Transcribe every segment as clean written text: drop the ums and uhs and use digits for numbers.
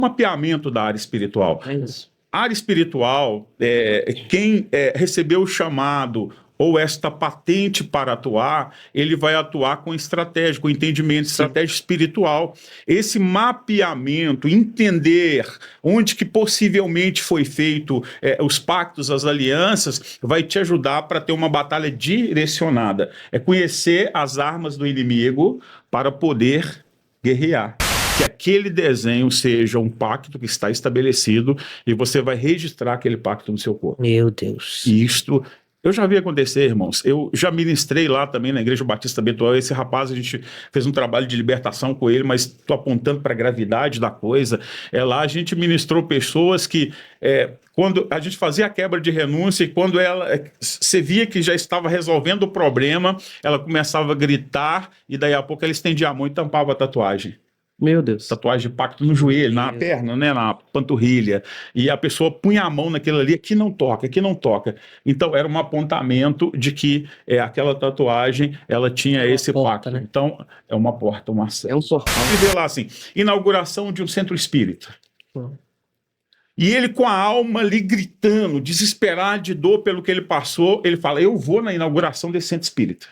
mapeamento da área espiritual. É isso. Área espiritual, quem recebeu o chamado ou esta patente para atuar, ele vai atuar com estratégia, com entendimento, estratégia espiritual. Esse mapeamento, entender onde que possivelmente foi feito os pactos, as alianças, vai te ajudar para ter uma batalha direcionada. É conhecer as armas do inimigo para poder guerrear. Que aquele desenho seja um pacto que está estabelecido e você vai registrar aquele pacto no seu corpo. Meu Deus. E isto eu já vi acontecer, irmãos. Eu já ministrei lá também na Igreja Batista Betuel. Esse rapaz, a gente fez um trabalho de libertação com ele, mas estou apontando para a gravidade da coisa. Lá a gente ministrou pessoas que, quando a gente fazia a quebra de renúncia e quando você via que já estava resolvendo o problema, ela começava a gritar e daí a pouco ela estendia a mão e tampava a tatuagem. Meu Deus. Tatuagem de pacto no joelho, na perna, né, na panturrilha. E a pessoa punha a mão naquilo ali, aqui não toca, aqui não toca. Então era um apontamento de que aquela tatuagem, ela tinha esse porta, pacto. né? Então é uma porta, uma cela. É um portal. E vê lá assim, inauguração de um centro espírita. E ele com a alma ali gritando, desesperado de dor pelo que ele passou, ele fala, eu vou na inauguração desse centro espírita.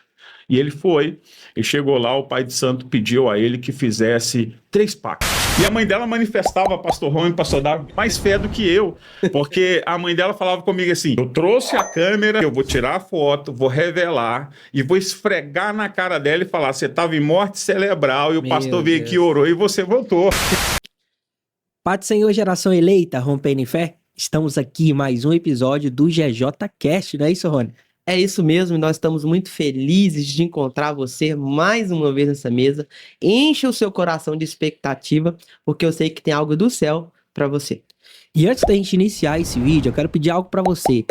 E ele foi, e chegou lá, o pai de santo pediu a ele que fizesse 3 pactos. E a mãe dela manifestava, pastor Rony, pastor Davi, mais fé do que eu, porque a mãe dela falava comigo assim, eu trouxe a câmera, eu vou tirar a foto, vou revelar, e vou esfregar na cara dela e falar, você estava em morte cerebral, e o pastor veio aqui, orou, e você voltou. Pai do Senhor, geração eleita, rompendo em fé, estamos aqui em mais um episódio do GJ Cast, não é isso, Rony? É isso mesmo, nós estamos muito felizes de encontrar você mais uma vez nessa mesa. Enche o seu coração de expectativa, porque eu sei que tem algo do céu para você. E antes da gente iniciar esse vídeo, eu quero pedir algo para você.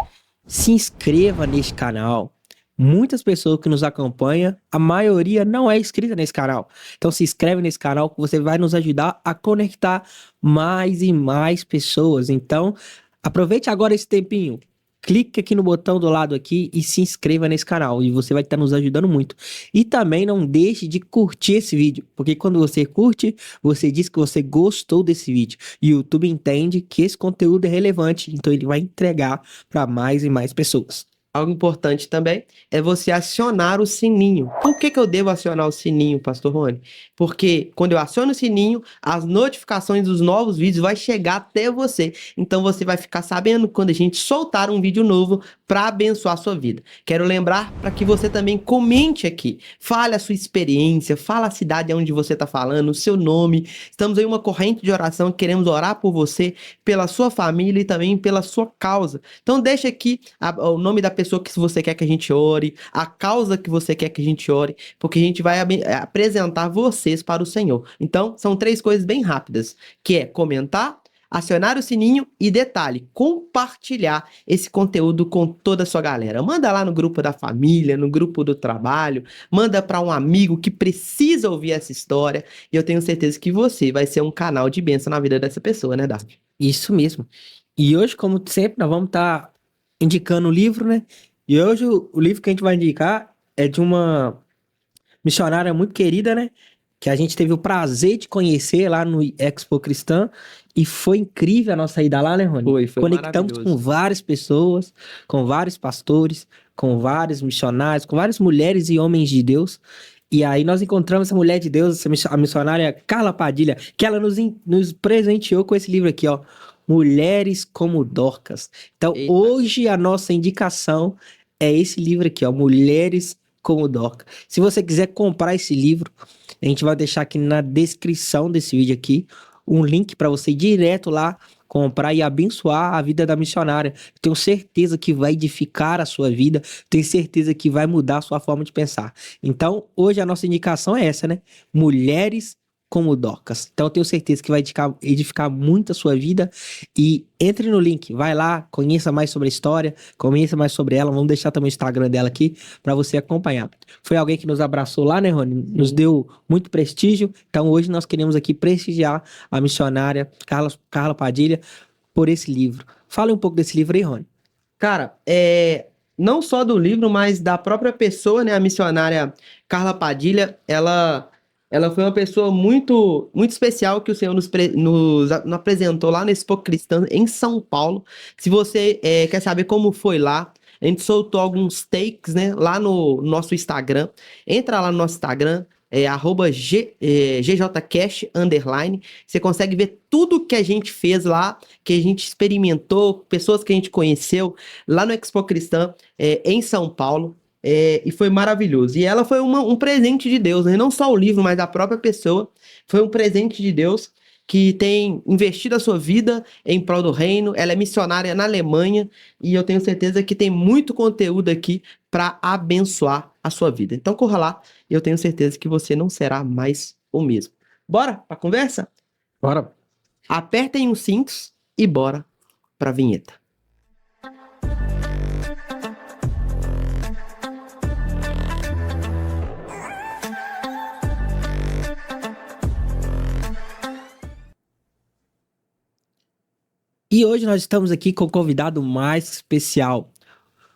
Se inscreva neste canal. Muitas pessoas que nos acompanham, a maioria não é inscrita nesse canal. Então se inscreve nesse canal que você vai nos ajudar a conectar mais e mais pessoas. Então aproveite agora esse tempinho. Clique aqui no botão do lado aqui e se inscreva nesse canal e você vai estar nos ajudando muito. E também não deixe de curtir esse vídeo, porque quando você curte, você diz que você gostou desse vídeo. E o YouTube entende que esse conteúdo é relevante, então ele vai entregar para mais e mais pessoas. Algo importante também é você acionar o sininho. Por que eu devo acionar o sininho, pastor Rony? Porque quando eu aciono o sininho, as notificações dos novos vídeos vai chegar até você. Então você vai ficar sabendo quando a gente soltar um vídeo novo para abençoar a sua vida. Quero lembrar para que você também comente aqui. Fale a sua experiência, fala a cidade onde você está falando, o seu nome. Estamos aí uma corrente de oração, queremos orar por você, pela sua família e também pela sua causa. Então deixa aqui o nome da pessoa que você quer que a gente ore, a causa que você quer que a gente ore, porque a gente vai apresentar vocês para o Senhor. Então, são 3 coisas bem rápidas, que é comentar, acionar o sininho e, detalhe, compartilhar esse conteúdo com toda a sua galera. Manda lá no grupo da família, no grupo do trabalho, manda para um amigo que precisa ouvir essa história e eu tenho certeza que você vai ser um canal de bênção na vida dessa pessoa, né, Davi? Isso mesmo. E hoje, como sempre, nós vamos estar indicando o livro, né? E hoje o livro que a gente vai indicar é de uma missionária muito querida, né? Que a gente teve o prazer de conhecer lá no Expo Cristã. E foi incrível a nossa ida lá, né, Rony? Foi Conectamos com várias pessoas, com vários pastores, com vários missionários, com várias mulheres e homens de Deus. E aí nós encontramos essa mulher de Deus, a missionária Carla Padilha, que ela nos presenteou com esse livro aqui, ó. Mulheres como Dorcas. Então, Eita. Hoje a nossa indicação é esse livro aqui, ó, Mulheres como Dorcas. Se você quiser comprar esse livro, a gente vai deixar aqui na descrição desse vídeo aqui um link para você ir direto lá comprar e abençoar a vida da missionária. Tenho certeza que vai edificar a sua vida, tenho certeza que vai mudar a sua forma de pensar. Então, hoje a nossa indicação é essa, né? Mulheres como Dorcas. Então eu tenho certeza que vai edificar muito a sua vida e entre no link, vai lá, conheça mais sobre a história, conheça mais sobre ela, vamos deixar também o Instagram dela aqui para você acompanhar. Foi alguém que nos abraçou lá, né, Rony? Nos deu muito prestígio, então hoje nós queremos aqui prestigiar a missionária Carla Padilha por esse livro. Fala um pouco desse livro aí, Rony. Cara, não só do livro, mas da própria pessoa, né? A missionária Carla Padilha, ela Ela foi uma pessoa muito, muito especial que o Senhor nos apresentou lá na Expo Cristã em São Paulo. Se você quer saber como foi lá, a gente soltou alguns takes, né, lá no nosso Instagram. Entra lá no nosso Instagram, @GJCast_. Você consegue ver tudo que a gente fez lá, que a gente experimentou, pessoas que a gente conheceu lá no Expo Cristã, em São Paulo. E foi maravilhoso. E ela foi um presente de Deus, né? Não só o livro, mas a própria pessoa. Foi um presente de Deus que tem investido a sua vida em prol do reino. Ela é missionária na Alemanha e eu tenho certeza que tem muito conteúdo aqui para abençoar a sua vida. Então corra lá e eu tenho certeza que você não será mais o mesmo. Bora para a conversa? Bora. Apertem os cintos e bora para a vinheta. E hoje nós estamos aqui com o convidado mais especial.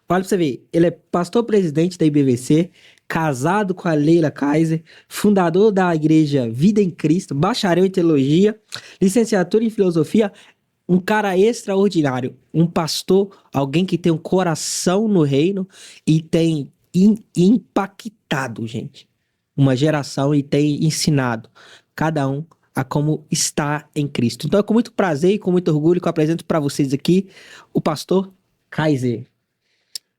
Olha pra você ver, ele é pastor-presidente da IBVC, casado com a Leila Kaiser, fundador da igreja Vida em Cristo, bacharel em teologia, licenciatura em filosofia, um cara extraordinário, um pastor, alguém que tem um coração no reino e tem impactado, gente, uma geração e tem ensinado cada um a como está em Cristo. Então é com muito prazer e com muito orgulho que eu apresento para vocês aqui o pastor Kaiser.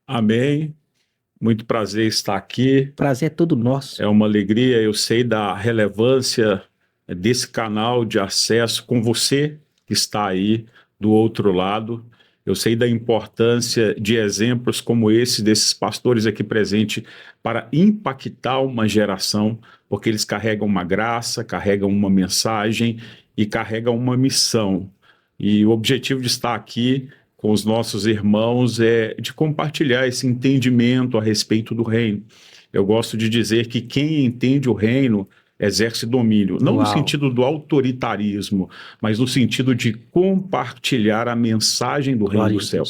Amém. Muito prazer estar aqui. Prazer é todo nosso. É uma alegria. Eu sei da relevância desse canal de acesso com você que está aí do outro lado. Eu sei da importância de exemplos como esse, desses pastores aqui presentes, para impactar uma geração, porque eles carregam uma graça, carregam uma mensagem e carregam uma missão. E o objetivo de estar aqui com os nossos irmãos é de compartilhar esse entendimento a respeito do reino. Eu gosto de dizer que quem entende o reino exerce domínio, não no sentido do autoritarismo, mas no sentido de compartilhar a mensagem do reino do céu.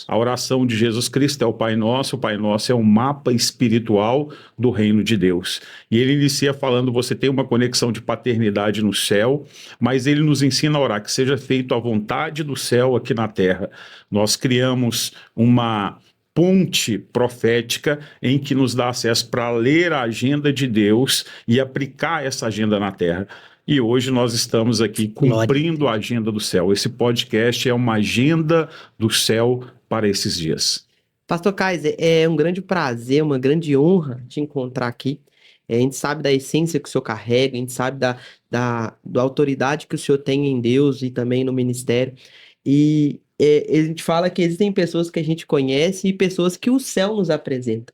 A oração de Jesus Cristo é o Pai Nosso é um mapa espiritual do reino de Deus. E ele inicia falando, você tem uma conexão de paternidade no céu, mas ele nos ensina a orar, que seja feito a vontade do céu aqui na terra. Nós criamos uma ponte profética em que nos dá acesso para ler a agenda de Deus e aplicar essa agenda na terra. E hoje nós estamos aqui cumprindo a agenda do céu. Esse podcast é uma agenda do céu para esses dias. Pastor Kaiser, é um grande prazer, uma grande honra te encontrar aqui. A gente sabe da essência que o senhor carrega, a gente sabe da autoridade que o senhor tem em Deus e também no ministério. E a gente fala que existem pessoas que a gente conhece e pessoas que o céu nos apresenta.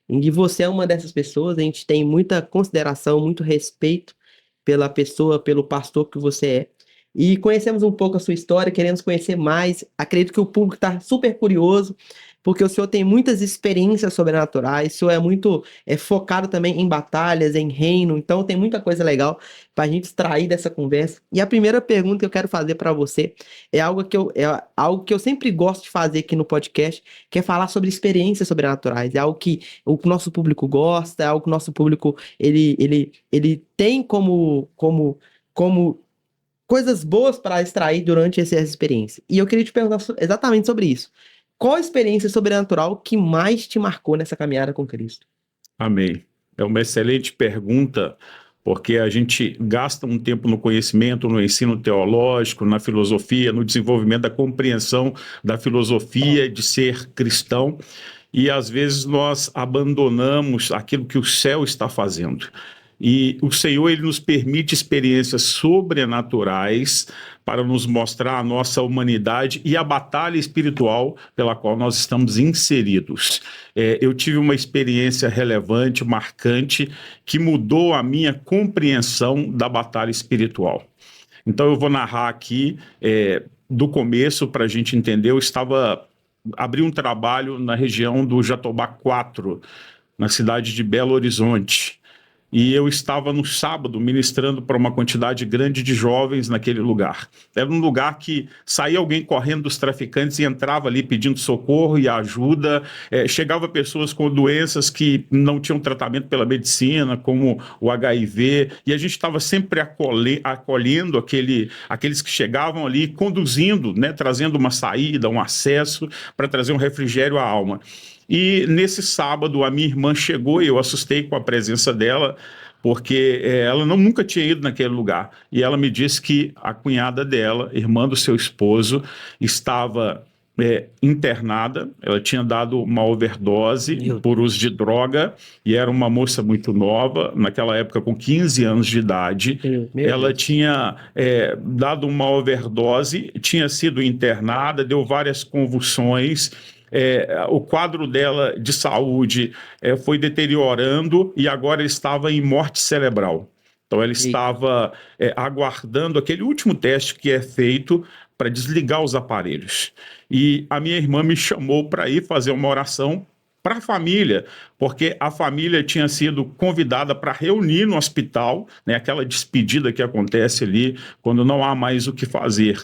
E você é uma dessas pessoas, a gente tem muita consideração, muito respeito pela pessoa, pelo pastor que você é. E conhecemos um pouco a sua história, queremos conhecer mais. Acredito que o público está super curioso, porque o senhor tem muitas experiências sobrenaturais, o senhor é muito focado também em batalhas, em reino, então tem muita coisa legal para a gente extrair dessa conversa. E a primeira pergunta que eu quero fazer para você é algo que eu sempre gosto de fazer aqui no podcast, que é falar sobre experiências sobrenaturais. É algo que o nosso público gosta, é algo que o nosso público ele tem como coisas boas para extrair durante essa experiência. E eu queria te perguntar exatamente sobre isso. Qual a experiência sobrenatural que mais te marcou nessa caminhada com Cristo? Amém. É uma excelente pergunta, porque a gente gasta um tempo no conhecimento, no ensino teológico, na filosofia, no desenvolvimento da compreensão da filosofia de ser cristão, e às vezes nós abandonamos aquilo que o céu está fazendo. E o Senhor, ele nos permite experiências sobrenaturais para nos mostrar a nossa humanidade e a batalha espiritual pela qual nós estamos inseridos. Eu tive uma experiência relevante, marcante, que mudou a minha compreensão da batalha espiritual. Então eu vou narrar aqui do começo para a gente entender. Abri um trabalho na região do Jatobá 4, na cidade de Belo Horizonte. e eu estava no sábado ministrando para uma quantidade grande de jovens naquele lugar. Era um lugar que saía alguém correndo dos traficantes e entrava ali pedindo socorro e ajuda. Chegava pessoas com doenças que não tinham tratamento pela medicina, como o HIV, e a gente estava sempre acolhendo aqueles que chegavam ali, conduzindo, né, trazendo uma saída, um acesso para trazer um refrigério à alma. E nesse sábado a minha irmã chegou e eu assustei com a presença dela, porque ela nunca tinha ido naquele lugar. E ela me disse que a cunhada dela, irmã do seu esposo, estava internada. Ela tinha dado uma overdose por uso de droga e era uma moça muito nova, naquela época com 15 anos de idade. Ela tinha dado uma overdose, tinha sido internada, deu várias convulsões. O quadro dela de saúde foi deteriorando e agora estava em morte cerebral. Então ela estava aguardando aquele último teste que é feito para desligar os aparelhos. E a minha irmã me chamou para ir fazer uma oração para a família, porque a família tinha sido convidada para reunir no hospital, né, aquela despedida que acontece ali quando não há mais o que fazer.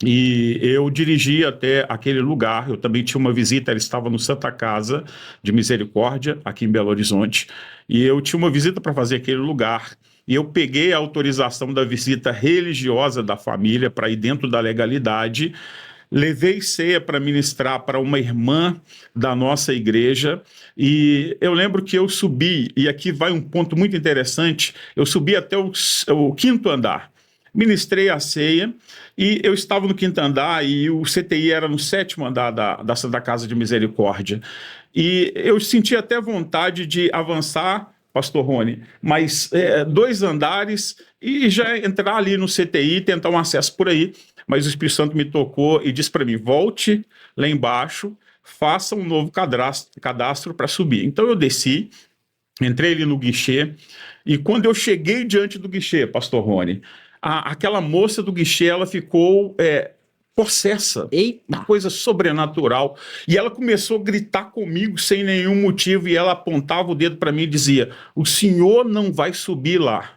E eu dirigi até aquele lugar. Eu também tinha uma visita, ela estava no Santa Casa de Misericórdia, aqui em Belo Horizonte, e eu tinha uma visita para fazer aquele lugar, e eu peguei a autorização da visita religiosa da família para ir dentro da legalidade, levei ceia para ministrar para uma irmã da nossa igreja, e eu lembro que eu subi, e aqui vai um ponto muito interessante, eu subi até o 5º andar, ministrei a ceia, e eu estava no 5º andar e o CTI era no 7º andar da Santa Casa de Misericórdia. E eu senti até vontade de avançar, pastor Rony, mas 2 andares e já entrar ali no CTI, tentar um acesso por aí. Mas o Espírito Santo me tocou e disse para mim, volte lá embaixo, faça um novo cadastro para subir. Então eu desci, entrei ali no guichê, e quando eu cheguei diante do guichê, pastor Rony, aquela moça do guichê, ela ficou possessa, uma coisa sobrenatural, e ela começou a gritar comigo sem nenhum motivo, e ela apontava o dedo para mim e dizia, o senhor não vai subir lá.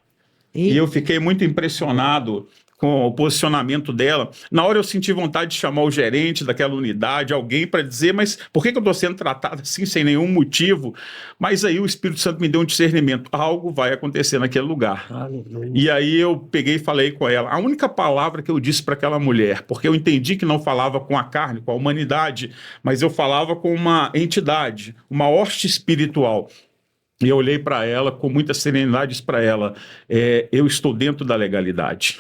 E eu fiquei muito impressionado com o posicionamento dela. Na hora eu senti vontade de chamar o gerente daquela unidade, alguém para dizer, mas por que eu estou sendo tratado assim, sem nenhum motivo? Mas aí o Espírito Santo me deu um discernimento, algo vai acontecer naquele lugar. Aleluia. E aí eu peguei e falei com ela, a única palavra que eu disse para aquela mulher, porque eu entendi que não falava com a carne, com a humanidade, mas eu falava com uma entidade, uma hoste espiritual. E eu olhei para ela com muita serenidade para ela, eu estou dentro da legalidade.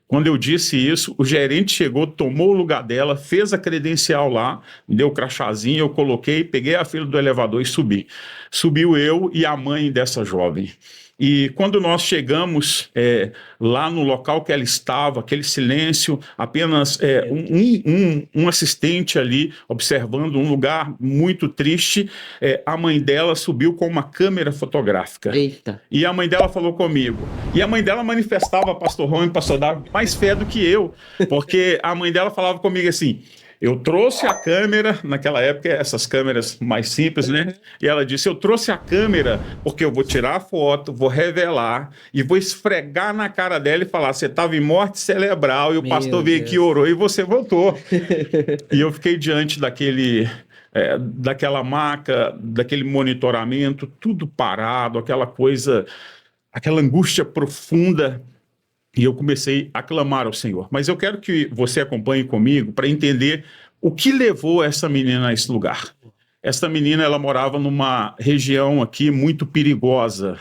Quando eu disse isso, o gerente chegou, tomou o lugar dela, fez a credencial lá, me deu o crachazinho, eu coloquei, peguei a fila do elevador e subi. Subiu eu e a mãe dessa jovem. E quando nós chegamos lá no local que ela estava, aquele silêncio, apenas um assistente ali observando um lugar muito triste, a mãe dela subiu com uma câmera fotográfica. Eita. E a mãe dela falou comigo. E a mãe dela manifestava, pastor Rony, pastor Davi, mais fé do que eu, porque a mãe dela falava comigo assim, eu trouxe a câmera, naquela época essas câmeras mais simples, né? E ela disse, eu trouxe a câmera porque eu vou tirar a foto, vou revelar e vou esfregar na cara dela e falar, você estava em morte cerebral e o pastor veio aqui, orou e você voltou. E eu fiquei diante daquela maca, daquele monitoramento, tudo parado, aquela coisa, aquela angústia profunda. E eu comecei a clamar ao Senhor. Mas eu quero que você acompanhe comigo para entender o que levou essa menina a esse lugar. Essa menina, ela morava numa região aqui muito perigosa.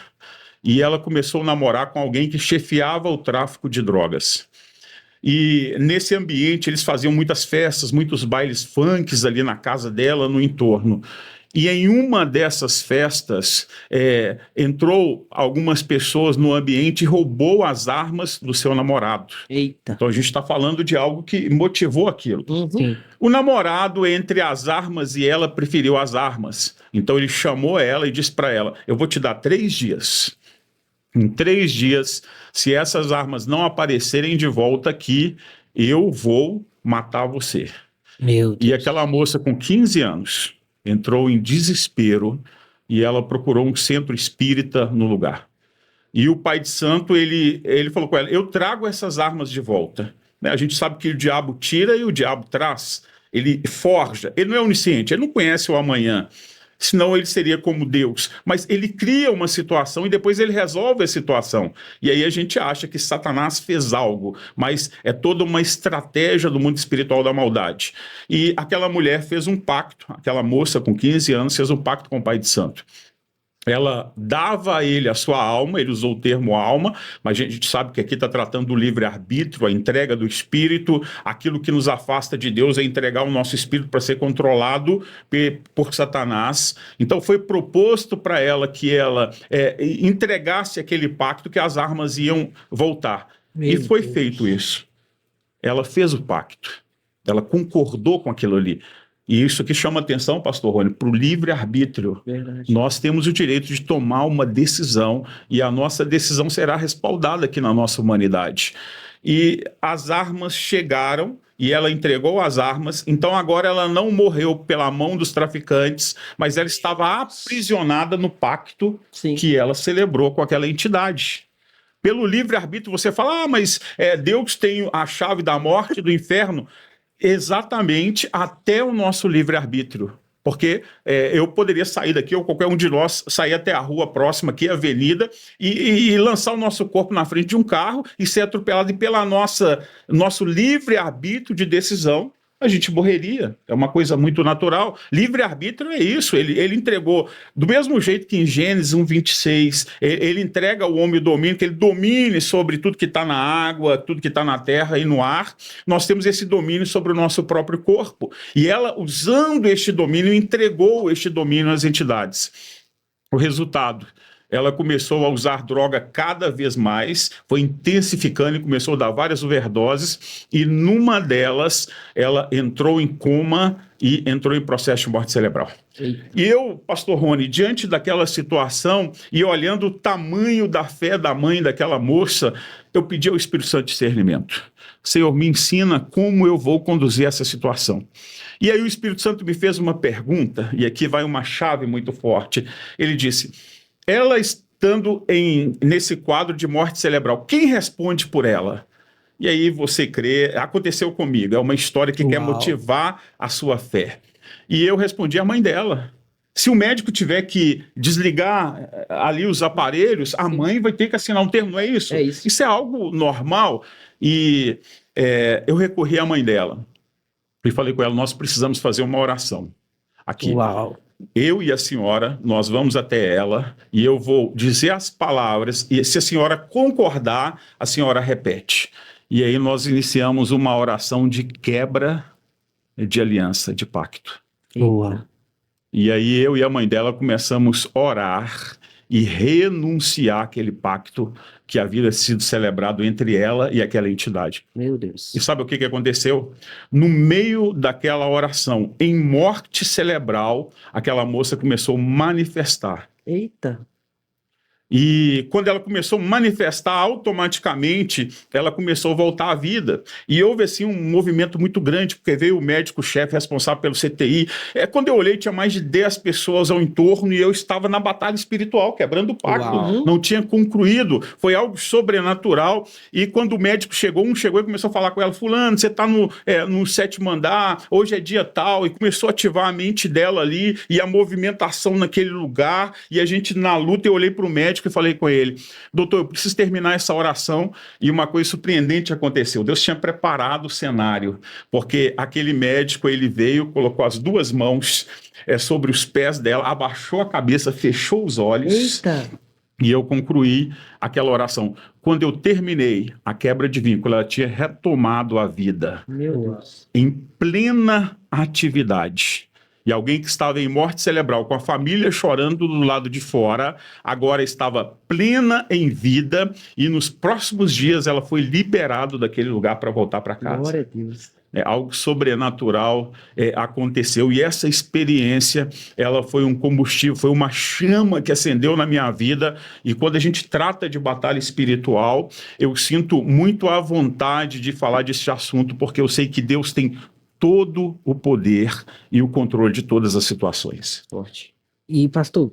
E ela começou a namorar com alguém que chefiava o tráfico de drogas. E nesse ambiente, eles faziam muitas festas, muitos bailes funks ali na casa dela, no entorno. E em uma dessas festas, entrou algumas pessoas no ambiente e roubou as armas do seu namorado. Eita. Então a gente está falando de algo que motivou aquilo. Uhum. O namorado, entre as armas e ela, preferiu as armas. Então ele chamou ela e disse para ela, eu vou te dar 3 dias. Em 3 dias, se essas armas não aparecerem de volta aqui, eu vou matar você. Meu Deus. E aquela moça com 15 anos... entrou em desespero, e ela procurou um centro espírita no lugar. E o pai de santo, ele falou com ela, eu trago essas armas de volta. Né? A gente sabe que o diabo tira e o diabo traz, ele forja, ele não é onisciente, ele não conhece o amanhã, senão ele seria como Deus, mas ele cria uma situação e depois ele resolve a situação, e aí a gente acha que Satanás fez algo, mas é toda uma estratégia do mundo espiritual da maldade. E aquela mulher fez um pacto, aquela moça com 15 anos fez um pacto com o pai de santo. Ela dava a ele a sua alma, ele usou o termo alma, mas a gente sabe que aqui está tratando do livre-arbítrio, a entrega do espírito, aquilo que nos afasta de Deus é entregar o nosso espírito para ser controlado por Satanás. Então foi proposto para ela que ela entregasse aquele pacto, que as armas iam voltar. E foi feito isso. Ela fez o pacto, ela concordou com aquilo ali. E isso que chama atenção, pastor Rony, para o livre-arbítrio. Nós temos o direito de tomar uma decisão e a nossa decisão será respaldada aqui na nossa humanidade. E as armas chegaram e ela entregou as armas, então agora ela não morreu pela mão dos traficantes, mas ela estava aprisionada no pacto que ela celebrou com aquela entidade. Pelo livre-arbítrio você fala, mas Deus tem a chave da morte e do inferno. Exatamente, até o nosso livre-arbítrio. Porque eu poderia sair daqui, ou qualquer um de nós sair até a rua próxima aqui, a avenida, e lançar o nosso corpo na frente de um carro e ser atropelado, e pela nosso livre-arbítrio de decisão, a gente morreria. É uma coisa muito natural. Livre-arbítrio é isso. Ele entregou, do mesmo jeito que em Gênesis 1:26, ele entrega ao homem o domínio, que ele domine sobre tudo que está na água, tudo que está na terra e no ar. Nós temos esse domínio sobre o nosso próprio corpo. E ela, usando este domínio, entregou este domínio às entidades. O resultado: ela começou a usar droga cada vez mais, foi intensificando e começou a dar várias overdoses, e numa delas ela entrou em coma e entrou em processo de morte cerebral. E eu, pastor Rony, diante daquela situação e olhando o tamanho da fé da mãe daquela moça, eu pedi ao Espírito Santo discernimento. Senhor, me ensina como eu vou conduzir essa situação. E aí o Espírito Santo me fez uma pergunta, e aqui vai uma chave muito forte. Ele disse: ela estando nesse quadro de morte cerebral, quem responde por ela? E aí você crê, aconteceu comigo, é uma história que quer motivar a sua fé. E eu respondi: a mãe dela. Se o médico tiver que desligar ali os aparelhos, a mãe vai ter que assinar um termo, não é isso? É isso. Isso é algo normal. E eu recorri à mãe dela e falei com ela: nós precisamos fazer uma oração aqui. Uau! Eu e a senhora, nós vamos até ela e eu vou dizer as palavras, e se a senhora concordar, a senhora repete. E aí nós iniciamos uma oração de quebra de aliança, de pacto. Uau! E aí eu e a mãe dela começamos a orar e renunciar aquele pacto que havia sido celebrado entre ela e aquela entidade. Meu Deus. E sabe o que aconteceu? No meio daquela oração, em morte cerebral, aquela moça começou a manifestar. Eita! E quando ela começou a manifestar, automaticamente ela começou a voltar à vida. E houve assim um movimento muito grande, porque veio o médico-chefe responsável pelo CTI. Quando eu olhei, tinha mais de 10 pessoas ao entorno e eu estava na batalha espiritual, quebrando o pacto. Uau. Não tinha concluído, foi algo sobrenatural. E quando o médico chegou, e começou a falar com ela: fulano, você está no 7º andar, hoje é dia tal, e começou a ativar a mente dela ali, e a movimentação naquele lugar, e a gente na luta. Eu olhei para o médico e falei com ele: doutor, eu preciso terminar essa oração. E uma coisa surpreendente aconteceu. Deus tinha preparado o cenário, porque aquele médico, ele veio, colocou as duas mãos sobre os pés dela, abaixou a cabeça, fechou os olhos. Eita! E eu concluí aquela oração. Quando eu terminei a quebra de vínculo, ela tinha retomado a vida. Meu Deus. Em plena atividade. E alguém que estava em morte cerebral, com a família chorando do lado de fora, agora estava plena em vida, e nos próximos dias ela foi liberada daquele lugar para voltar para casa. Glória a Deus. Algo sobrenatural aconteceu, e essa experiência, ela foi um combustível, foi uma chama que acendeu na minha vida. E quando a gente trata de batalha espiritual, eu sinto muito à vontade de falar desse assunto, porque eu sei que Deus tem todo o poder e o controle de todas as situações. Forte. E, pastor,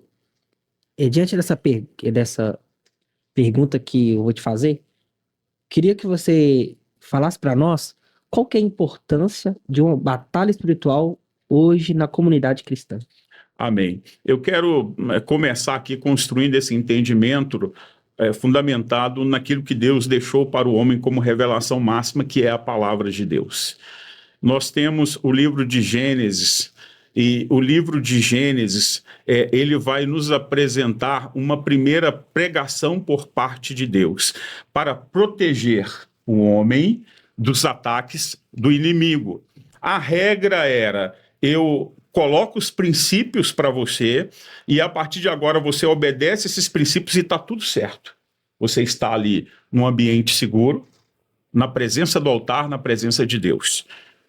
Diante dessa pergunta que eu vou te fazer, queria que você falasse para nós qual que é a importância de uma batalha espiritual hoje na comunidade cristã. Amém. Eu quero começar aqui construindo esse entendimento fundamentado naquilo que Deus deixou para o homem como revelação máxima, que é a palavra de Deus. Nós temos o livro de Gênesis, e o livro de Gênesis, ele vai nos apresentar uma primeira pregação por parte de Deus para proteger o homem dos ataques do inimigo. A regra era, eu coloco os princípios para você e a partir de agora você obedece esses princípios e está tudo certo. Você está ali num ambiente seguro, na presença do altar, na presença de Deus.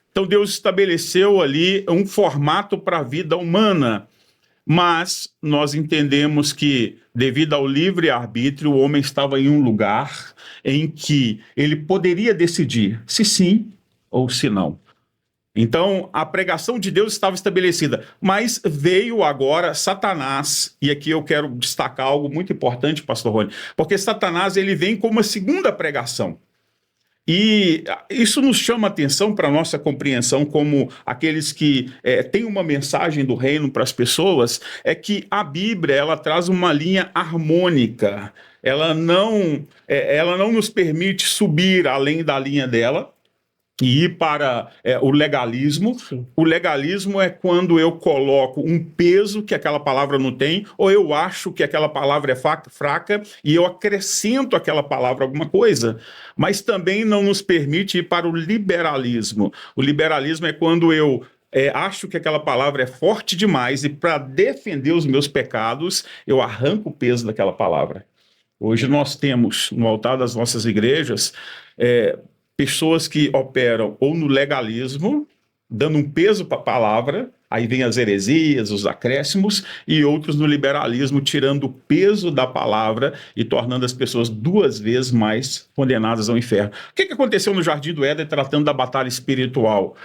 Então Deus estabeleceu ali um formato para a vida humana, mas nós entendemos que, devido ao livre-arbítrio, o homem estava em um lugar em que ele poderia decidir se sim ou se não. Então, a pregação de Deus estava estabelecida, mas veio agora Satanás, e aqui eu quero destacar algo muito importante, pastor Rony, porque Satanás ele vem com uma segunda pregação. E isso nos chama atenção para a nossa compreensão como aqueles que têm uma mensagem do reino para as pessoas, é que a Bíblia ela traz uma linha harmônica, ela não nos permite subir além da linha dela, e ir para o legalismo. Sim. O legalismo é quando eu coloco um peso que aquela palavra não tem, ou eu acho que aquela palavra é fraca e eu acrescento àquela palavra alguma coisa. Mas também não nos permite ir para o liberalismo. O liberalismo é quando eu acho que aquela palavra é forte demais e para defender os meus pecados, eu arranco o peso daquela palavra. Hoje nós temos no altar das nossas igrejas pessoas que operam ou no legalismo, dando um peso para a palavra, aí vem as heresias, os acréscimos, e outros no liberalismo, tirando o peso da palavra e tornando as pessoas 2 vezes mais condenadas ao inferno. O que aconteceu no Jardim do Éden tratando da batalha espiritual?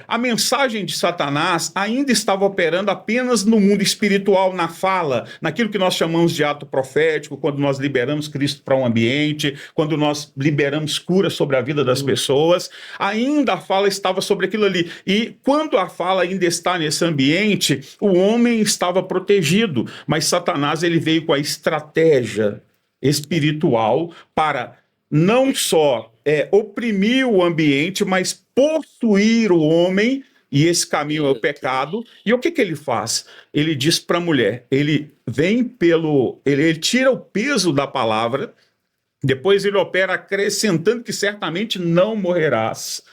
A mensagem de Satanás ainda estava operando apenas no mundo espiritual, na fala, naquilo que nós chamamos de ato profético, quando nós liberamos Cristo para um ambiente, quando nós liberamos cura sobre a vida das pessoas, ainda a fala estava sobre aquilo ali. E quando a fala ainda está nesse ambiente, o homem estava protegido, mas Satanás ele veio com a estratégia espiritual para não só oprimir o ambiente, mas possuir o homem, e esse caminho é o pecado. E o que ele faz? Ele diz para a mulher, ele tira o peso da palavra, depois ele opera acrescentando que certamente não morrerás.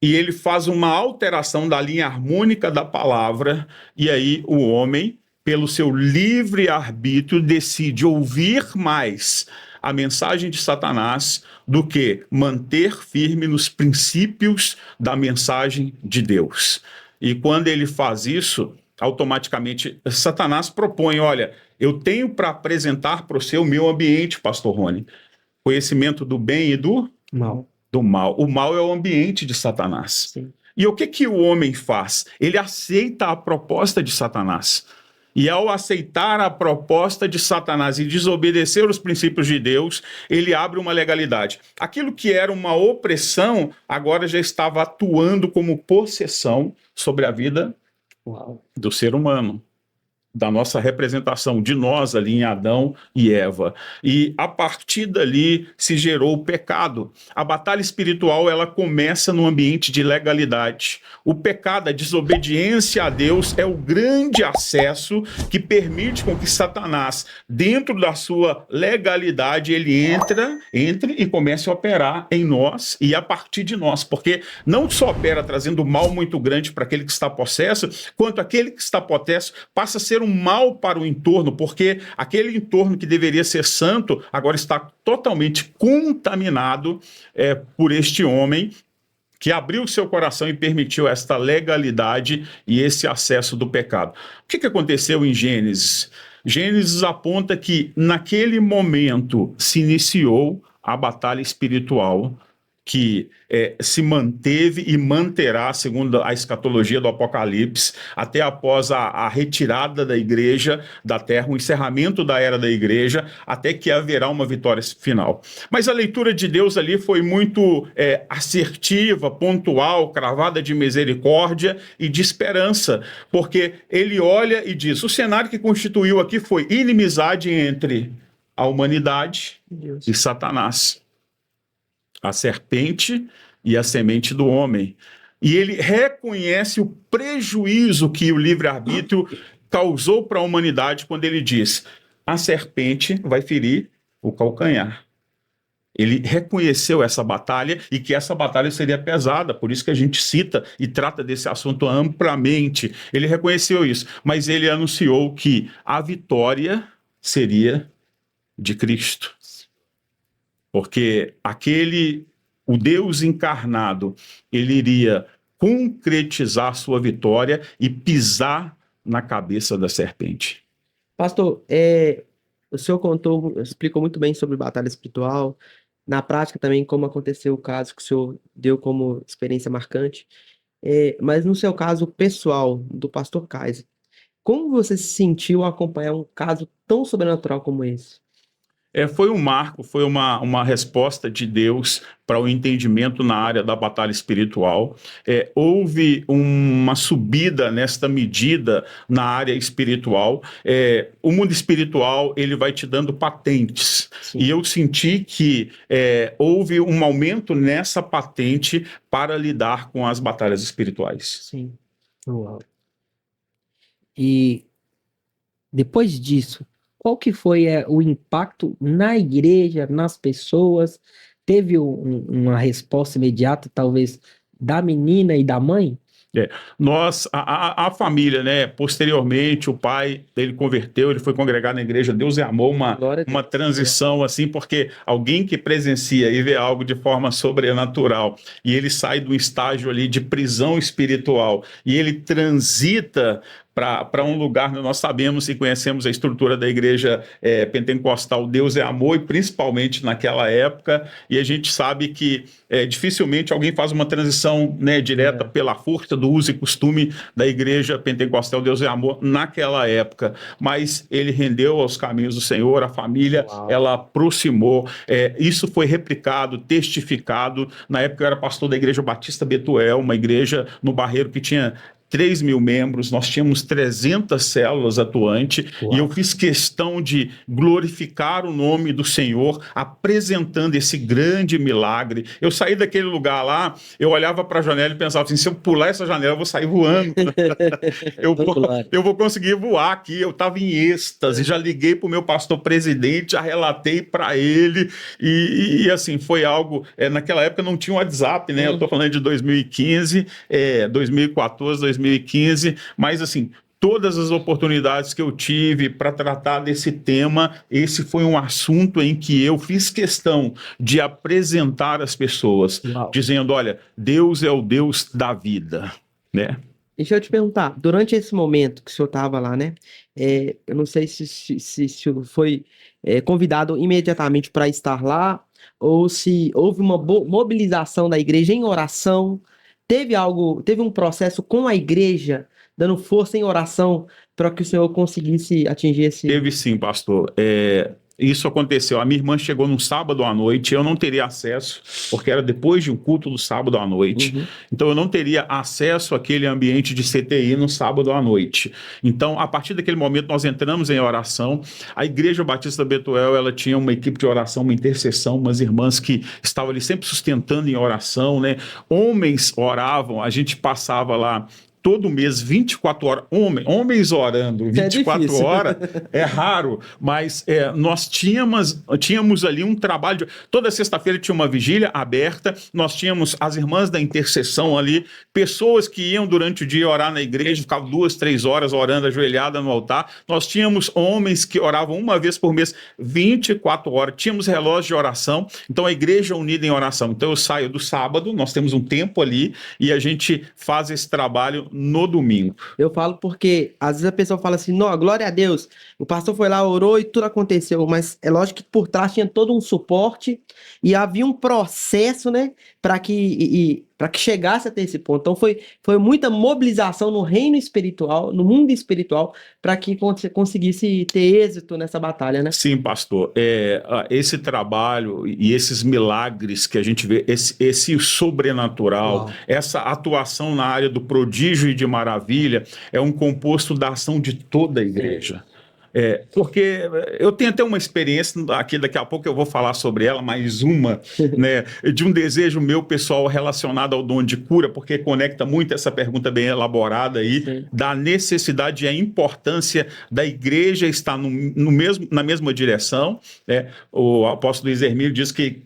E ele faz uma alteração da linha harmônica da palavra, e aí o homem, pelo seu livre-arbítrio, decide ouvir mais a mensagem de Satanás do que manter firme nos princípios da mensagem de Deus. E quando ele faz isso, automaticamente Satanás propõe, olha, eu tenho para apresentar para você o meu ambiente, pastor Rony, conhecimento do bem e do Mal. Do mal. O mal é o ambiente de Satanás. Sim. E o que o homem faz? Ele aceita a proposta de Satanás. E ao aceitar a proposta de Satanás e desobedecer os princípios de Deus, ele abre uma legalidade. Aquilo que era uma opressão, agora já estava atuando como possessão sobre a vida do ser humano, da nossa representação, de nós ali em Adão e Eva. E a partir dali se gerou o pecado. A batalha espiritual ela começa no ambiente de legalidade. O pecado, a desobediência a Deus é o grande acesso que permite com que Satanás, dentro da sua legalidade, ele entre e comece a operar em nós e a partir de nós. Porque não só opera trazendo mal muito grande para aquele que está possesso, quanto aquele que está possesso passa a ser um mal para o entorno, porque aquele entorno que deveria ser santo agora está totalmente contaminado por este homem que abriu seu coração e permitiu esta legalidade e esse acesso do pecado. O que aconteceu em Gênesis? Gênesis aponta que naquele momento se iniciou a batalha espiritual que se manteve e manterá, segundo a escatologia do Apocalipse, até após a retirada da igreja da terra, o encerramento da era da igreja, até que haverá uma vitória final. Mas a leitura de Deus ali foi muito assertiva, pontual, cravada de misericórdia e de esperança, porque ele olha e diz, o cenário que constituiu aqui foi inimizade entre a humanidade Deus. e Satanás, a serpente e a semente do homem. E ele reconhece o prejuízo que o livre-arbítrio causou para a humanidade quando ele diz, a serpente vai ferir o calcanhar. Ele reconheceu essa batalha e que essa batalha seria pesada, por isso que a gente cita e trata desse assunto amplamente. Ele reconheceu isso, mas ele anunciou que a vitória seria de Cristo. Porque o Deus encarnado, ele iria concretizar sua vitória e pisar na cabeça da serpente. Pastor, o senhor explicou muito bem sobre batalha espiritual, na prática também como aconteceu o caso que o senhor deu como experiência marcante, mas no seu caso pessoal, do pastor Kaiser, como você se sentiu ao acompanhar um caso tão sobrenatural como esse? Foi um marco, foi uma resposta de Deus para o entendimento na área da batalha espiritual. Houve uma subida nesta medida na área espiritual. O mundo espiritual, ele vai te dando patentes. Sim. E eu senti que houve um aumento nessa patente para lidar com as batalhas espirituais. Sim. Uau. E depois disso, qual que foi o impacto na igreja, nas pessoas? Teve uma resposta imediata, talvez, da menina e da mãe? A família, né? Posteriormente, o pai, ele converteu, ele foi congregar na igreja, Deus é Amor, uma transição assim, porque alguém que presencia e vê algo de forma sobrenatural, e ele sai do estágio ali de prisão espiritual, e ele transita para um lugar, nós sabemos e conhecemos a estrutura da igreja pentecostal, Deus é Amor, e principalmente naquela época, e a gente sabe que dificilmente alguém faz uma transição, né, direta pela força do uso e costume da igreja pentecostal, Deus é Amor, naquela época, mas ele rendeu aos caminhos do Senhor, a família, ela aproximou, isso foi replicado, testificado. Na época eu era pastor da igreja Batista Betuel, uma igreja no Barreiro que tinha 3.000 membros, nós tínhamos 300 células atuantes. Uau. E eu fiz questão de glorificar o nome do Senhor, apresentando esse grande milagre. Eu saí daquele lugar lá, eu olhava para a janela e pensava assim, se eu pular essa janela, eu vou sair voando. eu vou conseguir voar aqui. Eu estava em êxtase, já liguei para o meu pastor presidente, já relatei para ele, e assim, foi algo, naquela época não tinha WhatsApp, né? Eu estou falando de 2015, 2014, 2015, mas assim, todas as oportunidades que eu tive para tratar desse tema, esse foi um assunto em que eu fiz questão de apresentar às pessoas, dizendo, olha, Deus é o Deus da vida, né? Deixa eu te perguntar, durante esse momento que o senhor estava lá, né? Eu não sei se foi convidado imediatamente para estar lá, ou se houve uma mobilização da igreja em oração. Teve um processo com a igreja dando força em oração para que o senhor conseguisse atingir esse... Teve sim, pastor. Isso aconteceu. A minha irmã chegou num sábado à noite, eu não teria acesso, porque era depois de um culto do sábado à noite. Uhum. Então eu não teria acesso àquele ambiente de CTI no sábado à noite. Então, a partir daquele momento, nós entramos em oração. A Igreja Batista Betuel, ela tinha uma equipe de oração, uma intercessão, umas irmãs que estavam ali sempre sustentando em oração, né? Homens oravam, a gente passava lá todo mês, 24 horas, homens orando 24 horas, é raro, mas nós tínhamos ali um trabalho, toda sexta-feira tinha uma vigília aberta, nós tínhamos as irmãs da intercessão ali, pessoas que iam durante o dia orar na igreja, ficavam 2, 3 horas orando ajoelhada no altar, nós tínhamos homens que oravam uma vez por mês, 24 horas, tínhamos relógio de oração, então a igreja unida em oração. Então eu saio do sábado, nós temos um tempo ali, e a gente faz esse trabalho no domingo. Eu falo porque às vezes a pessoa fala assim, não, glória a Deus, o pastor foi lá, orou e tudo aconteceu, mas é lógico que por trás tinha todo um suporte e havia um processo, né, para que chegasse até esse ponto. Então foi muita mobilização no reino espiritual, no mundo espiritual, para que você conseguisse ter êxito nessa batalha, né? Sim, pastor. Esse trabalho e esses milagres que a gente vê, esse sobrenatural, Uau. essa atuação na área do prodígio e de maravilha, é um composto da ação de toda a igreja. Porque eu tenho até uma experiência, aqui daqui a pouco eu vou falar sobre ela, mais uma, né, de um desejo meu pessoal relacionado ao dom de cura, porque conecta muito essa pergunta bem elaborada aí, Sim. da necessidade e a importância da igreja estar na mesma direção. O apóstolo Luiz Hermínio diz que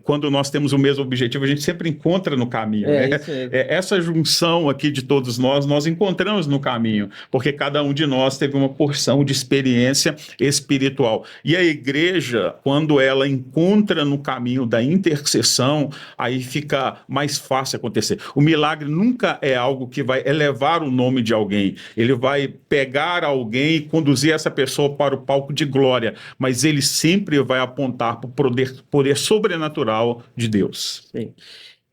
quando nós temos o mesmo objetivo, a gente sempre encontra no caminho. Né? Isso mesmo. Essa junção aqui de todos nós encontramos no caminho, porque cada um de nós teve uma porção de experiência espiritual. E a igreja, quando ela encontra no caminho da intercessão, aí fica mais fácil acontecer. O milagre nunca é algo que vai elevar o nome de alguém, ele vai pegar alguém e conduzir essa pessoa para o palco de glória, mas ele sempre vai apontar para o poder sobrenatural de Deus. Sim.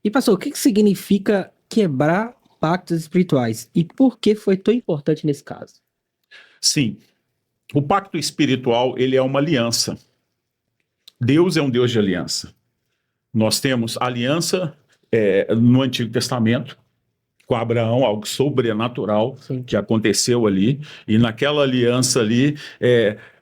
E pastor, o que significa quebrar pactos espirituais? E por que foi tão importante nesse caso? Sim, o pacto espiritual, ele é uma aliança. Deus é um Deus de aliança. Nós temos aliança no Antigo Testamento, com Abraão, algo sobrenatural. Sim. Que aconteceu ali, e naquela aliança ali,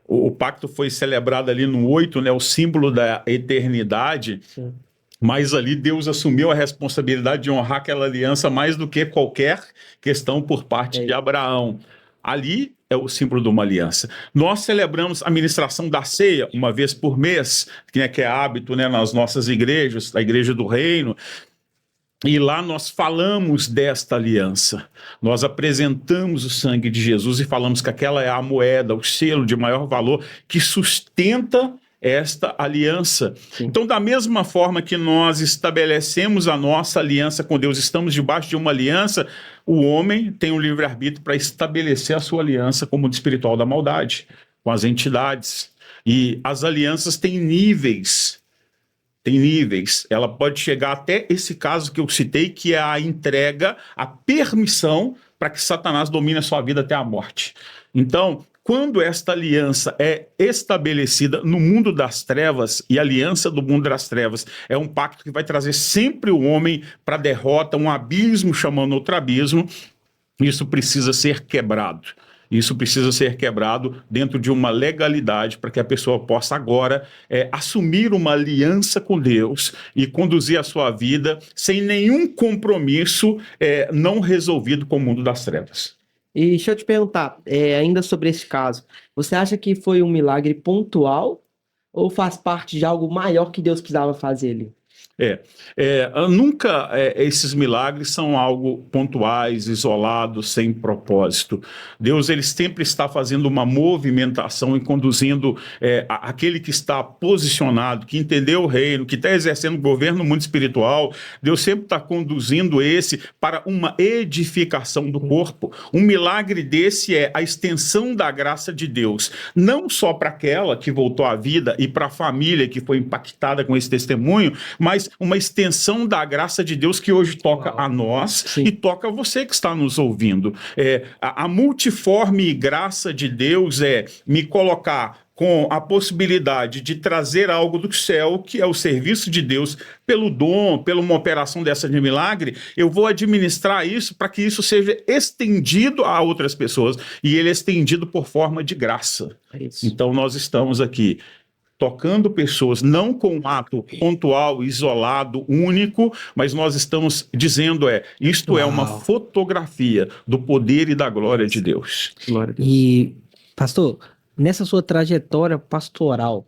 o pacto foi celebrado ali no 8, né, o símbolo da eternidade. Sim. Mas ali Deus assumiu a responsabilidade de honrar aquela aliança mais do que qualquer questão por parte de Abraão. Ali é o símbolo de uma aliança. Nós celebramos a ministração da ceia uma vez por mês, que é hábito, né, nas nossas igrejas, a Igreja do Reino. E lá nós falamos desta aliança, nós apresentamos o sangue de Jesus e falamos que aquela é a moeda, o selo de maior valor que sustenta esta aliança. Sim. Então, da mesma forma que nós estabelecemos a nossa aliança com Deus, estamos debaixo de uma aliança, o homem tem o livre-arbítrio para estabelecer a sua aliança com o mundo espiritual da maldade, com as entidades. E as alianças têm níveis. Ela pode chegar até esse caso que eu citei, que é a entrega, a permissão para que Satanás domine a sua vida até a morte. Então, quando esta aliança é estabelecida no mundo das trevas, e a aliança do mundo das trevas é um pacto que vai trazer sempre o homem para a derrota, um abismo chamando outro abismo, isso precisa ser quebrado. Isso precisa ser quebrado dentro de uma legalidade para que a pessoa possa agora assumir uma aliança com Deus e conduzir a sua vida sem nenhum compromisso não resolvido com o mundo das trevas. E deixa eu te perguntar, ainda sobre esse caso, você acha que foi um milagre pontual ou faz parte de algo maior que Deus precisava fazer ali? Nunca esses milagres são algo pontuais, isolados, sem propósito. Deus, ele sempre está fazendo uma movimentação e conduzindo aquele que está posicionado, que entendeu o reino, que está exercendo o governo no mundo espiritual. Deus sempre está conduzindo esse para uma edificação do corpo. Um milagre desse é a extensão da graça de Deus, não só para aquela que voltou à vida e para a família que foi impactada com esse testemunho, mas uma extensão da graça de Deus que hoje toca a nós. Sim. E toca a você que está nos ouvindo. A multiforme graça de Deus me colocar com a possibilidade de trazer algo do céu, que é o serviço de Deus, pelo dom, pela uma operação dessa de milagre, eu vou administrar isso para que isso seja estendido a outras pessoas, e ele é estendido por forma de graça. Então nós estamos aqui tocando pessoas, não com um ato pontual, isolado, único, mas nós estamos dizendo isto é uma fotografia do poder e da glória de Deus. Glória a Deus. E, pastor, nessa sua trajetória pastoral,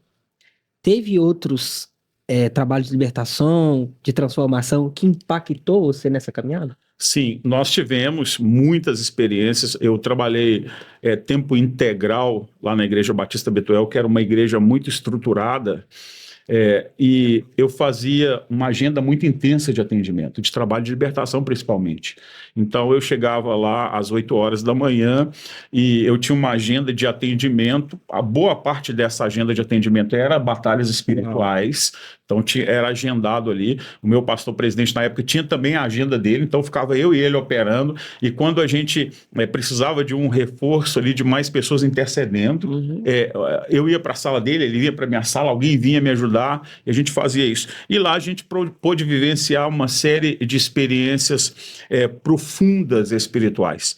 teve outros trabalhos de libertação, de transformação, que impactou você nessa caminhada? Sim, nós tivemos muitas experiências. Eu trabalhei tempo integral lá na Igreja Batista Betuel, que era uma igreja muito estruturada, E eu fazia uma agenda muito intensa de atendimento, de trabalho de libertação principalmente. Então eu chegava lá às 8 horas da manhã e eu tinha uma agenda de atendimento. A boa parte dessa agenda de atendimento era batalhas espirituais. Então era agendado ali. O meu pastor presidente na época tinha também a agenda dele, então ficava eu e ele operando. E quando a gente precisava de um reforço ali, de mais pessoas intercedendo, eu ia para a sala dele, ele ia para minha sala, alguém vinha me ajudar e a gente fazia isso. E lá a gente pôde vivenciar uma série de experiências profundas espirituais.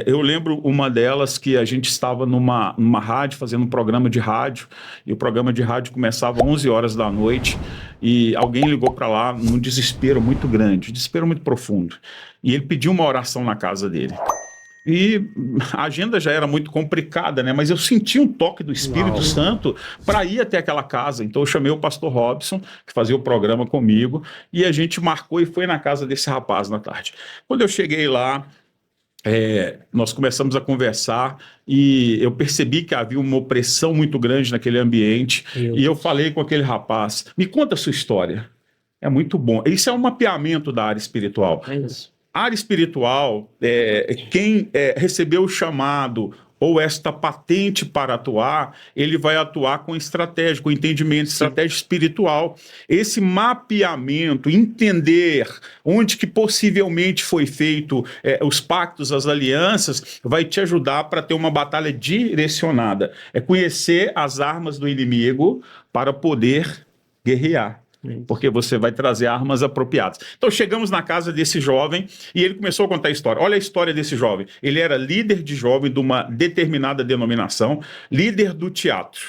Eu lembro uma delas que a gente estava numa rádio, fazendo um programa de rádio, e o programa de rádio começava às 11 horas da noite, e alguém ligou para lá num desespero muito grande, um desespero muito profundo. E ele pediu uma oração na casa dele. E a agenda já era muito complicada, né? Mas eu senti um toque do Espírito Santo para ir até aquela casa. Então eu chamei o pastor Robson, que fazia o programa comigo, e a gente marcou e foi na casa desse rapaz na tarde. Quando eu cheguei lá, nós começamos a conversar e eu percebi que havia uma opressão muito grande naquele ambiente. E eu falei com aquele rapaz: me conta a sua história. É muito bom. Isso é um mapeamento da área espiritual. É isso. A área espiritual, quem recebeu o chamado ou esta patente para atuar, ele vai atuar com estratégia, com entendimento, estratégia espiritual. Esse mapeamento, entender onde que possivelmente foi feito os pactos, as alianças, vai te ajudar para ter uma batalha direcionada. É conhecer as armas do inimigo para poder guerrear. Porque você vai trazer armas apropriadas. Então chegamos na casa desse jovem e ele começou a contar a história. Olha a história desse jovem. Ele era líder de jovem de uma determinada denominação, líder do teatro.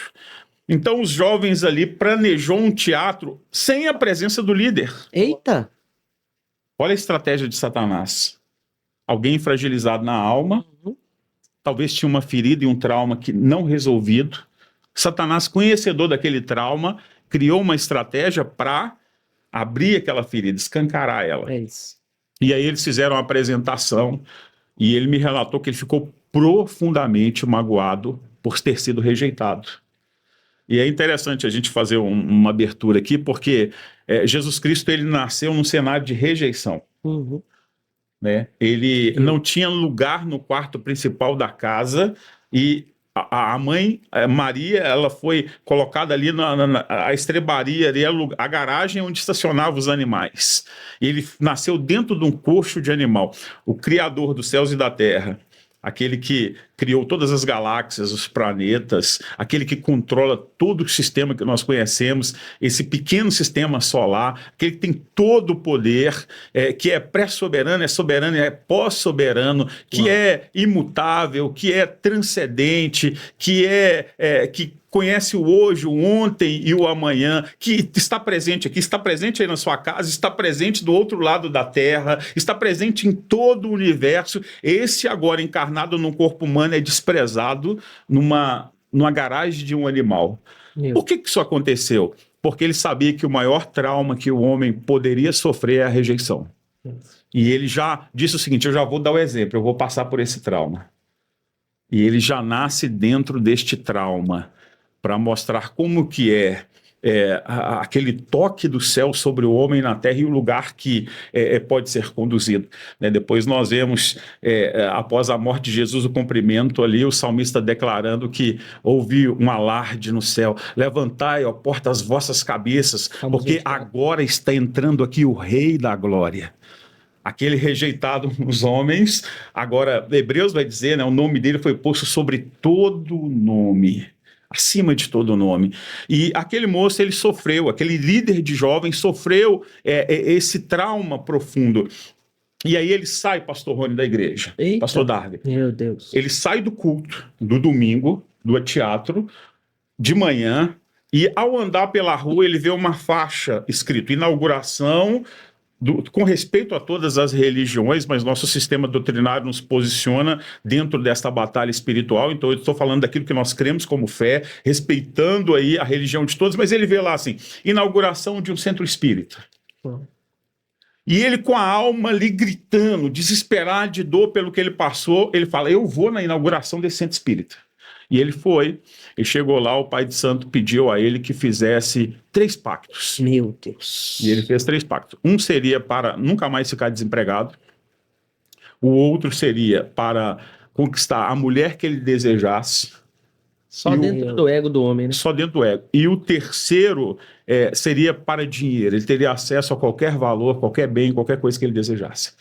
Então os jovens ali planejou um teatro sem a presença do líder. Eita! Olha a estratégia de Satanás. Alguém fragilizado na alma, talvez tinha uma ferida e um trauma que não resolvido. Satanás, conhecedor daquele trauma, criou uma estratégia para abrir aquela ferida, escancarar ela. É isso. E aí eles fizeram uma apresentação e ele me relatou que ele ficou profundamente magoado por ter sido rejeitado. E é interessante a gente fazer uma abertura aqui, porque Jesus Cristo ele nasceu num cenário de rejeição. Né? Ele não tinha lugar no quarto principal da casa e a mãe, Maria, ela foi colocada ali a estrebaria, ali, a garagem onde estacionavam os animais. E ele nasceu dentro de um coxo de animal. O Criador dos céus e da terra, aquele que criou todas as galáxias, os planetas, aquele que controla todo o sistema que nós conhecemos, esse pequeno sistema solar, aquele que tem todo o poder, que é pré-soberano, é soberano, é pós-soberano, que é imutável, que é transcendente, que conhece o hoje, o ontem e o amanhã, que está presente aqui, está presente aí na sua casa, está presente do outro lado da terra, está presente em todo o universo. Esse agora encarnado num corpo humano é desprezado numa garagem de um animal. Por que isso aconteceu? Porque ele sabia que o maior trauma que o homem poderia sofrer é a rejeição. E ele já disse o seguinte: eu já vou dar o exemplo, eu vou passar por esse trauma. E ele já nasce dentro deste trauma, para mostrar como que aquele toque do céu sobre o homem na terra e o lugar que pode ser conduzido. Né? Depois nós vemos, após a morte de Jesus, o cumprimento ali, o salmista declarando que houve um alarde no céu: levantai, ó porta, as vossas cabeças, porque agora está entrando aqui o Rei da Glória. Aquele rejeitado nos homens, agora Hebreus vai dizer, né, o nome dele foi posto sobre todo nome, acima de todo nome. E aquele moço, ele sofreu, aquele líder de jovens sofreu esse trauma profundo. E aí ele sai, pastor Rony, da igreja. Eita. Pastor Darby. Meu Deus. Ele sai do culto, do domingo, do teatro, de manhã, e ao andar pela rua ele vê uma faixa escrito inauguração, com respeito a todas as religiões, mas nosso sistema doutrinário nos posiciona dentro desta batalha espiritual. Então eu estou falando daquilo que nós cremos como fé, respeitando aí a religião de todos, mas ele vê lá assim: inauguração de um centro espírita. E ele, com a alma ali gritando, desesperado de dor pelo que ele passou, ele fala: eu vou na inauguração desse centro espírita. E ele foi, e chegou lá, o pai de santo pediu a ele que fizesse 3 pactos. Meu Deus. E ele fez 3 pactos. Um seria para nunca mais ficar desempregado. O outro seria para conquistar a mulher que ele desejasse. Só E dentro do ego do homem, né? Só dentro do ego. E o terceiro seria para dinheiro. Ele teria acesso a qualquer valor, qualquer bem, qualquer coisa que ele desejasse.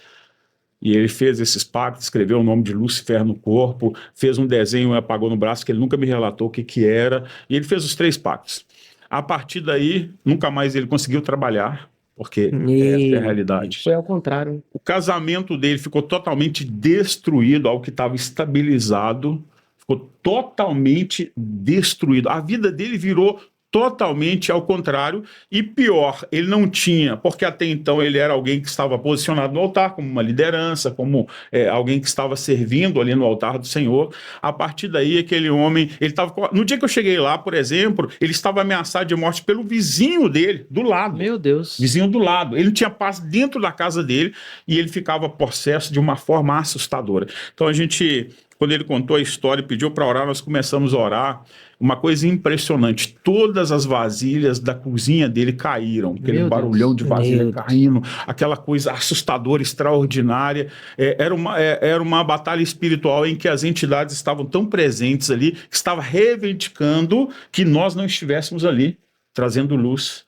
E ele fez esses pactos, escreveu o nome de Lúcifer no corpo, fez um desenho e apagou no braço, que ele nunca me relatou o que era. E ele fez os 3 pactos. A partir daí, nunca mais ele conseguiu trabalhar, porque essa é a realidade. Foi ao contrário. O casamento dele ficou totalmente destruído, algo que estava estabilizado, ficou totalmente destruído. A vida dele virou totalmente ao contrário, e pior, ele não tinha, porque até então ele era alguém que estava posicionado no altar, como uma liderança, como alguém que estava servindo ali no altar do Senhor. A partir daí, aquele homem, ele estava... No dia que eu cheguei lá, por exemplo, ele estava ameaçado de morte pelo vizinho dele, do lado. Meu Deus. Vizinho do lado. Ele não tinha paz dentro da casa dele, e ele ficava possesso de uma forma assustadora. Então a gente... Quando ele contou a história e pediu para orar, nós começamos a orar. Uma coisa impressionante, todas as vasilhas da cozinha dele caíram, aquele Meu barulhão Deus. de vasilha Meu caindo, aquela coisa assustadora, extraordinária. Era uma batalha espiritual em que as entidades estavam tão presentes ali, que estava reivindicando que nós não estivéssemos ali, trazendo luz.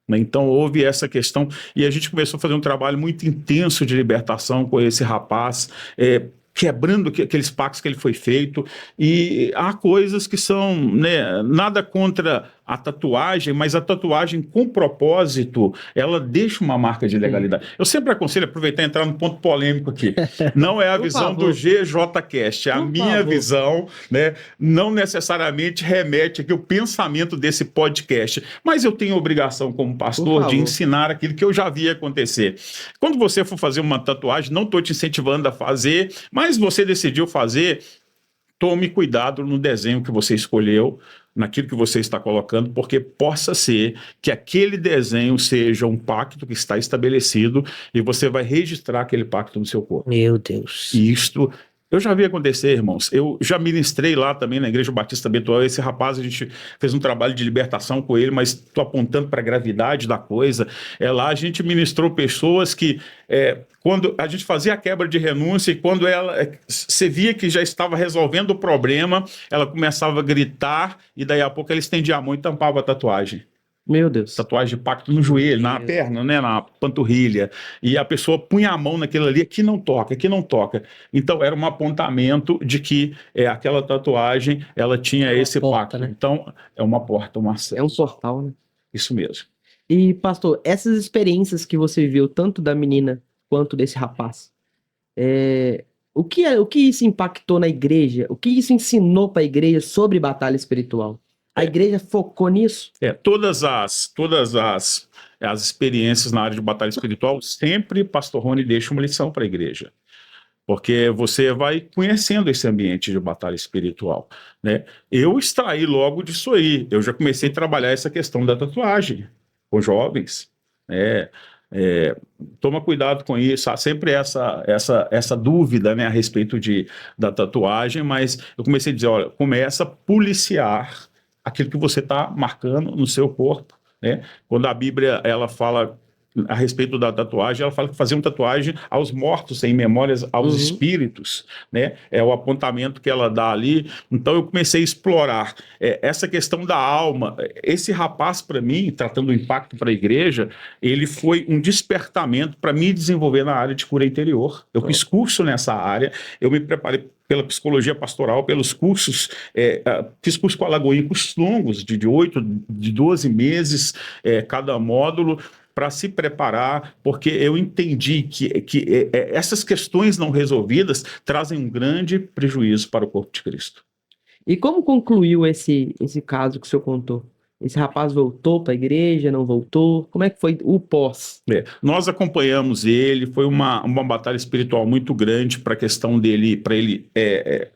Então houve essa questão e a gente começou a fazer um trabalho muito intenso de libertação com esse rapaz, quebrando aqueles pactos que ele foi feito, e há coisas que são, né, nada contra a tatuagem, mas a tatuagem com propósito, ela deixa uma marca de legalidade. Eu sempre aconselho, aproveitar e entrar no ponto polêmico aqui, não é a visão do GJCast, é a minha visão, né, não necessariamente remete aqui o pensamento desse podcast, mas eu tenho obrigação como pastor de ensinar aquilo que eu já vi acontecer. Quando você for fazer uma tatuagem, não estou te incentivando a fazer, mas você decidiu fazer, tome cuidado no desenho que você escolheu, naquilo que você está colocando, porque possa ser que aquele desenho seja um pacto que está estabelecido e você vai registrar aquele pacto no seu corpo. Meu Deus. E isto... Eu já vi acontecer, irmãos. Eu já ministrei lá também na Igreja Batista Betuel. Esse rapaz, a gente fez um trabalho de libertação com ele, mas estou apontando para a gravidade da coisa. Lá a gente ministrou pessoas que, quando a gente fazia a quebra de renúncia e quando você via que já estava resolvendo o problema, ela começava a gritar e daí a pouco ela estendia a mão e tampava a tatuagem. Meu Deus. Tatuagem de pacto no joelho, na perna, né, na panturrilha. E a pessoa punha a mão naquilo ali, aqui não toca, aqui não toca. Então era um apontamento de que aquela tatuagem, ela tinha esse porta, pacto. né? Então é uma porta, uma acesso. É um portal, né? Isso mesmo. E, pastor, essas experiências que você viu, tanto da menina quanto desse rapaz, o que isso impactou na igreja? O que isso ensinou para a igreja sobre batalha espiritual? A igreja focou nisso? Todas as experiências na área de batalha espiritual, sempre Pastor Rony deixa uma lição para a igreja. Porque você vai conhecendo esse ambiente de batalha espiritual, né? Eu extraí logo disso aí. Eu já comecei a trabalhar essa questão da tatuagem com jovens, né? Toma cuidado com isso. Há sempre essa dúvida, né, a respeito da tatuagem, mas eu comecei a dizer, olha, começa a policiar aquilo que você está marcando no seu corpo, né? Quando a Bíblia ela fala a respeito da tatuagem, ela fala que fazer uma tatuagem aos mortos, em memórias aos espíritos, né? É o apontamento que ela dá ali. Então eu comecei a explorar essa questão da alma. Esse rapaz, para mim, tratando o impacto para a igreja, ele foi um despertamento para me desenvolver na área de cura interior. Eu fiz curso nessa área, eu me preparei pela psicologia pastoral, pelos cursos, fiz curso com a Lagoinha, cursos longos, de 8, de 12 meses, cada módulo, para se preparar, porque eu entendi que essas questões não resolvidas trazem um grande prejuízo para o corpo de Cristo. E como concluiu esse caso que o senhor contou? Esse rapaz voltou para a igreja, não voltou? Como é que foi o pós? Nós acompanhamos ele, foi uma batalha espiritual muito grande para a questão dele, para ele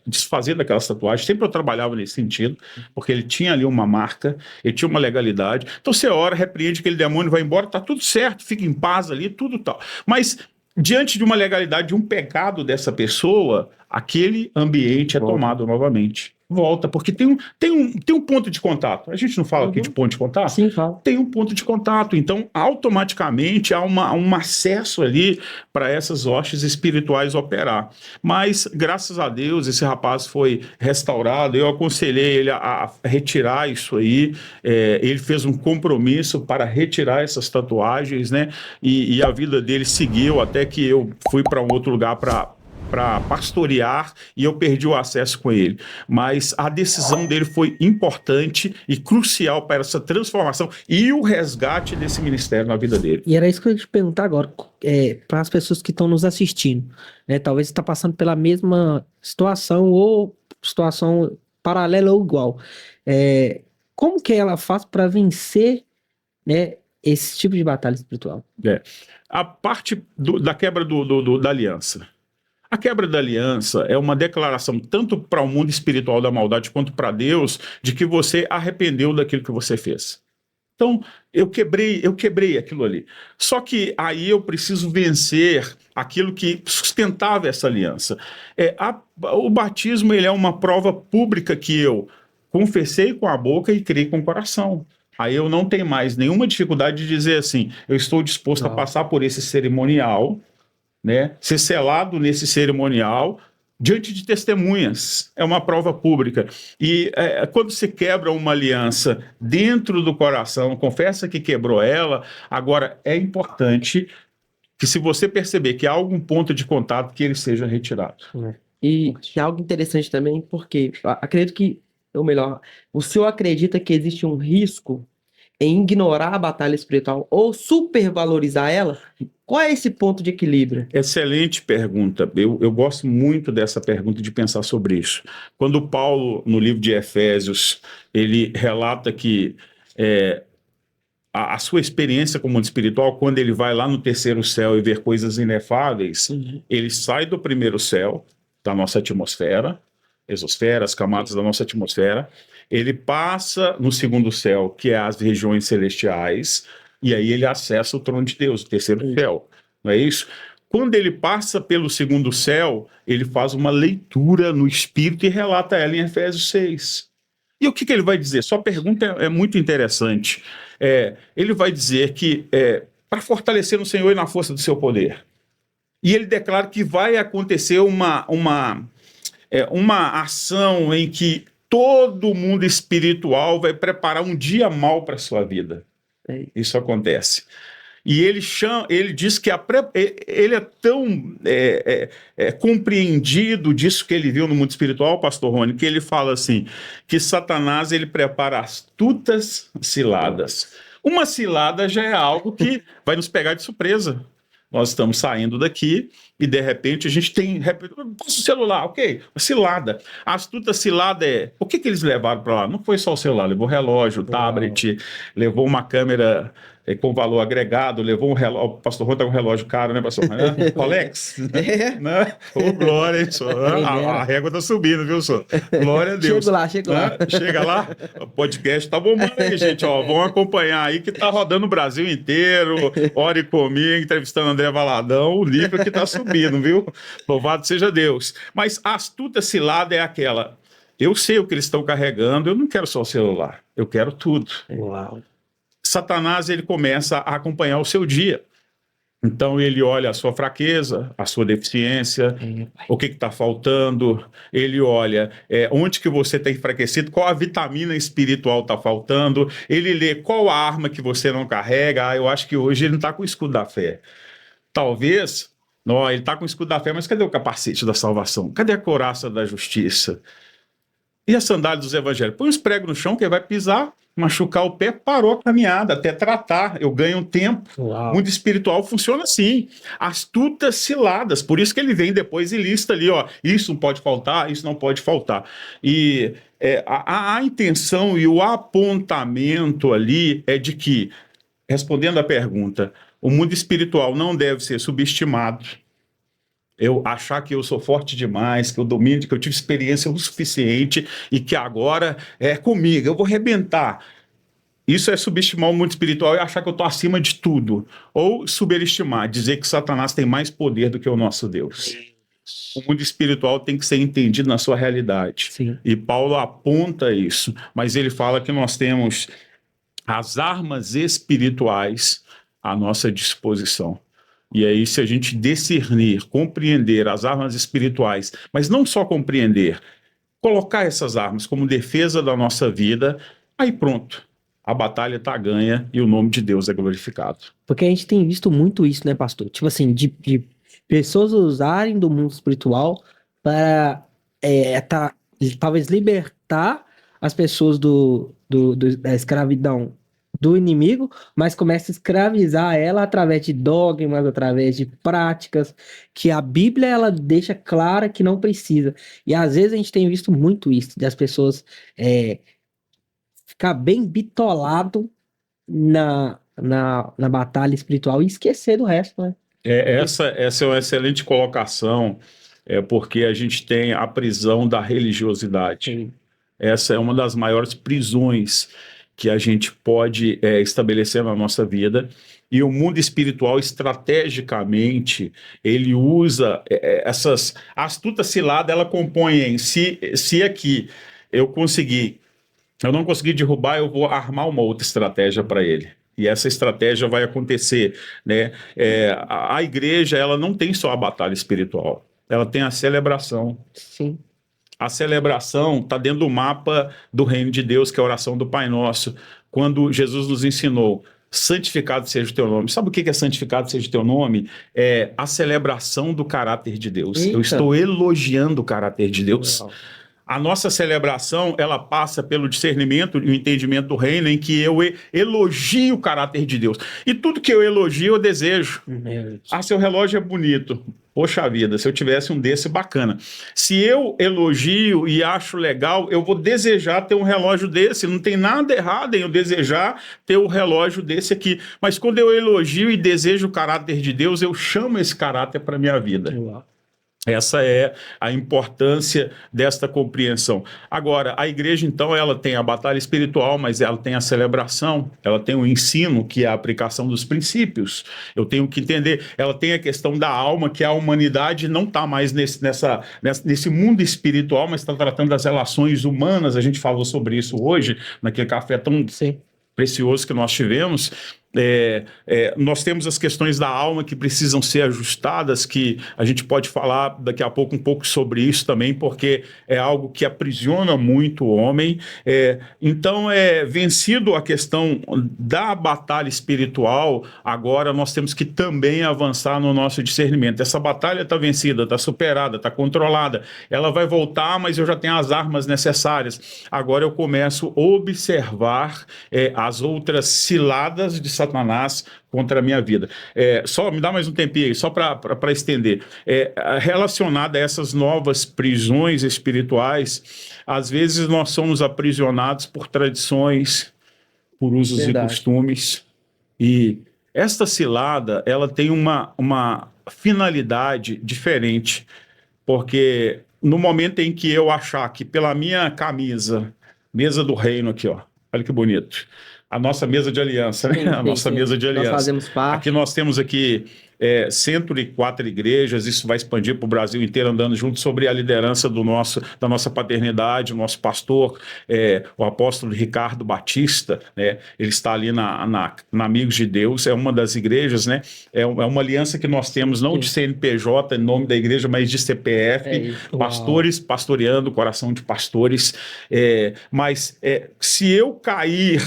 desfazer daquelas tatuagens. Sempre eu trabalhava nesse sentido, porque ele tinha ali uma marca, ele tinha uma legalidade. Então você ora, repreende aquele demônio, vai embora, tá tudo certo, fica em paz ali, tudo tal. Mas diante de uma legalidade, de um pecado dessa pessoa, aquele ambiente é tomado novamente. volta, porque tem um ponto de contato. A gente não fala aqui de ponto de contato? Sim, fala. Tem um ponto de contato, então automaticamente há um acesso ali para essas hostes espirituais operar. Mas, graças a Deus, esse rapaz foi restaurado, eu aconselhei ele a retirar isso aí, ele fez um compromisso para retirar essas tatuagens, né? E a vida dele seguiu até que eu fui para um outro lugar para pastorear e eu perdi o acesso com ele. Mas a decisão dele foi importante e crucial para essa transformação e o resgate desse ministério na vida dele. E era isso que eu ia te perguntar agora, para as pessoas que estão nos assistindo, né? Talvez está passando pela mesma situação ou situação paralela ou igual. Como que ela faz para vencer, né, esse tipo de batalha espiritual? A parte da quebra da aliança. A quebra da aliança é uma declaração tanto para o mundo espiritual da maldade quanto para Deus de que você arrependeu daquilo que você fez. Então, eu quebrei aquilo ali. Só que aí eu preciso vencer aquilo que sustentava essa aliança. O batismo ele é uma prova pública que eu confessei com a boca e criei com o coração. Aí eu não tenho mais nenhuma dificuldade de dizer assim, eu estou disposto a passar por esse cerimonial, né, ser selado nesse cerimonial diante de testemunhas. É uma prova pública. E quando se quebra uma aliança dentro do coração, confessa que quebrou ela, agora é importante que se você perceber que há algum ponto de contato, que ele seja retirado. E é algo interessante também, porque acredito que, ou melhor, o senhor acredita que existe um risco em ignorar a batalha espiritual ou supervalorizar ela? Qual é esse ponto de equilíbrio? Excelente pergunta. Eu gosto muito dessa pergunta, de pensar sobre isso. Quando Paulo, no livro de Efésios, ele relata que a sua experiência como mundo espiritual, quando ele vai lá no terceiro céu e ver coisas inefáveis, ele sai do primeiro céu, da nossa atmosfera, exosfera, as camadas da nossa atmosfera, ele passa no segundo céu, que é as regiões celestiais, e aí ele acessa o trono de Deus, o terceiro céu, não é isso? Quando ele passa pelo segundo céu, ele faz uma leitura no Espírito e relata ela em Efésios 6. E o que ele vai dizer? Sua pergunta é muito interessante. Ele vai dizer que para fortalecer no Senhor e na força do seu poder. E ele declara que vai acontecer uma ação em que todo mundo espiritual vai preparar um dia mau para a sua vida. Isso acontece. E ele diz que ele é tão compreendido disso que ele viu no mundo espiritual, pastor Rony, que ele fala assim, que Satanás ele prepara astutas ciladas. Uma cilada já é algo que vai nos pegar de surpresa. Nós estamos saindo daqui e, de repente, a gente tem... o celular, ok, a cilada. A astuta cilada o que eles levaram para lá? Não foi só o celular, levou relógio, tablet, levou uma câmera com valor agregado, levou um relógio... O pastor Rony está com um relógio caro, né, pastor Rony? Rolex? Né? Ô, glória, hein, senhor? A régua está subindo, viu, senhor? Glória a Deus. Chego lá. Chega lá, o podcast tá bombando aí, gente, ó. Vamos acompanhar aí que tá rodando o Brasil inteiro. Ore comigo, entrevistando André Valadão, o nível que tá subindo, viu? Louvado seja Deus. Mas a astuta cilada é aquela: eu sei o que eles estão carregando, eu não quero só o celular, eu quero tudo. Uau. Satanás, ele começa a acompanhar o seu dia. Então ele olha a sua fraqueza, a sua deficiência, o que está faltando, ele olha onde que você está enfraquecido, qual a vitamina espiritual está faltando, ele lê qual a arma que você não carrega. Eu acho que hoje ele não está com o escudo da fé. Talvez, não, ele está com o escudo da fé, mas cadê o capacete da salvação? Cadê a couraça da justiça? E a sandália dos evangelhos? Põe os pregos no chão que ele vai pisar, machucar o pé, parou a caminhada, até tratar, eu ganho um tempo. Uau. Mundo espiritual funciona assim, astutas ciladas, por isso que ele vem depois e lista ali, ó, isso não pode faltar, isso não pode faltar. E a intenção e o apontamento ali é de que, respondendo à pergunta, o mundo espiritual não deve ser subestimado. Eu achar que eu sou forte demais, que eu domino, que eu tive experiência o suficiente e que agora é comigo, eu vou arrebentar. Isso é subestimar o mundo espiritual e achar que eu estou acima de tudo. Ou superestimar, dizer que Satanás tem mais poder do que o nosso Deus. O mundo espiritual tem que ser entendido na sua realidade. Sim. E Paulo aponta isso, mas ele fala que nós temos as armas espirituais à nossa disposição. E aí, se a gente discernir, compreender as armas espirituais, mas não só compreender, colocar essas armas como defesa da nossa vida, aí pronto, a batalha está ganha e o nome de Deus é glorificado. Porque a gente tem visto muito isso, né, pastor? Tipo assim, de pessoas usarem do mundo espiritual para talvez libertar as pessoas da escravidão do inimigo, mas começa a escravizar ela através de dogmas, através de práticas, que a Bíblia ela deixa clara que não precisa. E às vezes a gente tem visto muito isso, das pessoas ficar bem bitolado na batalha espiritual e esquecer do resto, né? Essa é uma excelente colocação, porque a gente tem a prisão da religiosidade. Sim. Essa é uma das maiores prisões que a gente pode estabelecer na nossa vida. E o mundo espiritual, estrategicamente, ele usa essas... A astuta cilada, ela compõe em se aqui eu não consegui derrubar, eu vou armar uma outra estratégia para ele. E essa estratégia vai acontecer, né? A igreja, ela não tem só a batalha espiritual, ela tem a celebração. Sim. A celebração está dentro do mapa do reino de Deus, que é a oração do Pai Nosso, quando Jesus nos ensinou: santificado seja o teu nome. Sabe o que é santificado seja o teu nome? É a celebração do caráter de Deus. Eita. Eu estou elogiando o caráter de Deus. Uau. A nossa celebração, ela passa pelo discernimento e o entendimento do reino, em que eu elogio o caráter de Deus. E tudo que eu elogio, eu desejo. Seu relógio é bonito. Poxa vida, se eu tivesse um desse, bacana. Se eu elogio e acho legal, eu vou desejar ter um relógio desse. Não tem nada errado em eu desejar ter um relógio desse aqui. Mas quando eu elogio e desejo o caráter de Deus, eu chamo esse caráter para a minha vida. Uau. Essa é a importância desta compreensão. Agora, a igreja, então, ela tem a batalha espiritual, mas ela tem a celebração, ela tem o ensino, que é a aplicação dos princípios. Eu tenho que entender, ela tem a questão da alma, que a humanidade não está mais nesse mundo espiritual, mas está tratando das relações humanas. A gente falou sobre isso hoje, naquele café tão precioso que nós tivemos. Nós temos as questões da alma que precisam ser ajustadas, que a gente pode falar daqui a pouco um pouco sobre isso também, porque é algo que aprisiona muito o homem. Então, vencido a questão da batalha espiritual, agora nós temos que também avançar no nosso discernimento. Essa batalha está vencida, está superada, está controlada. Ela vai voltar, mas eu já tenho as armas necessárias. Agora eu começo a observar as outras ciladas de Satanás contra a minha vida. Só me dá mais um tempinho aí, só para estender. Relacionado a essas novas prisões espirituais, às vezes nós somos aprisionados por tradições, por usos e costumes. E esta cilada, ela tem uma finalidade diferente, porque no momento em que eu achar que pela minha camisa, mesa do reino aqui, ó, olha que bonito, a nossa mesa de aliança, né? A nossa mesa de aliança. Nós fazemos parte. Aqui nós temos 104 igrejas, isso vai expandir para o Brasil inteiro, andando junto, sobre a liderança da nossa paternidade, o nosso pastor, o apóstolo Ricardo Batista, né? Ele está ali na Amigos de Deus, é uma das igrejas, né? É uma aliança que nós temos, não de CNPJ, em nome da igreja, mas de CPF, pastores pastoreando, coração de pastores. Mas se eu cair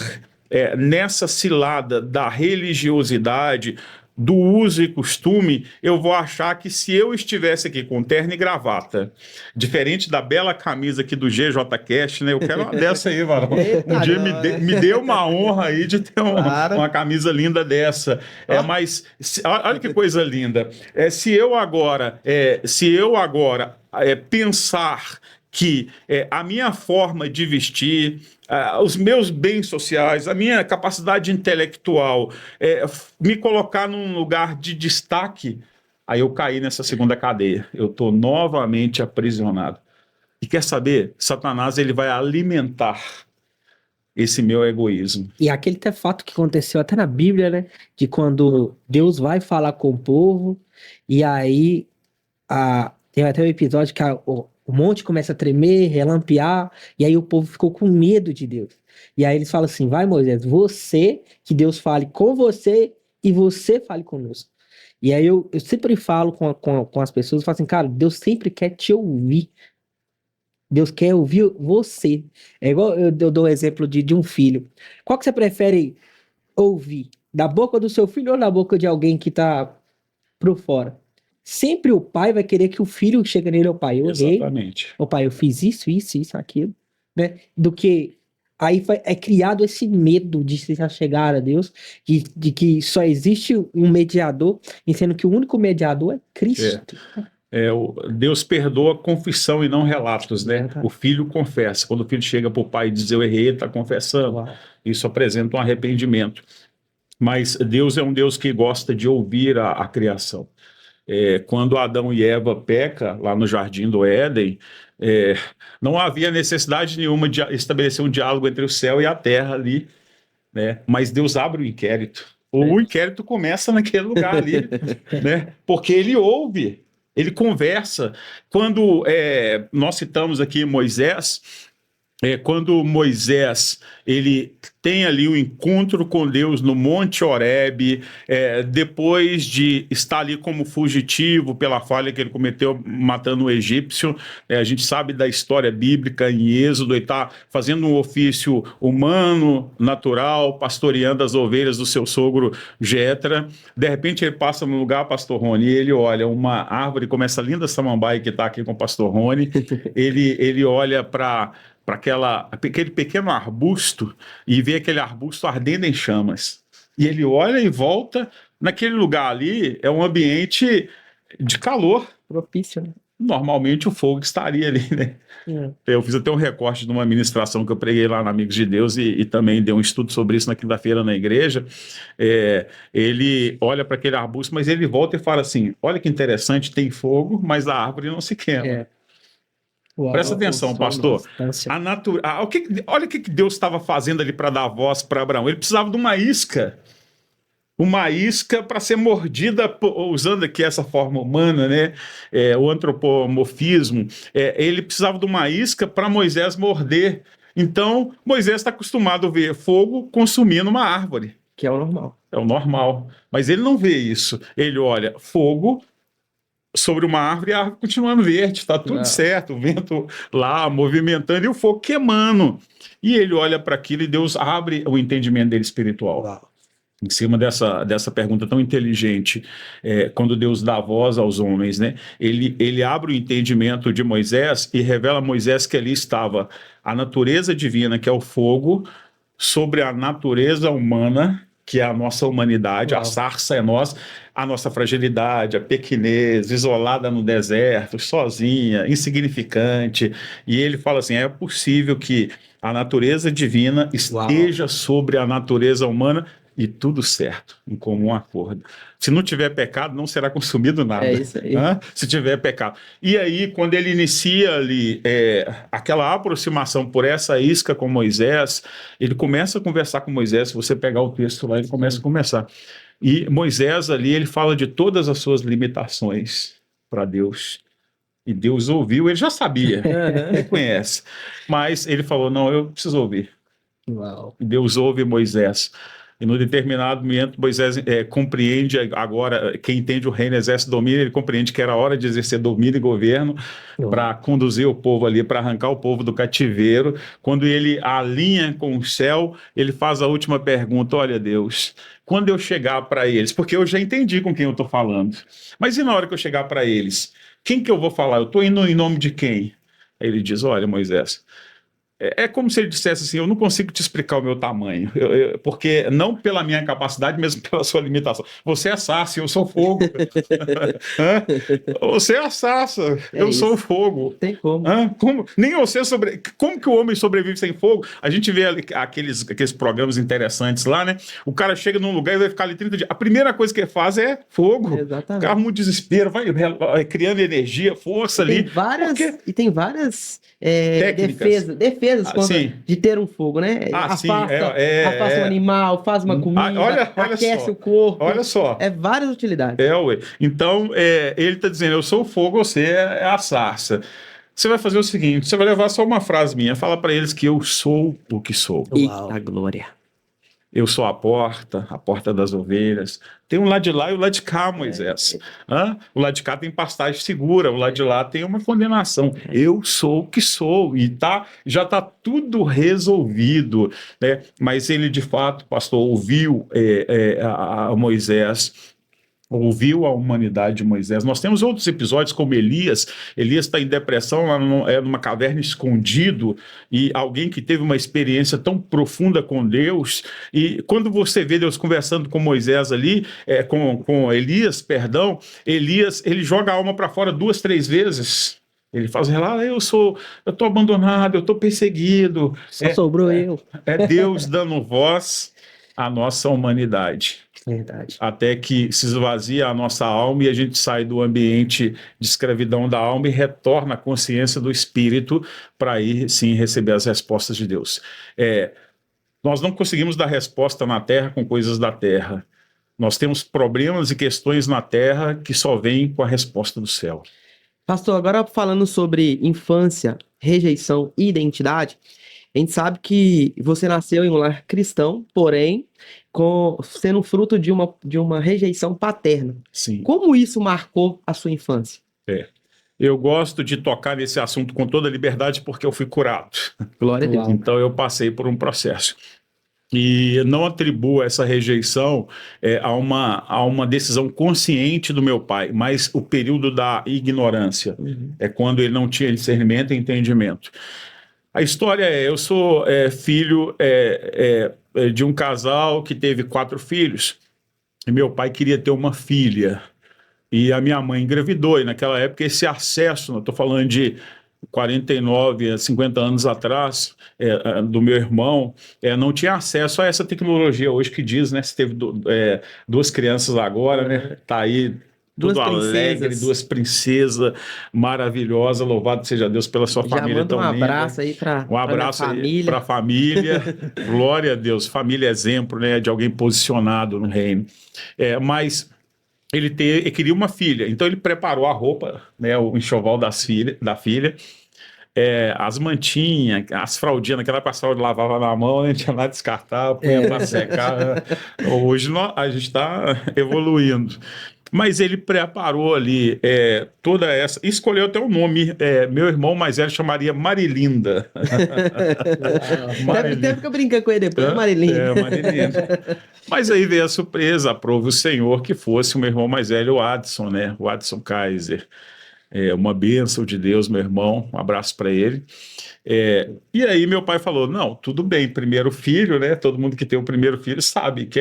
nessa cilada da religiosidade, do uso e costume, eu vou achar que se eu estivesse aqui com terno e gravata, diferente da bela camisa aqui do GJ Cast, né? Eu quero uma dessa aí, mano. Um dia me deu uma honra aí de ter uma camisa linda dessa. Mas olha que coisa linda. Se eu agora pensar que a minha forma de vestir, os meus bens sociais, a minha capacidade intelectual, me colocar num lugar de destaque, aí eu caí nessa segunda cadeia. Eu estou novamente aprisionado. E quer saber? Satanás, ele vai alimentar esse meu egoísmo. E aquele fato que aconteceu até na Bíblia, né? De quando Deus vai falar com o povo, e aí Tem até um episódio que o monte começa a tremer, relampear, e aí o povo ficou com medo de Deus. E aí eles falam assim, vai Moisés, você, que Deus fale com você e você fale conosco. E aí eu sempre falo com as pessoas, eu falo assim, cara, Deus sempre quer te ouvir. Deus quer ouvir você. É igual eu dou o exemplo de um filho. Qual que você prefere ouvir? Da boca do seu filho ou da boca de alguém que tá por fora? Sempre o pai vai querer que o filho chegue nele, ô pai, eu errei, Exatamente. ô pai, eu fiz isso, aquilo, né? Do que aí é criado esse medo de se chegar a Deus, de que só existe um mediador, e sendo que o único mediador é Cristo. Deus perdoa a confissão e não relatos, né? O filho confessa. Quando o filho chega para o pai e diz eu errei, ele está confessando. Uau. Isso apresenta um arrependimento. Mas Deus é um Deus que gosta de ouvir a criação. Quando Adão e Eva pecam lá no Jardim do Éden, não havia necessidade nenhuma de estabelecer um diálogo entre o céu e a terra ali, né? Mas Deus abre o inquérito. O inquérito começa naquele lugar ali, né? Porque ele ouve, ele conversa. Quando nós citamos aqui Moisés, quando Moisés ele tem ali um encontro com Deus no Monte Horebe, depois de estar ali como fugitivo pela falha que ele cometeu matando o egípcio, a gente sabe da história bíblica em Êxodo, ele está fazendo um ofício humano, natural, pastoreando as ovelhas do seu sogro Jetra. De repente ele passa no lugar, pastor Rony, e ele olha uma árvore, como essa linda samambaia que está aqui com o pastor Rony, ele olha para aquele pequeno arbusto e vê aquele arbusto ardendo em chamas. E ele olha e volta. Naquele lugar ali é um ambiente de calor. Propício, né? Normalmente o fogo estaria ali, né? Eu fiz até um recorte de uma ministração que eu preguei lá na Amigos de Deus e também dei um estudo sobre isso na quinta-feira na igreja. Ele olha para aquele arbusto, mas ele volta e fala assim, olha que interessante, tem fogo, mas a árvore não se queima. Uau, presta atenção, pastor. Olha o que Deus estava fazendo ali para dar voz para Abraão. Ele precisava de uma isca para ser mordida, usando aqui essa forma humana, né? O antropomorfismo. Ele precisava de uma isca para Moisés morder. Então, Moisés está acostumado a ver fogo consumindo uma árvore. Que é o normal. É o normal. Mas ele não vê isso. Ele olha fogo sobre uma árvore e a árvore continuando verde, está tudo certo, o vento lá movimentando e o fogo queimando. E ele olha para aquilo e Deus abre o entendimento dele espiritual. Uau. Em cima dessa pergunta tão inteligente, quando Deus dá voz aos homens, né? Ele abre o entendimento de Moisés e revela a Moisés que ali estava a natureza divina, que é o fogo, sobre a natureza humana, que é a nossa humanidade. Uau. A sarça é nós, a nossa fragilidade, a pequenez, isolada no deserto, sozinha, insignificante. E ele fala assim, é possível que a natureza divina esteja Uau. Sobre a natureza humana e tudo certo, em comum acordo. Se não tiver pecado, não será consumido nada. É isso aí. Se tiver pecado. E aí, quando ele inicia ali aquela aproximação por essa isca com Moisés, ele começa a conversar com Moisés. Se você pegar o texto lá, ele começa a conversar. E Moisés ali, ele fala de todas as suas limitações para Deus. E Deus ouviu, ele já sabia, ele conhece. Mas ele falou, não, eu preciso ouvir. Uau. E Deus ouve Moisés. E no determinado momento, Moisés compreende agora, quem entende o reino, exerce domínio, ele compreende que era hora de exercer domínio e governo para conduzir o povo ali, para arrancar o povo do cativeiro. Quando ele alinha com o céu, ele faz a última pergunta, olha Deus, quando eu chegar para eles, porque eu já entendi com quem eu estou falando, mas e na hora que eu chegar para eles, quem que eu vou falar? Eu estou indo em nome de quem? Aí ele diz, olha Moisés, é como se ele dissesse assim, eu não consigo te explicar o meu tamanho, porque não pela minha capacidade, mesmo pela sua limitação. Você é sarça, eu sou fogo. Você é sarça, eu sou o fogo. Tem como. Nem você Como que o homem sobrevive sem fogo? A gente vê aqueles programas interessantes lá, né? O cara chega num lugar e vai ficar ali 30 dias. A primeira coisa que ele faz é fogo. Exatamente. O carro muito desespero, vai criando energia, força ali. E tem várias técnicas. defesa defesas sim. de ter um fogo, né? Sim, Afasta um animal, faz uma comida, olha aquece só. o corpo. Olha só. É várias utilidades. Ué. Então, ele está dizendo, eu sou o fogo, você é a sarça. Você vai fazer o seguinte, você vai levar só uma frase minha, fala para eles que eu sou o que sou. Eita glória. Eu sou a porta das ovelhas. Tem um lado de lá e o lado de cá, Moisés. O lado de cá tem pastagem segura, o lado de lá tem uma condenação. Eu sou o que sou, e já está tudo resolvido. Né? Mas ele, de fato, pastor, ouviu a Moisés, ouviu a humanidade de Moisés. Nós temos outros episódios como Elias. Elias está em depressão, numa caverna escondido, e alguém que teve uma experiência tão profunda com Deus, e quando você vê Deus conversando com Moisés ali, com Elias, perdão, Elias, ele joga a alma para fora 2, 3 vezes. Ele faz lá, eu estou abandonado, eu estou perseguido. Só sobrou eu. É Deus dando voz à nossa humanidade. Verdade. Até que se esvazia a nossa alma e a gente sai do ambiente de escravidão da alma e retorna à consciência do espírito para aí sim receber as respostas de Deus. Nós não conseguimos dar resposta na terra com coisas da terra. Nós temos problemas e questões na terra que só vêm com a resposta do céu. Pastor, agora falando sobre infância, rejeição e identidade, a gente sabe que você nasceu em um lar cristão, porém, sendo fruto de uma rejeição paterna. Sim. Como isso marcou a sua infância? Eu gosto de tocar nesse assunto com toda a liberdade porque eu fui curado. Glória a Deus. Então eu passei por um processo. E não atribuo essa rejeição a uma decisão consciente do meu pai, mas o período da ignorância. É quando ele não tinha discernimento e entendimento. A história eu sou filho de um casal que teve 4 filhos, e meu pai queria ter uma filha, e a minha mãe engravidou, e naquela época esse acesso, eu estou falando de 49 a 50 anos atrás, do meu irmão, não tinha acesso a essa tecnologia hoje que diz, né, se teve 2 crianças agora, né, tá aí tudo alegre, 2 princesas maravilhosas, louvado seja Deus pela sua família tão linda. Um abraço aí para um abraço para a família, glória a Deus, família exemplo, né, de alguém posicionado no reino. Mas ele queria uma filha, então ele preparou a roupa, né, o enxoval da filha, as mantinhas, as fraldinhas, naquela época a fralda lavava na mão, a gente ia lá descartar, punha para secar. Hoje a gente está evoluindo. Mas ele preparou ali toda essa... Escolheu até um nome. Meu irmão mais velho chamaria Marilinda. Deve ficar brincando com ele depois, Marilinda. Marilinda. Mas aí veio a surpresa, aprove o Senhor que fosse o meu irmão mais velho, o Adson, né? O Adson Kaiser. Uma bênção de Deus, meu irmão. Um abraço para ele. E aí meu pai falou, não, tudo bem, primeiro filho, né? Todo mundo que tem o primeiro filho sabe que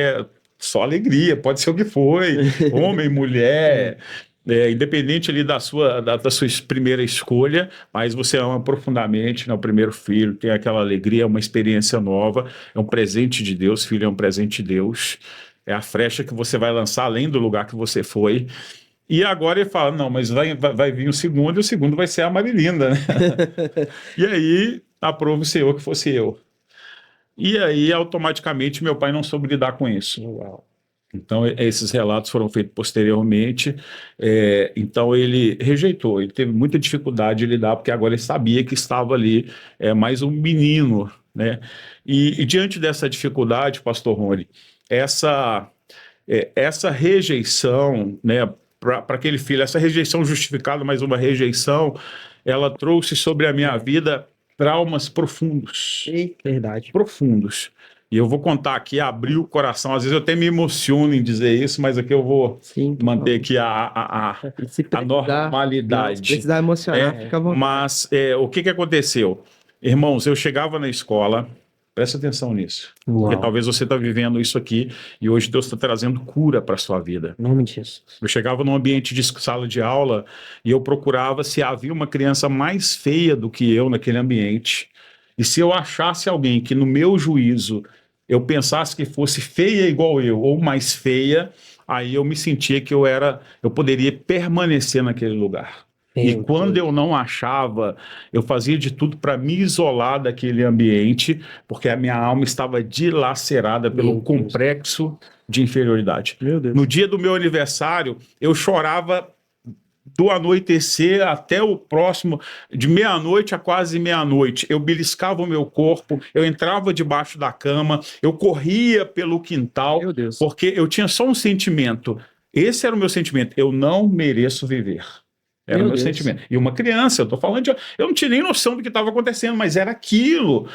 só alegria, pode ser o que foi, homem, mulher, independente ali da sua primeira escolha, mas você ama profundamente, né, o primeiro filho, tem aquela alegria, é uma experiência nova, é um presente de Deus, filho é um presente de Deus, é a flecha que você vai lançar além do lugar que você foi. E agora ele fala, não, mas vai vir o segundo, e o segundo vai ser a Marilinda, né? E aí, aprova o Senhor que fosse eu. E aí, automaticamente, meu pai não soube lidar com isso. Uau. Então, esses relatos foram feitos posteriormente. Então, ele rejeitou. Ele teve muita dificuldade de lidar, porque agora ele sabia que estava ali mais um menino, né? E diante dessa dificuldade, pastor Rony, essa rejeição, né, para aquele filho, essa rejeição justificada, mas uma rejeição, ela trouxe sobre a minha vida traumas profundos. Verdade. Profundos. E eu vou contar aqui, abrir o coração. Às vezes eu até me emociono em dizer isso, mas aqui eu vou manter aqui a normalidade. Se precisar emocionar, fica à vontade. Mas o que aconteceu? Irmãos, eu chegava na escola, presta atenção nisso. Uau. Porque talvez você está vivendo isso aqui e hoje Deus está trazendo cura para a sua vida. Em nome de Jesus. Eu chegava num ambiente de sala de aula e eu procurava se havia uma criança mais feia do que eu naquele ambiente. E se eu achasse alguém que, no meu juízo, eu pensasse que fosse feia igual eu ou mais feia, aí eu me sentia que eu poderia permanecer naquele lugar. E quando eu não achava, eu fazia de tudo para me isolar daquele ambiente, porque a minha alma estava dilacerada pelo complexo de inferioridade. Meu Deus. No dia do meu aniversário, eu chorava do anoitecer até o próximo, de meia-noite a quase meia-noite. Eu beliscava o meu corpo, eu entrava debaixo da cama, eu corria pelo quintal, Meu Deus. porque eu tinha só um sentimento. Esse era o meu sentimento. Eu não mereço viver. Era o meu sentimento. E uma criança, eu estou falando de... Eu não tinha nem noção do que estava acontecendo, mas era aquilo.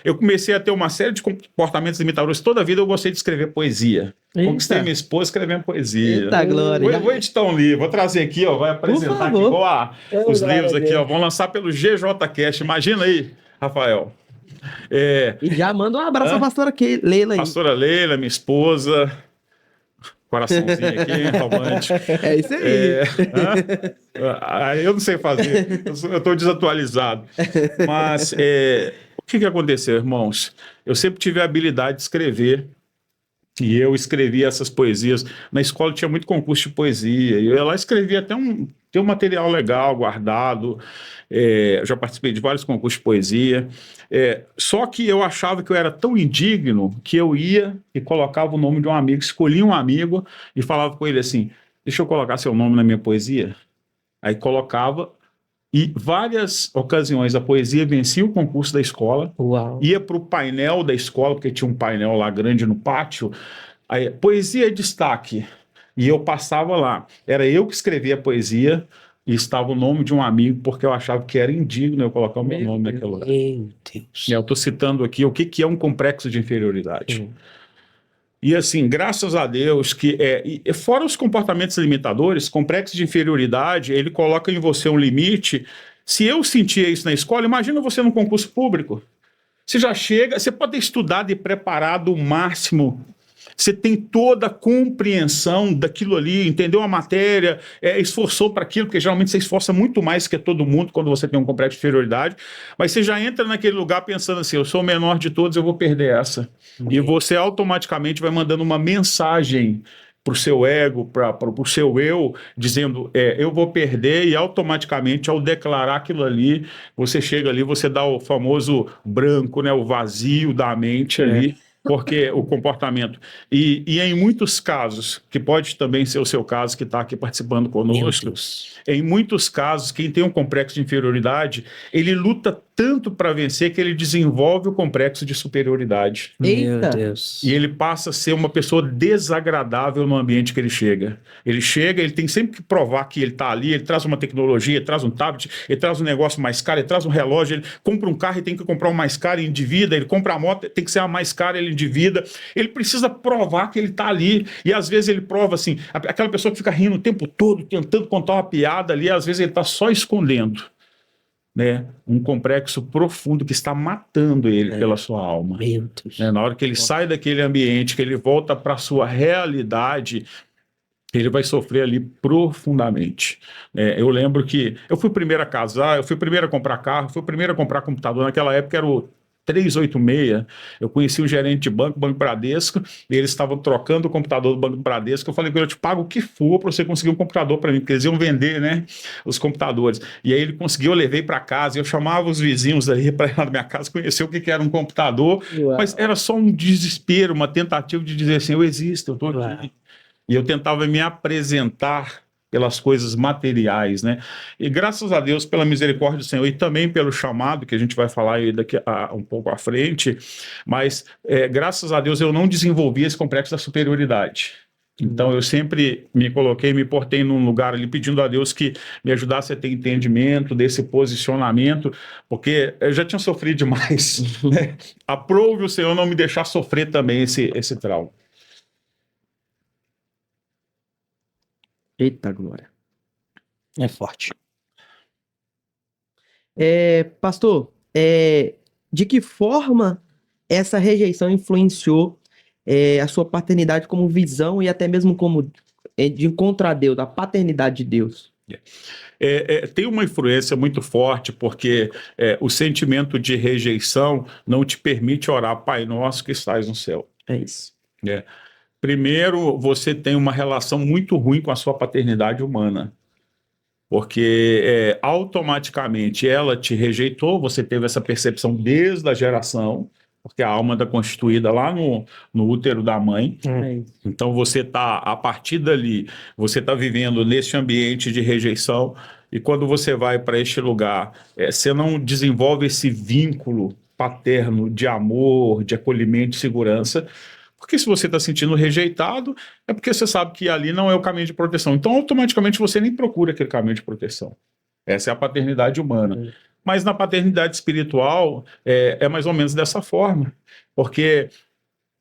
Eu comecei a ter uma série de comportamentos limitadores. Toda a vida eu gostei de escrever poesia. Conquistei minha esposa escrevendo poesia. Eita, glória. Vou editar um livro, vou trazer aqui, ó, vai apresentar aqui igual os livros aqui, ó, vão lançar pelo GJCast. Imagina aí, Rafael. E já manda um abraço à pastora Leila aí. Pastora Leila, minha esposa. Coraçãozinho aqui, romântico. É isso aí. Eu não sei fazer, eu estou desatualizado. Mas o que aconteceu, irmãos? Eu sempre tive a habilidade de escrever. E eu escrevia essas poesias. Na escola tinha muito concurso de poesia. E eu lá escrevia até um material legal guardado. Eu já participei de vários concursos de poesia. Só que eu achava que eu era tão indigno que eu ia e colocava o nome de um amigo, escolhia um amigo e falava com ele assim: deixa eu colocar seu nome na minha poesia. Aí colocava. E várias ocasiões a poesia vencia o concurso da escola, ia para o painel da escola, porque tinha um painel lá grande no pátio, aí, poesia é destaque, e eu passava lá. Era eu que escrevia a poesia e estava o nome de um amigo, porque eu achava que era indigno eu colocar o meu nome naquele lugar. Meu Deus. Eu estou citando aqui o que é um complexo de inferioridade. E assim, graças a Deus que fora os comportamentos limitadores, complexo de inferioridade, ele coloca em você um limite. Se eu sentia isso na escola, imagina você num concurso público. Você já chega, você pode ter estudado e preparado o máximo. Você tem toda a compreensão daquilo ali, entendeu a matéria, esforçou para aquilo, porque geralmente você esforça muito mais que todo mundo quando você tem um complexo de inferioridade, mas você já entra naquele lugar pensando assim: eu sou o menor de todos, eu vou perder essa. E você automaticamente vai mandando uma mensagem para o seu ego, para o seu eu, dizendo, eu vou perder, e automaticamente, ao declarar aquilo ali, você chega ali, você dá o famoso branco, né, o vazio da mente ali, porque o comportamento... E em muitos casos, que pode também ser o seu caso, que está aqui participando conosco, em muitos casos, quem tem um complexo de inferioridade, ele luta tanto para vencer que ele desenvolve o complexo de superioridade. Eita. Meu Deus. E ele passa a ser uma pessoa desagradável no ambiente que ele chega. Ele chega, ele tem sempre que provar que ele está ali, ele traz uma tecnologia, ele traz um tablet, ele traz um negócio mais caro, ele traz um relógio, ele compra um carro e tem que comprar um mais caro e endivida, ele compra a moto, tem que ser a mais cara, ele endivida. Ele precisa provar que ele está ali. E às vezes ele prova assim, aquela pessoa que fica rindo o tempo todo, tentando contar uma piada ali, às vezes ele está só escondendo, né, um complexo profundo que está matando ele pela sua alma. Meu Deus. Na hora que ele sai daquele ambiente, que ele volta para a sua realidade, ele vai sofrer ali profundamente. Eu lembro que eu fui o primeiro a casar, eu fui o primeiro a comprar carro, fui o primeiro a comprar computador. Naquela época era o 386, eu conheci o gerente de banco, Banco Bradesco, e eles estavam trocando o computador do Banco Bradesco. Eu falei: eu te pago o que for para você conseguir um computador para mim, porque eles iam vender, né, os computadores. E aí ele conseguiu, eu levei para casa, eu chamava os vizinhos ali para ir lá na minha casa conhecer o que era um computador. Uau. Mas era só um desespero, uma tentativa de dizer assim: eu existo, eu estou aqui. Uau. E eu tentava me apresentar pelas coisas materiais, né? E graças a Deus, pela misericórdia do Senhor, e também pelo chamado, que a gente vai falar aí daqui um pouco à frente, mas graças a Deus eu não desenvolvi esse complexo da superioridade. Então eu sempre me coloquei, me portei num lugar ali pedindo a Deus que me ajudasse a ter entendimento desse posicionamento, porque eu já tinha sofrido demais, né? Aprove o Senhor não me deixar sofrer também esse trauma. Eita, glória. É forte. Pastor, de que forma essa rejeição influenciou a sua paternidade como visão e até mesmo como de encontro a Deus, a paternidade de Deus? Tem uma influência muito forte, porque o sentimento de rejeição não te permite orar: Pai nosso que estás no céu. É isso. Primeiro, você tem uma relação muito ruim com a sua paternidade humana. Porque automaticamente ela te rejeitou, você teve essa percepção desde a geração, porque a alma está constituída lá no útero da mãe. Então você está, a partir dali, você está vivendo nesse ambiente de rejeição, e quando você vai para este lugar, você não desenvolve esse vínculo paterno de amor, de acolhimento e segurança, porque se você está sentindo rejeitado, é porque você sabe que ali não é o caminho de proteção. Então, automaticamente, você nem procura aquele caminho de proteção. Essa é a paternidade humana. Mas na paternidade espiritual, é mais ou menos dessa forma. Porque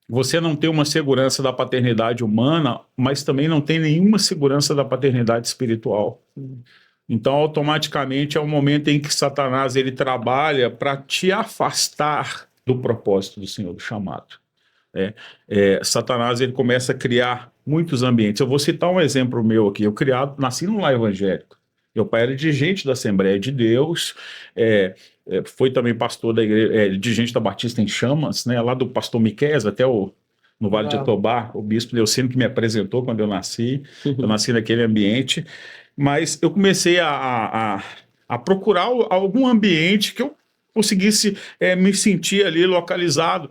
você não tem uma segurança da paternidade humana, mas também não tem nenhuma segurança da paternidade espiritual. Então, automaticamente, é o momento em que Satanás ele trabalha para te afastar do propósito do Senhor, do chamado. Satanás ele começa a criar muitos ambientes. Eu vou citar um exemplo meu aqui. Eu nasci num lar evangélico. Meu pai era dirigente da Assembleia de Deus, foi também pastor da igreja, dirigente da Batista em Chamas, né, lá do pastor Miqueias, até no Vale de Atobá, o bispo Leucino que me apresentou quando eu nasci. Eu nasci naquele ambiente, mas eu comecei a procurar algum ambiente que eu conseguisse me sentir ali localizado.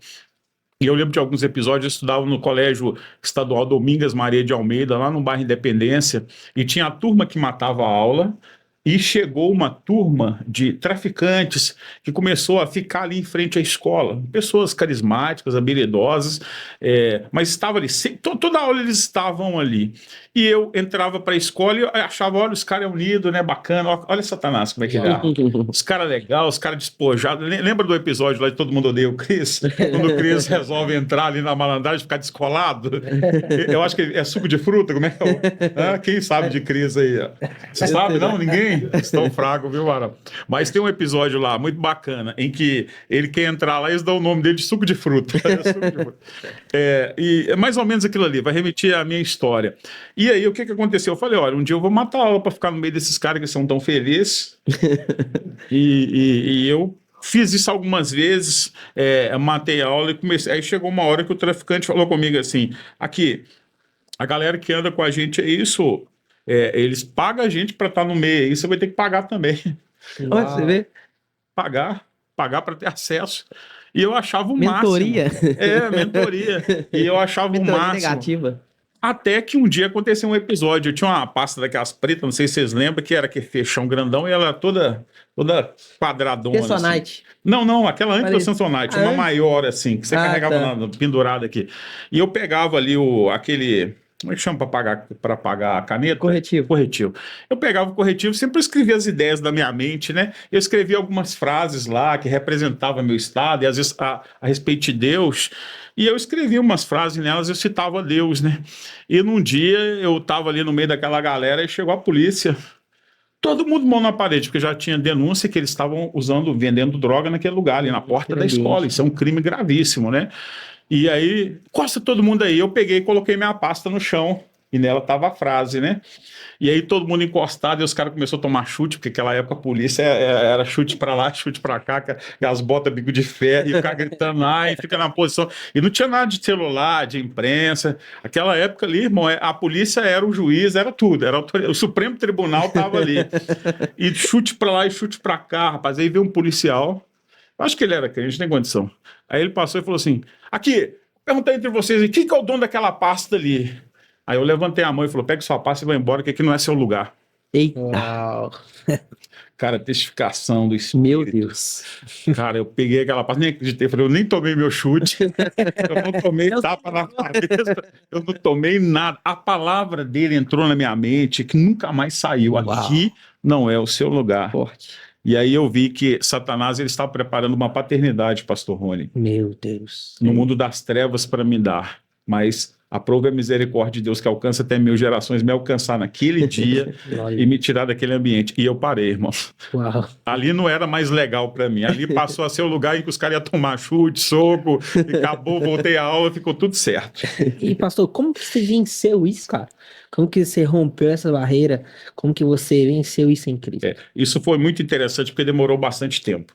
E eu lembro de alguns episódios, eu estudava no Colégio Estadual Domingas Maria de Almeida, lá no bairro Independência, e tinha a turma que matava a aula, e chegou uma turma de traficantes que começou a ficar ali em frente à escola. Pessoas carismáticas, habilidosas, mas estavam ali. Toda aula eles estavam ali. E eu entrava para a escola e eu achava, olha, os caras unidos, né, bacana. Olha Satanás, como é que ele é. Os caras legais, os caras despojados. Lembra do episódio lá de Todo Mundo Odeia o Chris? Quando o Chris resolve entrar ali na malandragem e ficar descolado? Eu acho que é suco de fruta, como é que é? Quem sabe de Chris aí? Você sabe, não? Ninguém? Estão fracos, viu, Mara? Mas tem um episódio lá, muito bacana, em que ele quer entrar lá e eles dão o nome dele de suco de fruta. E é mais ou menos aquilo ali, vai remeter à minha história. E aí, o que aconteceu? Eu falei, olha, um dia eu vou matar a aula para ficar no meio desses caras que são tão felizes. E eu fiz isso algumas vezes, matei a aula e comecei. Aí chegou uma hora que o traficante falou comigo assim, aqui, a galera que anda com a gente é isso... eles pagam a gente para estar no meio aí, você vai ter que pagar também. Olha, você vê? Pagar para ter acesso. E eu achava o Mentoria? máximo. Mentoria. E eu achava o máximo. Negativa. Até que um dia aconteceu um episódio. Eu tinha uma pasta daquelas pretas, não sei se vocês lembram, que era aquele fechão grandão e ela era toda quadradona. Samsonite. Assim. Não, aquela antes da Samsonite, uma maior assim, que você carregava pendurada aqui. E eu pegava ali aquele... Como é que chama para pagar a caneta? Corretivo. Eu pegava o corretivo, sempre escrevia as ideias da minha mente, né? Eu escrevia algumas frases lá que representavam meu estado, e às vezes a respeito de Deus. E eu escrevia umas frases nelas, eu citava Deus, né? E num dia eu estava ali no meio daquela galera e chegou a polícia. Todo mundo mão na parede, porque já tinha denúncia que eles estavam vendendo droga naquele lugar, ali na porta da escola. Isso é um crime gravíssimo, né? E aí, encosta todo mundo aí. Eu peguei e coloquei minha pasta no chão. E nela tava a frase, né? E aí todo mundo encostado e os caras começaram a tomar chute, porque naquela época a polícia era chute pra lá, chute pra cá, as botas bico de ferro, e o cara gritando lá e fica na posição. E não tinha nada de celular, de imprensa. Aquela época ali, irmão, a polícia era o juiz, era tudo. O Supremo Tribunal tava ali. E chute pra lá e chute pra cá, rapaz. Aí veio um policial. Acho que ele era crente, tem condição. Aí ele passou e falou assim, aqui, perguntei entre vocês, quem que é o dono daquela pasta ali? Aí eu levantei a mão e falou, pega sua pasta e vai embora, que aqui não é seu lugar. Eita! Cara, testificação do Espírito. Meu Deus. Cara, eu peguei aquela pasta, nem acreditei, falei, eu nem tomei meu chute, eu não tomei tapa na cabeça, eu não tomei nada. A palavra dele entrou na minha mente, que nunca mais saiu. Uau. Aqui não é o seu lugar. Forte. E aí eu vi que Satanás ele estava preparando uma paternidade, pastor Rony. Meu Deus. No mundo das trevas para me dar. Mas aprove a misericórdia de Deus que alcança até 1000 gerações, me alcançar naquele dia e me tirar daquele ambiente. E eu parei, irmão. Uau. Ali não era mais legal para mim. Ali passou a ser o lugar em que os caras iam tomar chute, soco, e acabou, voltei à aula, ficou tudo certo. E pastor, como que você venceu isso, cara? Como que você rompeu essa barreira? Como que você venceu isso em Cristo? Isso foi muito interessante porque demorou bastante tempo.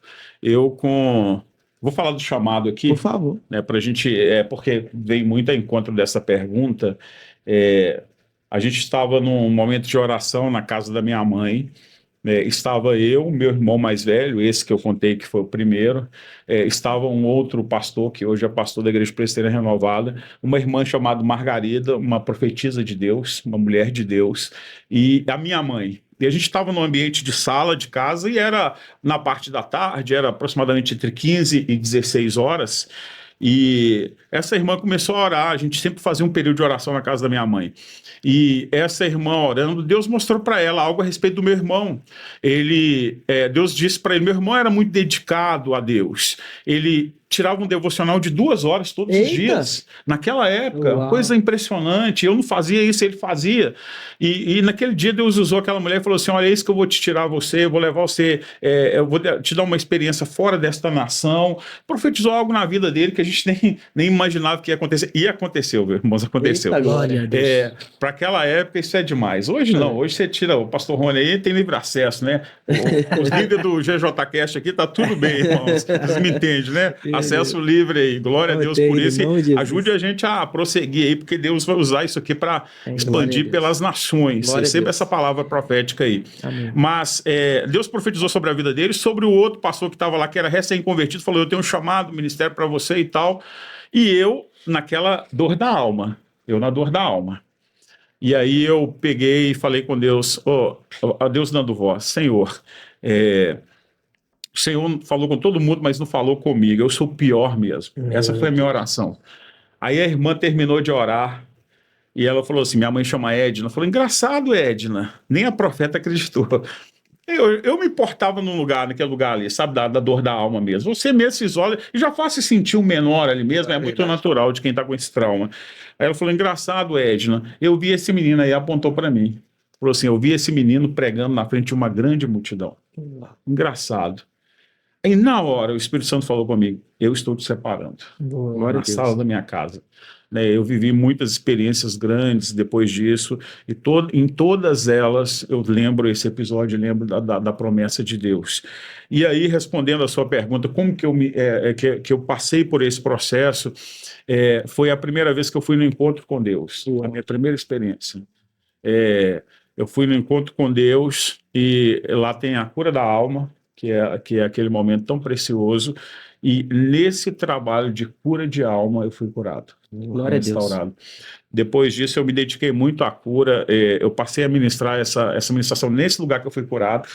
Vou falar do chamado aqui. Por favor. Né, pra gente, porque vem muito ao encontro dessa pergunta. A gente estava num momento de oração na casa da minha mãe. Estava eu, meu irmão mais velho, esse que eu contei que foi o primeiro, estava um outro pastor, que hoje é pastor da Igreja Presbiteriana Renovada, uma irmã chamada Margarida, uma profetisa de Deus, uma mulher de Deus, e a minha mãe. E a gente estava num ambiente de sala de casa e era na parte da tarde, era aproximadamente entre 15 e 16 horas, e essa irmã começou a orar. A gente sempre fazia um período de oração na casa da minha mãe. E essa irmã orando, Deus mostrou para ela algo a respeito do meu irmão. Deus disse para ele, meu irmão era muito dedicado a Deus. Ele tirava um devocional de 2 horas todos os dias. Naquela época, Uau. coisa impressionante. Eu não fazia isso, ele fazia. E naquele dia Deus usou aquela mulher e falou assim, olha, é isso que eu vou te tirar você, eu vou levar você, eu vou te dar uma experiência fora desta nação. Profetizou algo na vida dele que a gente nem imaginava que ia acontecer. E aconteceu, meus irmãos, aconteceu. Eita, glória. Para aquela época isso é demais. Hoje não, hoje você tira o pastor Rony aí, tem livre acesso, né? Os líderes do GJCast aqui, tá tudo bem, irmãos. Vocês me entendem, né? Acesso livre aí, glória a Deus por isso. E ajude a gente a prosseguir aí, porque Deus vai usar isso aqui para expandir pelas nações. Receba essa palavra profética aí. Amém. Mas Deus profetizou sobre a vida dele, sobre o outro pastor que estava lá, que era recém-convertido, falou, eu tenho um chamado, ministério para você e tal. E eu, naquela dor da alma, na dor da alma. E aí eu peguei e falei com Deus, a Deus dando voz, Senhor, o Senhor falou com todo mundo, mas não falou comigo, eu sou o pior mesmo. Essa foi a minha oração. Aí a irmã terminou de orar, e ela falou assim, minha mãe chama Edna, falou, engraçado, Edna, nem a profeta acreditou. Eu me importava naquele lugar ali, sabe, da dor da alma mesmo. Você mesmo se isola e já faz se sentir um menor ali mesmo, é muito natural de quem tá com esse trauma. Aí ela falou, engraçado, Edna, eu vi esse menino aí, apontou para mim. Falou assim, eu vi esse menino pregando na frente de uma grande multidão. Engraçado. Aí na hora o Espírito Santo falou comigo, eu estou te separando. Na sala da minha casa. Eu vivi muitas experiências grandes depois disso, e em todas elas eu lembro esse episódio, lembro da promessa de Deus. E aí, respondendo a sua pergunta, como que eu passei por esse processo, foi a primeira vez que eu fui no encontro com Deus, a minha primeira experiência. Eu fui no encontro com Deus, e lá tem a cura da alma, que é aquele momento tão precioso, e nesse trabalho de cura de alma eu fui curado. Glória a Deus. Depois disso eu me dediquei muito à cura, eu passei a ministrar essa ministração nesse lugar que eu fui curado,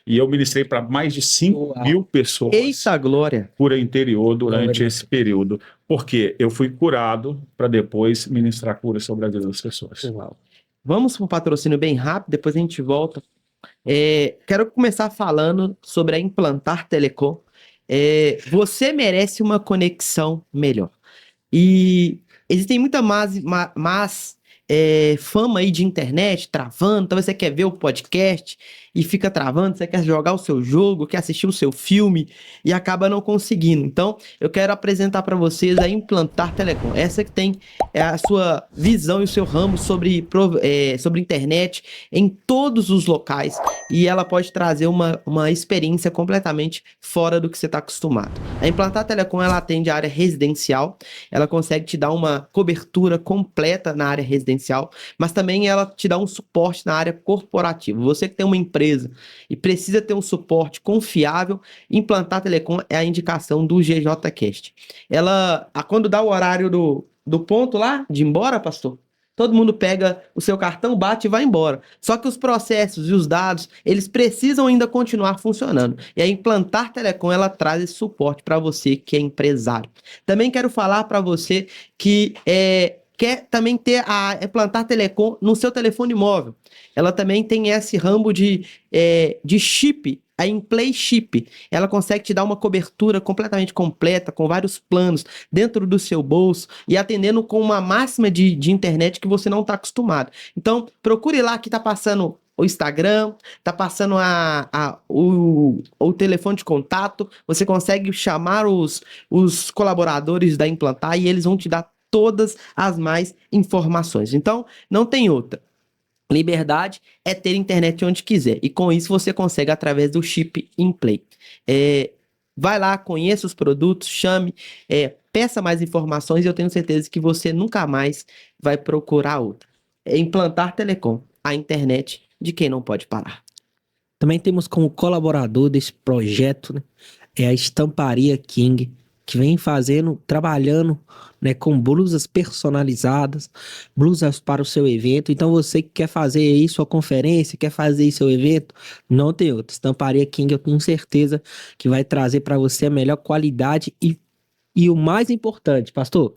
e eu ministrei para mais de 5.000 pessoas. Eita, glória! Cura interior durante esse período, porque eu fui curado para depois ministrar cura sobre a vida das pessoas. Uau. Vamos para um patrocínio bem rápido, depois a gente volta. Quero começar falando sobre a Implantar Telecom. Você merece uma conexão melhor. E existem muita fama aí de internet travando. Então você quer ver o podcast e fica travando, você quer jogar o seu jogo, quer assistir o seu filme e acaba não conseguindo. Então eu quero apresentar para vocês a Implantar Telecom. Essa que tem a sua visão e o seu ramo sobre internet em todos os locais, e ela pode trazer uma experiência completamente fora do que você está acostumado. A Implantar Telecom, ela atende a área residencial, ela consegue te dar uma cobertura completa na área residencial, mas também ela te dá um suporte na área corporativa. Você que tem uma empresa e precisa ter um suporte confiável, Implantar Telecom é a indicação do GJCast. Quando dá o horário do ponto lá, de ir embora, pastor, todo mundo pega o seu cartão, bate e vai embora. Só que os processos e os dados, eles precisam ainda continuar funcionando. E a Implantar Telecom, ela traz esse suporte para você que é empresário. Também quero falar para você que quer também ter a Implantar Telecom no seu telefone móvel. Ela também tem esse ramo de chip, a Implay Chip. Ela consegue te dar uma cobertura completamente completa, com vários planos dentro do seu bolso e atendendo com uma máxima de internet que você não está acostumado. Então, procure lá que está passando o Instagram, tá passando o telefone de contato, você consegue chamar os colaboradores da Implantar e eles vão te dar todas as mais informações. Então, não tem outra. Liberdade é ter internet onde quiser. E com isso você consegue através do chip Implay. Vai lá, conheça os produtos, chame, peça mais informações e eu tenho certeza que você nunca mais vai procurar outra. implantar telecom, a internet de quem não pode parar. Também temos como colaborador desse projeto, né, a Estamparia King, que vem trabalhando, né, com blusas personalizadas, blusas para o seu evento. Então você que quer fazer aí sua conferência, quer fazer aí seu evento, não tem outro. Estamparia King, eu tenho certeza que vai trazer para você a melhor qualidade e o mais importante, pastor,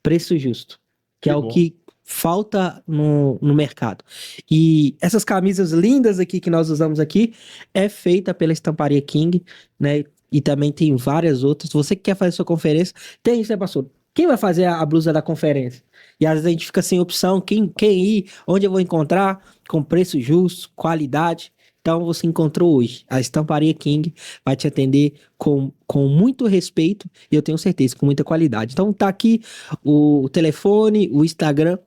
preço justo, que é o que falta no mercado. E essas camisas lindas aqui que nós usamos aqui é feita pela Estamparia King, né? E também tem várias outras. Você que quer fazer sua conferência, tem isso, né, pastor? Quem vai fazer a blusa da conferência? E às vezes a gente fica sem opção, quem ir, onde eu vou encontrar, com preço justo, qualidade. Então você encontrou hoje. A Estamparia King vai te atender com muito respeito e eu tenho certeza, com muita qualidade. Então tá aqui o telefone, o Instagram.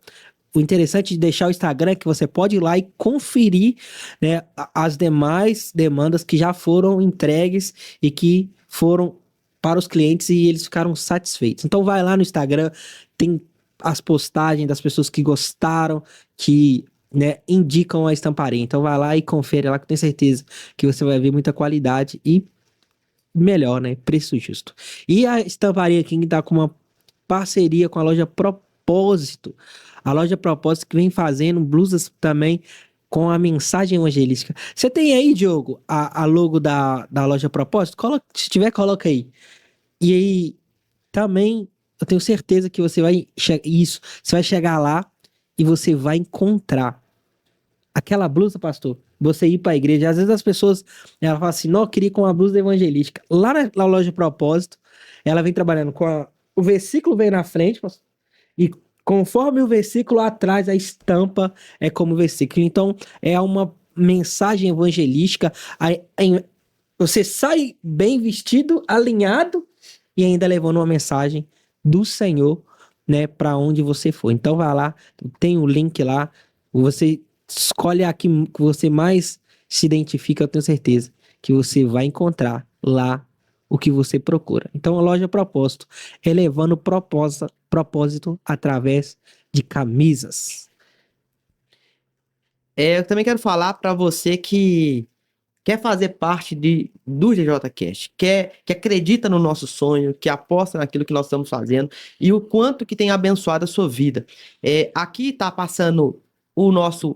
O interessante de deixar o Instagram é que você pode ir lá e conferir, né, as demais demandas que já foram entregues e que foram para os clientes e eles ficaram satisfeitos. Então vai lá no Instagram, tem as postagens das pessoas que gostaram, que, né, indicam a Estamparia. Então vai lá e confere lá, que eu tenho certeza que você vai ver muita qualidade e melhor, né, preço justo. E a Estamparia King tá com uma parceria com a loja Propósito. A loja Propósito que vem fazendo blusas também com a mensagem evangelística. Você tem aí, Diogo, a logo da loja Propósito? Se tiver, coloca aí. E aí, também, eu tenho certeza que você vai... Você vai chegar lá e você vai encontrar aquela blusa, pastor. Você ir para a igreja. Às vezes as pessoas, ela fala assim, não, eu queria com uma blusa evangelística. Lá na loja Propósito, ela vem trabalhando com o versículo vem na frente, pastor, e conforme o versículo atrás, a estampa é como versículo. Então, é uma mensagem evangelística. Você sai bem vestido, alinhado e ainda levando uma mensagem do Senhor, né, para onde você for. Então, vai lá, tem o link lá, você escolhe a que você mais se identifica, eu tenho certeza que você vai encontrar lá o que você procura. Então, a loja Propósito, elevando propósito através de camisas. Eu também quero falar para você que quer fazer parte do GJCast, que acredita no nosso sonho, que aposta naquilo que nós estamos fazendo e o quanto que tem abençoado a sua vida. Aqui está passando o nosso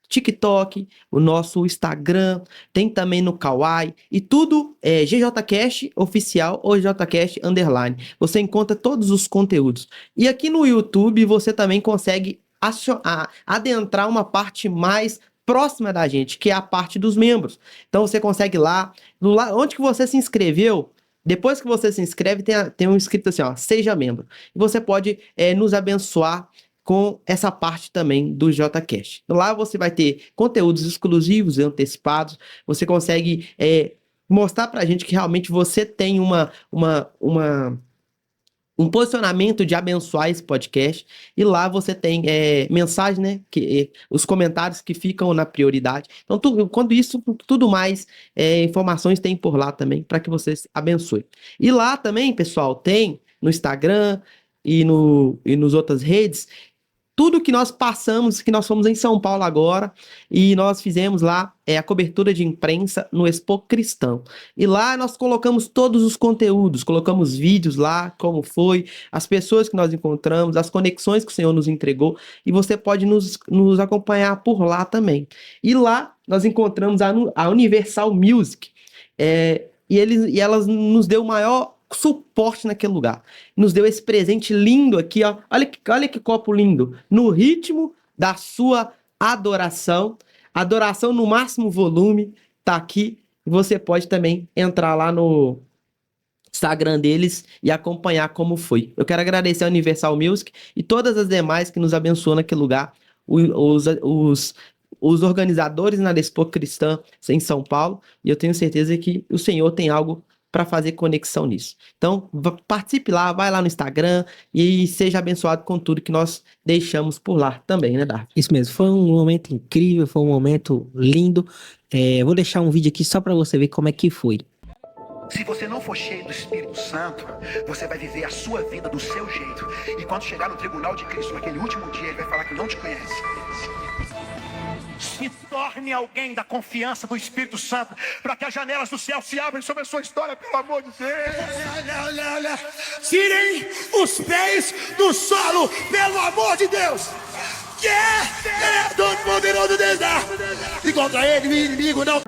TikTok, o nosso Instagram, tem também no Kawaii, e tudo é GJCast oficial ou GJCast underline. Você encontra todos os conteúdos. E aqui no YouTube você também consegue adentrar uma parte mais próxima da gente, que é a parte dos membros. Então você consegue lá onde que você se inscreveu. Depois que você se inscreve, tem um escrito assim, ó, seja membro. E você pode nos abençoar com essa parte também do JCast. Lá você vai ter conteúdos exclusivos e antecipados, você consegue mostrar pra gente que realmente você tem um posicionamento de abençoar esse podcast, e lá você tem mensagem, né, os comentários que ficam na prioridade. Então, quando isso, tudo mais, informações tem por lá também, para que vocês abençoem. E lá também, pessoal, tem no Instagram e nos outras redes, tudo que nós passamos, que nós fomos em São Paulo agora, e nós fizemos lá a cobertura de imprensa no Expo Cristão. E lá nós colocamos todos os conteúdos, colocamos vídeos lá, como foi, as pessoas que nós encontramos, as conexões que o Senhor nos entregou, e você pode nos acompanhar por lá também. E lá nós encontramos a Universal Music, e elas nos deu o maior suporte naquele lugar. Nos deu esse presente lindo aqui, ó. Olha que copo lindo. No ritmo da sua adoração. Adoração no máximo volume. Tá aqui. E você pode também entrar lá no Instagram deles e acompanhar como foi. Eu quero agradecer a Universal Music e todas as demais que nos abençoam naquele lugar. Os organizadores na Expo Cristã em São Paulo. E eu tenho certeza que o Senhor tem algo para fazer conexão nisso. Então, participe lá, vai lá no Instagram e seja abençoado com tudo que nós deixamos por lá também, né, Dark? Isso mesmo, foi um momento incrível, foi um momento lindo. Vou deixar um vídeo aqui só para você ver como é que foi. Se você não for cheio do Espírito Santo, você vai viver a sua vida do seu jeito. E quando chegar no tribunal de Cristo, naquele último dia, ele vai falar que não te conhece. Se torne alguém da confiança do Espírito Santo, para que as janelas do céu se abram sobre a sua história, pelo amor de Deus. Tirem os pés do solo, pelo amor de Deus. Ele é todo poderoso desar. E contra ele, o inimigo não.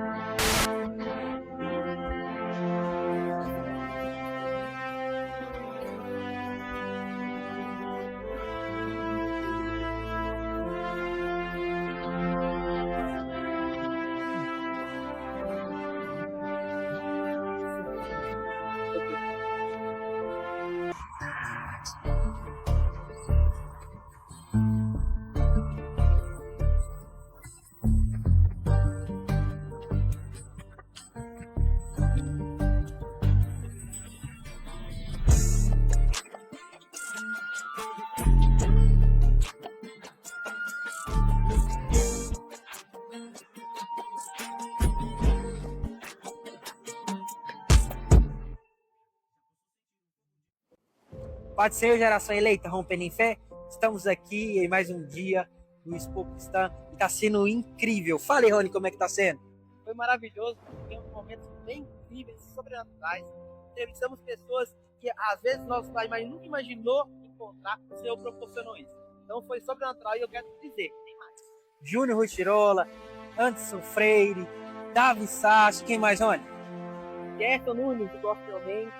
Pai do Senhor, geração eleita, rompendo em fé, estamos aqui em mais um dia no Expo Cristã e está sendo incrível. Fala aí, Rony, como é que está sendo? Foi maravilhoso, tivemos momentos bem incríveis, sobrenaturais. Entrevistamos pessoas que às vezes nosso pai nunca imaginou encontrar, o Senhor proporcionou isso. Então foi sobrenatural e eu quero dizer, tem mais. Júnior Rustirola, Anderson Freire, Davi Sassi, quem mais, Rony? Gerson Nunes, do Gospel Man,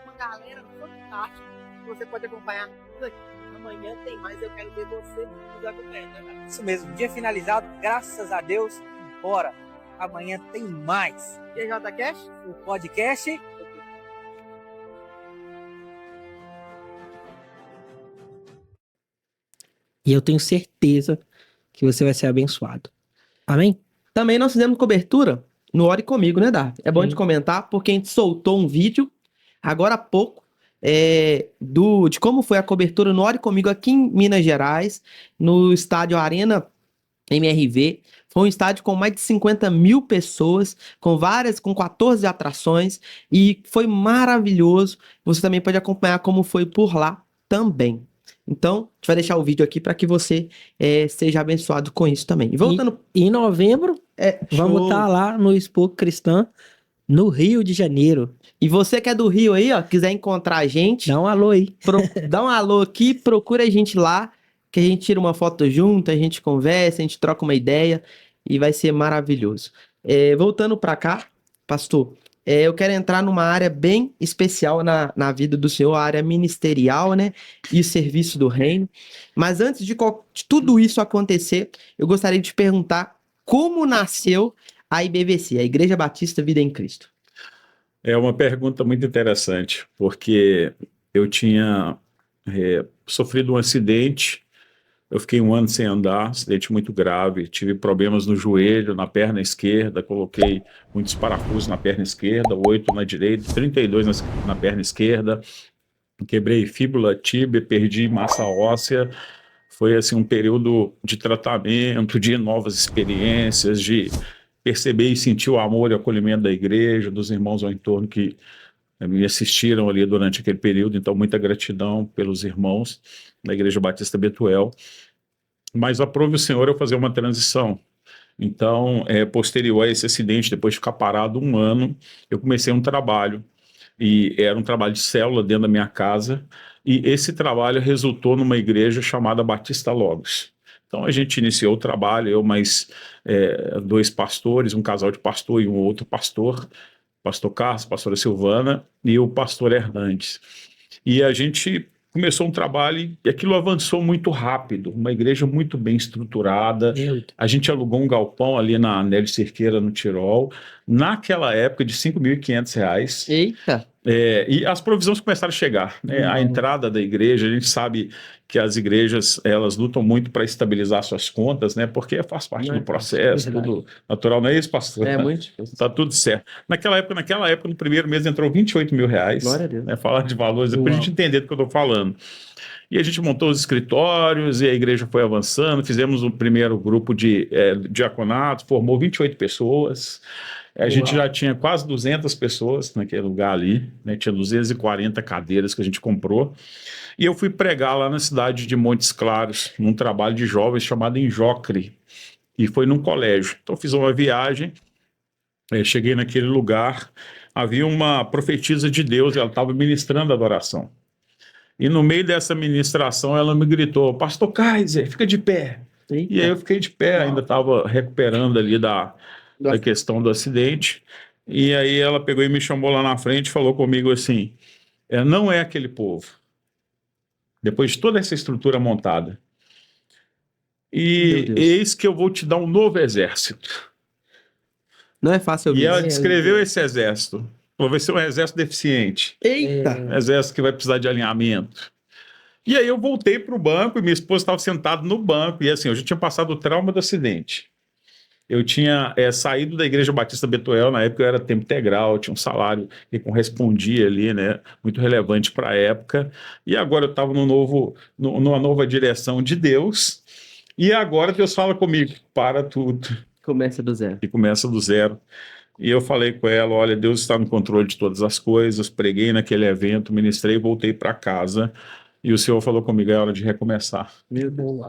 uma galera fantástica que você pode acompanhar tudo aqui. Amanhã tem mais, eu quero ver você nos acompanhando, né, cara? Isso mesmo, dia finalizado, graças a Deus, bora. Amanhã tem mais. TJ Cash? O podcast. E eu tenho certeza que você vai ser abençoado. Amém? Também nós fizemos cobertura no Ore Comigo, né, Dar? É bom de comentar, porque a gente soltou um vídeo, agora há pouco, de como foi a cobertura no Ore Comigo aqui em Minas Gerais, no estádio Arena MRV. Foi um estádio com mais de 50 mil pessoas, com 14 atrações, e foi maravilhoso. Você também pode acompanhar como foi por lá também. Então, a gente vai deixar o vídeo aqui para que você seja abençoado com isso também. E voltando... E em novembro, vamos estar lá no Expo Cristã, no Rio de Janeiro. E você que é do Rio aí, ó, quiser encontrar a gente... Dá um alô aí. Dá um alô aqui, procura a gente lá, que a gente tira uma foto junto, a gente conversa, a gente troca uma ideia e vai ser maravilhoso. Voltando para cá, pastor, eu quero entrar numa área bem especial na vida do senhor, a área ministerial, né, e serviço do reino. Mas antes de tudo isso acontecer, eu gostaria de te perguntar como nasceu a IBVC, a Igreja Batista Vida em Cristo. É uma pergunta muito interessante, porque eu tinha sofrido um acidente. Eu fiquei 1 ano sem andar, acidente muito grave, tive problemas no joelho, na perna esquerda, coloquei muitos parafusos na perna esquerda, 8 na direita, 32 na perna esquerda, quebrei fíbula, tíbia, perdi massa óssea. Foi assim um período de tratamento, de novas experiências, de perceber e sentir o amor e o acolhimento da igreja, dos irmãos ao entorno que me assistiram ali durante aquele período. Então, muita gratidão pelos irmãos da Igreja Batista Betuel. Mas aprove o Senhor eu fazer uma transição. Então, posterior a esse acidente, depois de ficar parado 1 ano, eu comecei um trabalho. E era um trabalho de célula dentro da minha casa. E esse trabalho resultou numa igreja chamada Batista Logos. Então, a gente iniciou o trabalho, eu mais 2 pastores, um casal de pastor e um outro pastor, pastor Carlos, pastora Silvana e o pastor Hernandes. E a gente começou um trabalho e aquilo avançou muito rápido, uma igreja muito bem estruturada. A gente alugou um galpão ali na Nélio Cerqueira, no Tirol, naquela época de R$ 5.500. Eita! E as provisões começaram a chegar, né? A entrada da igreja, a gente sabe que as igrejas, elas lutam muito para estabilizar suas contas, né? Porque faz parte do processo, tudo natural, não é isso, pastor? Muito difícil. Tá tudo certo. Naquela época, no primeiro mês entrou R$28 mil. Glória a Deus. Né? Falar de valores, para a gente entender do que eu estou falando. E a gente montou os escritórios e a igreja foi avançando, fizemos o primeiro grupo de diaconato, formou 28 pessoas. A gente já tinha quase 200 pessoas naquele lugar ali, né? Tinha 240 cadeiras que a gente comprou. E eu fui pregar lá na cidade de Montes Claros, num trabalho de jovens chamado Enjocre. E foi num colégio. Então fiz uma viagem, cheguei naquele lugar, havia uma profetisa de Deus, ela estava ministrando adoração. E no meio dessa ministração ela me gritou: Pastor Kaiser, fica de pé. E aí eu fiquei de pé, ainda estava recuperando ali da questão do acidente. E aí ela pegou e me chamou lá na frente e falou comigo assim: não é aquele povo. Depois de toda essa estrutura montada. E eis que eu vou te dar um novo exército. Não é fácil ouvir. E ela descreveu esse exército. Vai ser um exército deficiente. Eita! Um exército que vai precisar de alinhamento. E aí eu voltei para o banco e minha esposa estava sentada no banco. E assim, eu já tinha passado o trauma do acidente. Eu tinha saído da Igreja Batista Betuel, na época eu era tempo integral, tinha um salário que correspondia ali, né, muito relevante para a época. E agora eu estava numa nova direção de Deus. E agora Deus fala comigo: para tudo. Começa do zero. E começa do zero. E eu falei com ela: olha, Deus está no controle de todas as coisas. Preguei naquele evento, ministrei, voltei para casa. E o Senhor falou comigo: é hora de recomeçar. Meu Deus.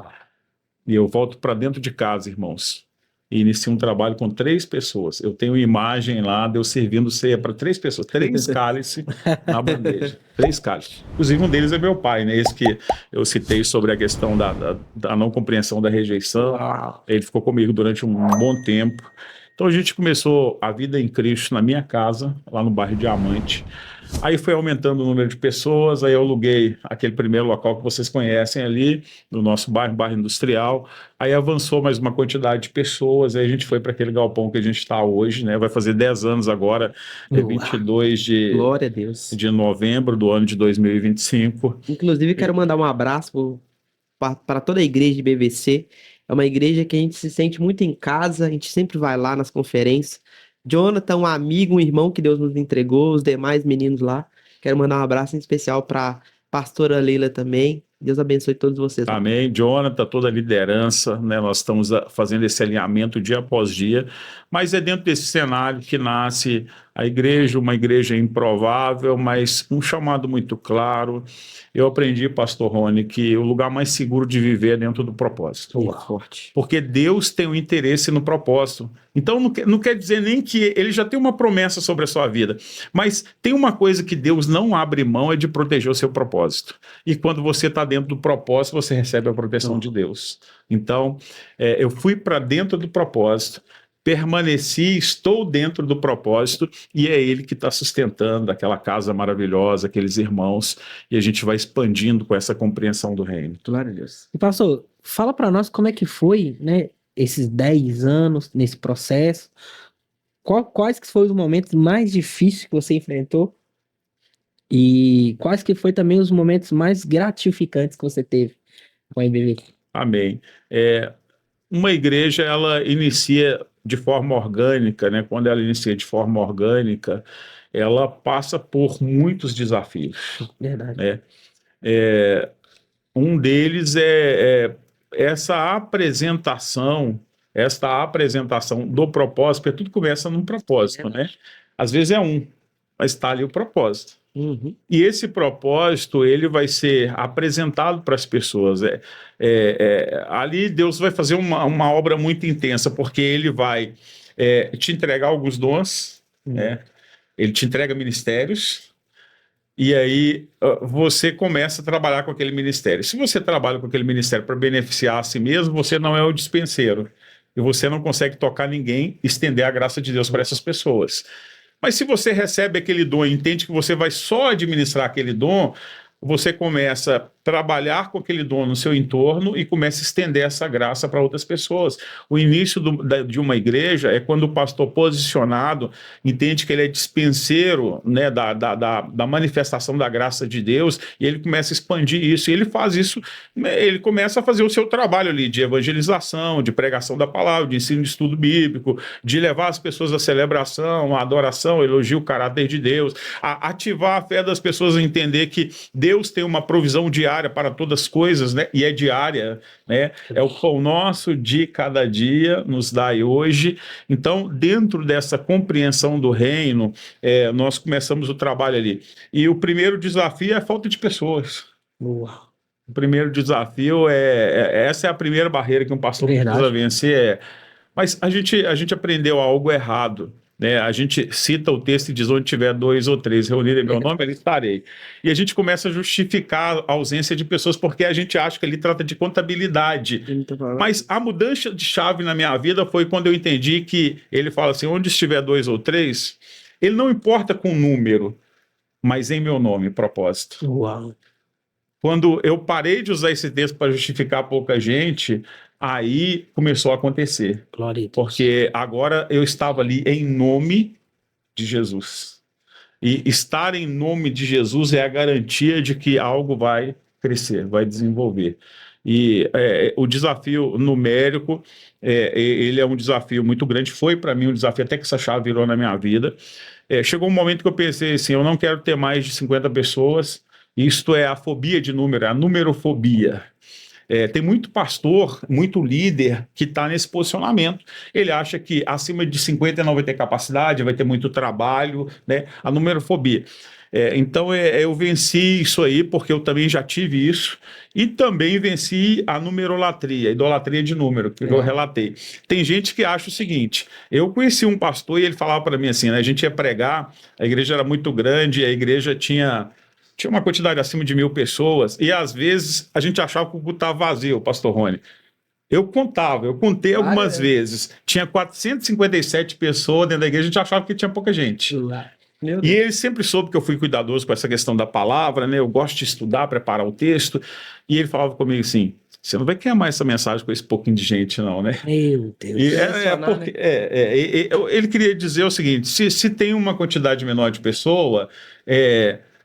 E eu volto para dentro de casa, irmãos. E inicio um trabalho com 3 pessoas. Eu tenho imagem lá de eu servindo ceia para 3 pessoas. 3 cálices na bandeja. 3 cálices. Inclusive um deles é meu pai, né? Esse que eu citei sobre a questão da não compreensão, da rejeição. Ele ficou comigo durante um bom tempo. Então a gente começou a vida em Cristo na minha casa, lá no bairro Diamante. Aí foi aumentando o número de pessoas, aí eu aluguei aquele primeiro local que vocês conhecem ali, no nosso bairro industrial. Aí avançou mais uma quantidade de pessoas, aí a gente foi para aquele galpão que a gente está hoje, né? Vai fazer 10 anos agora, 22 Glória a Deus. de novembro do ano de 2025. Inclusive, quero mandar um abraço para toda a igreja de BBC. É uma igreja que a gente se sente muito em casa, a gente sempre vai lá nas conferências. Jonathan, um amigo, um irmão que Deus nos entregou, os demais meninos lá. Quero mandar um abraço em especial para pastora Leila também. Deus abençoe todos vocês. Amém. Jonathan, toda a liderança, né? Nós estamos fazendo esse alinhamento dia após dia, mas é dentro desse cenário que nasce a igreja, uma igreja improvável, mas um chamado muito claro. Eu aprendi, pastor Rony, que o lugar mais seguro de viver é dentro do propósito. Forte. Porque Deus tem um interesse no propósito. Então não quer dizer nem que ele já tem uma promessa sobre a sua vida, mas tem uma coisa que Deus não abre mão, é de proteger o seu propósito. E quando você está dentro do propósito, você recebe a proteção de Deus. Então, eu fui para dentro do propósito, permaneci, estou dentro do propósito, e é ele que está sustentando aquela casa maravilhosa, aqueles irmãos, e a gente vai expandindo com essa compreensão do reino. Glória a Deus. E pastor, fala para nós como é que foi, né, esses 10 anos nesse processo. Quais que foram os momentos mais difíceis que você enfrentou? E quais que foi também os momentos mais gratificantes que você teve com a IBV? Amém. Uma igreja, ela inicia de forma orgânica, né? Quando ela inicia de forma orgânica, ela passa por muitos desafios. Verdade. Né? Um deles é esta apresentação do propósito, porque tudo começa num propósito, né? Às vezes mas está ali o propósito. Uhum. E esse propósito, ele vai ser apresentado para as pessoas. Ali Deus vai fazer uma obra muito intensa, porque ele vai te entregar alguns dons, né? Ele te entrega ministérios, e aí você começa a trabalhar com aquele ministério. Se você trabalha com aquele ministério para beneficiar a si mesmo, você não é o dispenseiro. E você não consegue tocar ninguém, estender a graça de Deus para essas pessoas. Mas se você recebe aquele dom e entende que você vai só administrar aquele dom, você começa a trabalhar com aquele dom no seu entorno e começa a estender essa graça para outras pessoas. O início de uma igreja é quando o pastor posicionado entende que ele é dispenseiro, né, da manifestação da graça de Deus, e ele começa a expandir isso, e ele faz isso, ele começa a fazer o seu trabalho ali de evangelização, de pregação da palavra, de ensino de estudo bíblico, de levar as pessoas à celebração, à adoração, elogio o caráter de Deus, a ativar a fé das pessoas a entender que Deus tem uma provisão diária diária para todas as coisas, né? E é diária, né? É o pão nosso de cada dia, nos dai hoje. Então, dentro dessa compreensão do reino, nós começamos o trabalho ali. E o primeiro desafio é a falta de pessoas. Uau. O primeiro desafio essa é a primeira barreira que um pastor Verdade. precisa vencer. Mas a gente aprendeu algo errado, né? A gente cita o texto e diz: onde tiver 2 ou 3 reunidos em meu nome, ali estarei. E a gente começa a justificar a ausência de pessoas porque a gente acha que ele trata de contabilidade. Mas a mudança de chave na minha vida foi quando eu entendi que ele fala assim: onde estiver 2 ou 3, ele não importa com número, mas em meu nome, propósito. Uau. Quando eu parei de usar esse texto para justificar pouca gente, aí começou a acontecer. Glória a Deus. Porque agora eu estava ali em nome de Jesus. E estar em nome de Jesus é a garantia de que algo vai crescer, vai desenvolver. E o desafio numérico, ele é um desafio muito grande. Foi para mim um desafio, até que essa chave virou na minha vida. Chegou um momento que eu pensei assim: eu não quero ter mais de 50 pessoas. Isto é a fobia de número, é a numerofobia. Tem muito pastor, muito líder que está nesse posicionamento. Ele acha que acima de 50 não vai ter capacidade, vai ter muito trabalho, né? A numerofobia. Então eu venci isso aí, porque eu também já tive isso, e também venci a numerolatria, a idolatria de número, que eu relatei. Tem gente que acha o seguinte: eu conheci um pastor e ele falava para mim assim, né? A gente ia pregar, a igreja era muito grande, a igreja tinha uma quantidade acima de 1.000 pessoas, e às vezes a gente achava que o culto estava vazio, pastor Rony. Eu contei algumas vezes. Tinha 457 pessoas dentro da igreja, a gente achava que tinha pouca gente. Meu E ele sempre soube que eu fui cuidadoso com essa questão da palavra, né? Eu gosto de estudar, preparar o texto, e ele falava comigo assim: você não vai queimar essa mensagem com esse pouquinho de gente, não, né? Meu Deus. E ele queria dizer o seguinte: se tem uma quantidade menor de pessoa,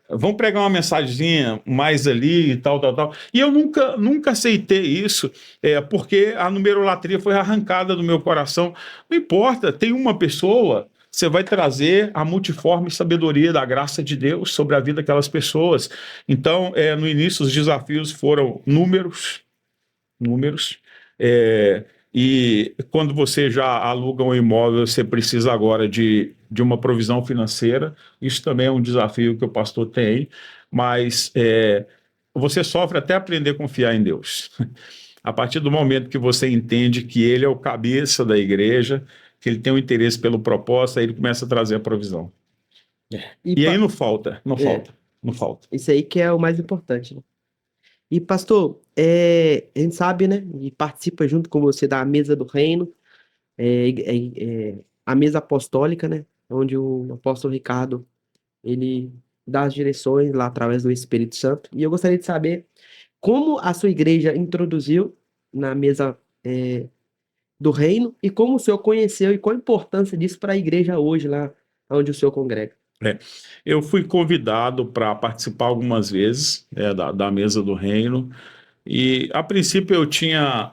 vamos pregar uma mensagenzinha mais ali e tal. E eu nunca aceitei isso, porque a numerolatria foi arrancada do meu coração. Não importa, tem uma pessoa, você vai trazer a multiforme sabedoria da graça de Deus sobre a vida daquelas pessoas. Então, no início, os desafios foram números, e quando você já aluga um imóvel, você precisa agora de uma provisão financeira. Isso também é um desafio que o pastor tem, mas você sofre até aprender a confiar em Deus. A partir do momento que você entende que ele é o cabeça da igreja, que ele tem um interesse pelo propósito, aí ele começa a trazer a provisão. E aí não falta. Isso aí que é o mais importante, né? E pastor, a gente sabe, né, e participa junto com você da mesa do reino, a mesa apostólica, né, onde o apóstolo Ricardo, ele dá as direções lá através do Espírito Santo. E eu gostaria de saber como a sua igreja introduziu na mesa do reino, e como o senhor conheceu e qual a importância disso para a igreja hoje, lá onde o senhor congrega. Eu fui convidado para participar algumas vezes da mesa do reino, e a princípio eu tinha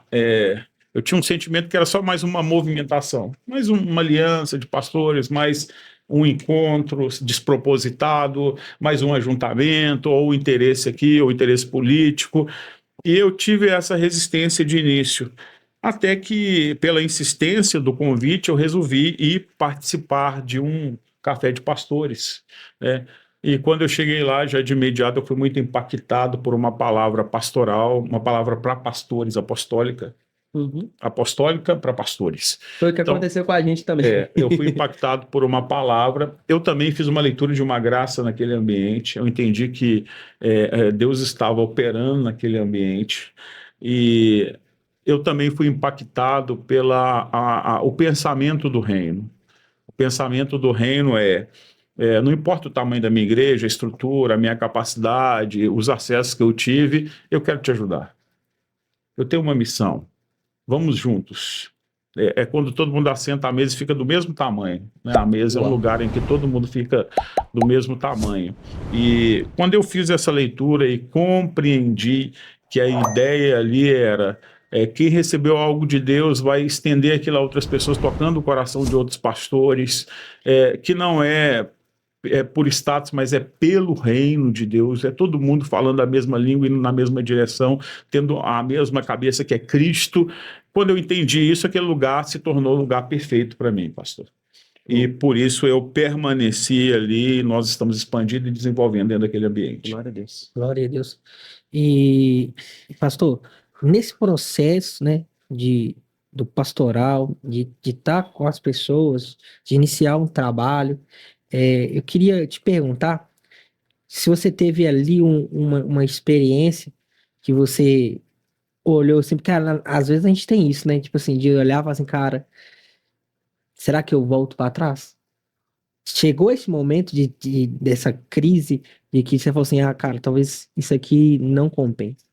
um sentimento que era só mais uma movimentação, mais uma aliança de pastores, mais um encontro despropositado, mais um ajuntamento, ou interesse aqui, ou interesse político. E eu tive essa resistência de início, até que, pela insistência do convite, eu resolvi ir participar de um café de pastores, né? E quando eu cheguei lá, já de imediato, eu fui muito impactado por uma palavra pastoral, uma palavra para pastores, apostólica. Apostólica para pastores. Foi o que aconteceu com a gente também. Eu fui impactado por uma palavra. Eu também fiz uma leitura de uma graça naquele ambiente. Eu entendi que Deus estava operando naquele ambiente. E eu também fui impactado pelo pensamento do reino. O pensamento do reino não importa o tamanho da minha igreja, a estrutura, a minha capacidade, os acessos que eu tive, eu quero te ajudar. Eu tenho uma missão. Vamos juntos. Quando todo mundo assenta à mesa e fica do mesmo tamanho, né? A mesa é um lugar em que todo mundo fica do mesmo tamanho. E quando eu fiz essa leitura e compreendi que a ideia ali era quem recebeu algo de Deus vai estender aquilo a outras pessoas, tocando o coração de outros pastores, que não é por status, mas é pelo reino de Deus, é todo mundo falando a mesma língua, indo na mesma direção, tendo a mesma cabeça que é Cristo. Quando eu entendi isso, aquele lugar se tornou o lugar perfeito para mim, pastor. E por isso eu permaneci ali, e nós estamos expandindo e desenvolvendo dentro daquele ambiente. Glória a Deus. Glória a Deus. E, pastor, nesse processo, né, do pastoral, de estar com as pessoas, de iniciar um trabalho, eu queria te perguntar se você teve ali uma experiência que você olhou assim, porque cara, às vezes a gente tem isso, né? Tipo assim, de olhar e falar assim, cara, será que eu volto para trás? Chegou esse momento dessa crise de que você falou assim, cara, talvez isso aqui não compensa.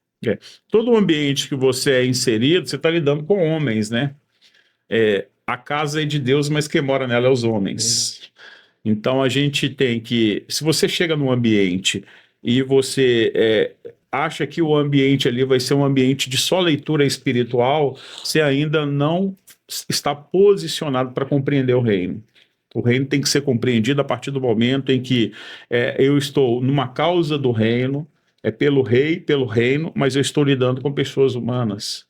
Todo o ambiente que você é inserido, você está lidando com homens, né? A casa é de Deus, mas quem mora nela é os homens. Então a gente tem que, se você chega num ambiente e você acha que o ambiente ali vai ser um ambiente de só leitura espiritual, você ainda não está posicionado para compreender o reino. O reino tem que ser compreendido a partir do momento em que eu estou numa causa do reino, pelo rei, pelo reino, mas eu estou lidando com pessoas humanas.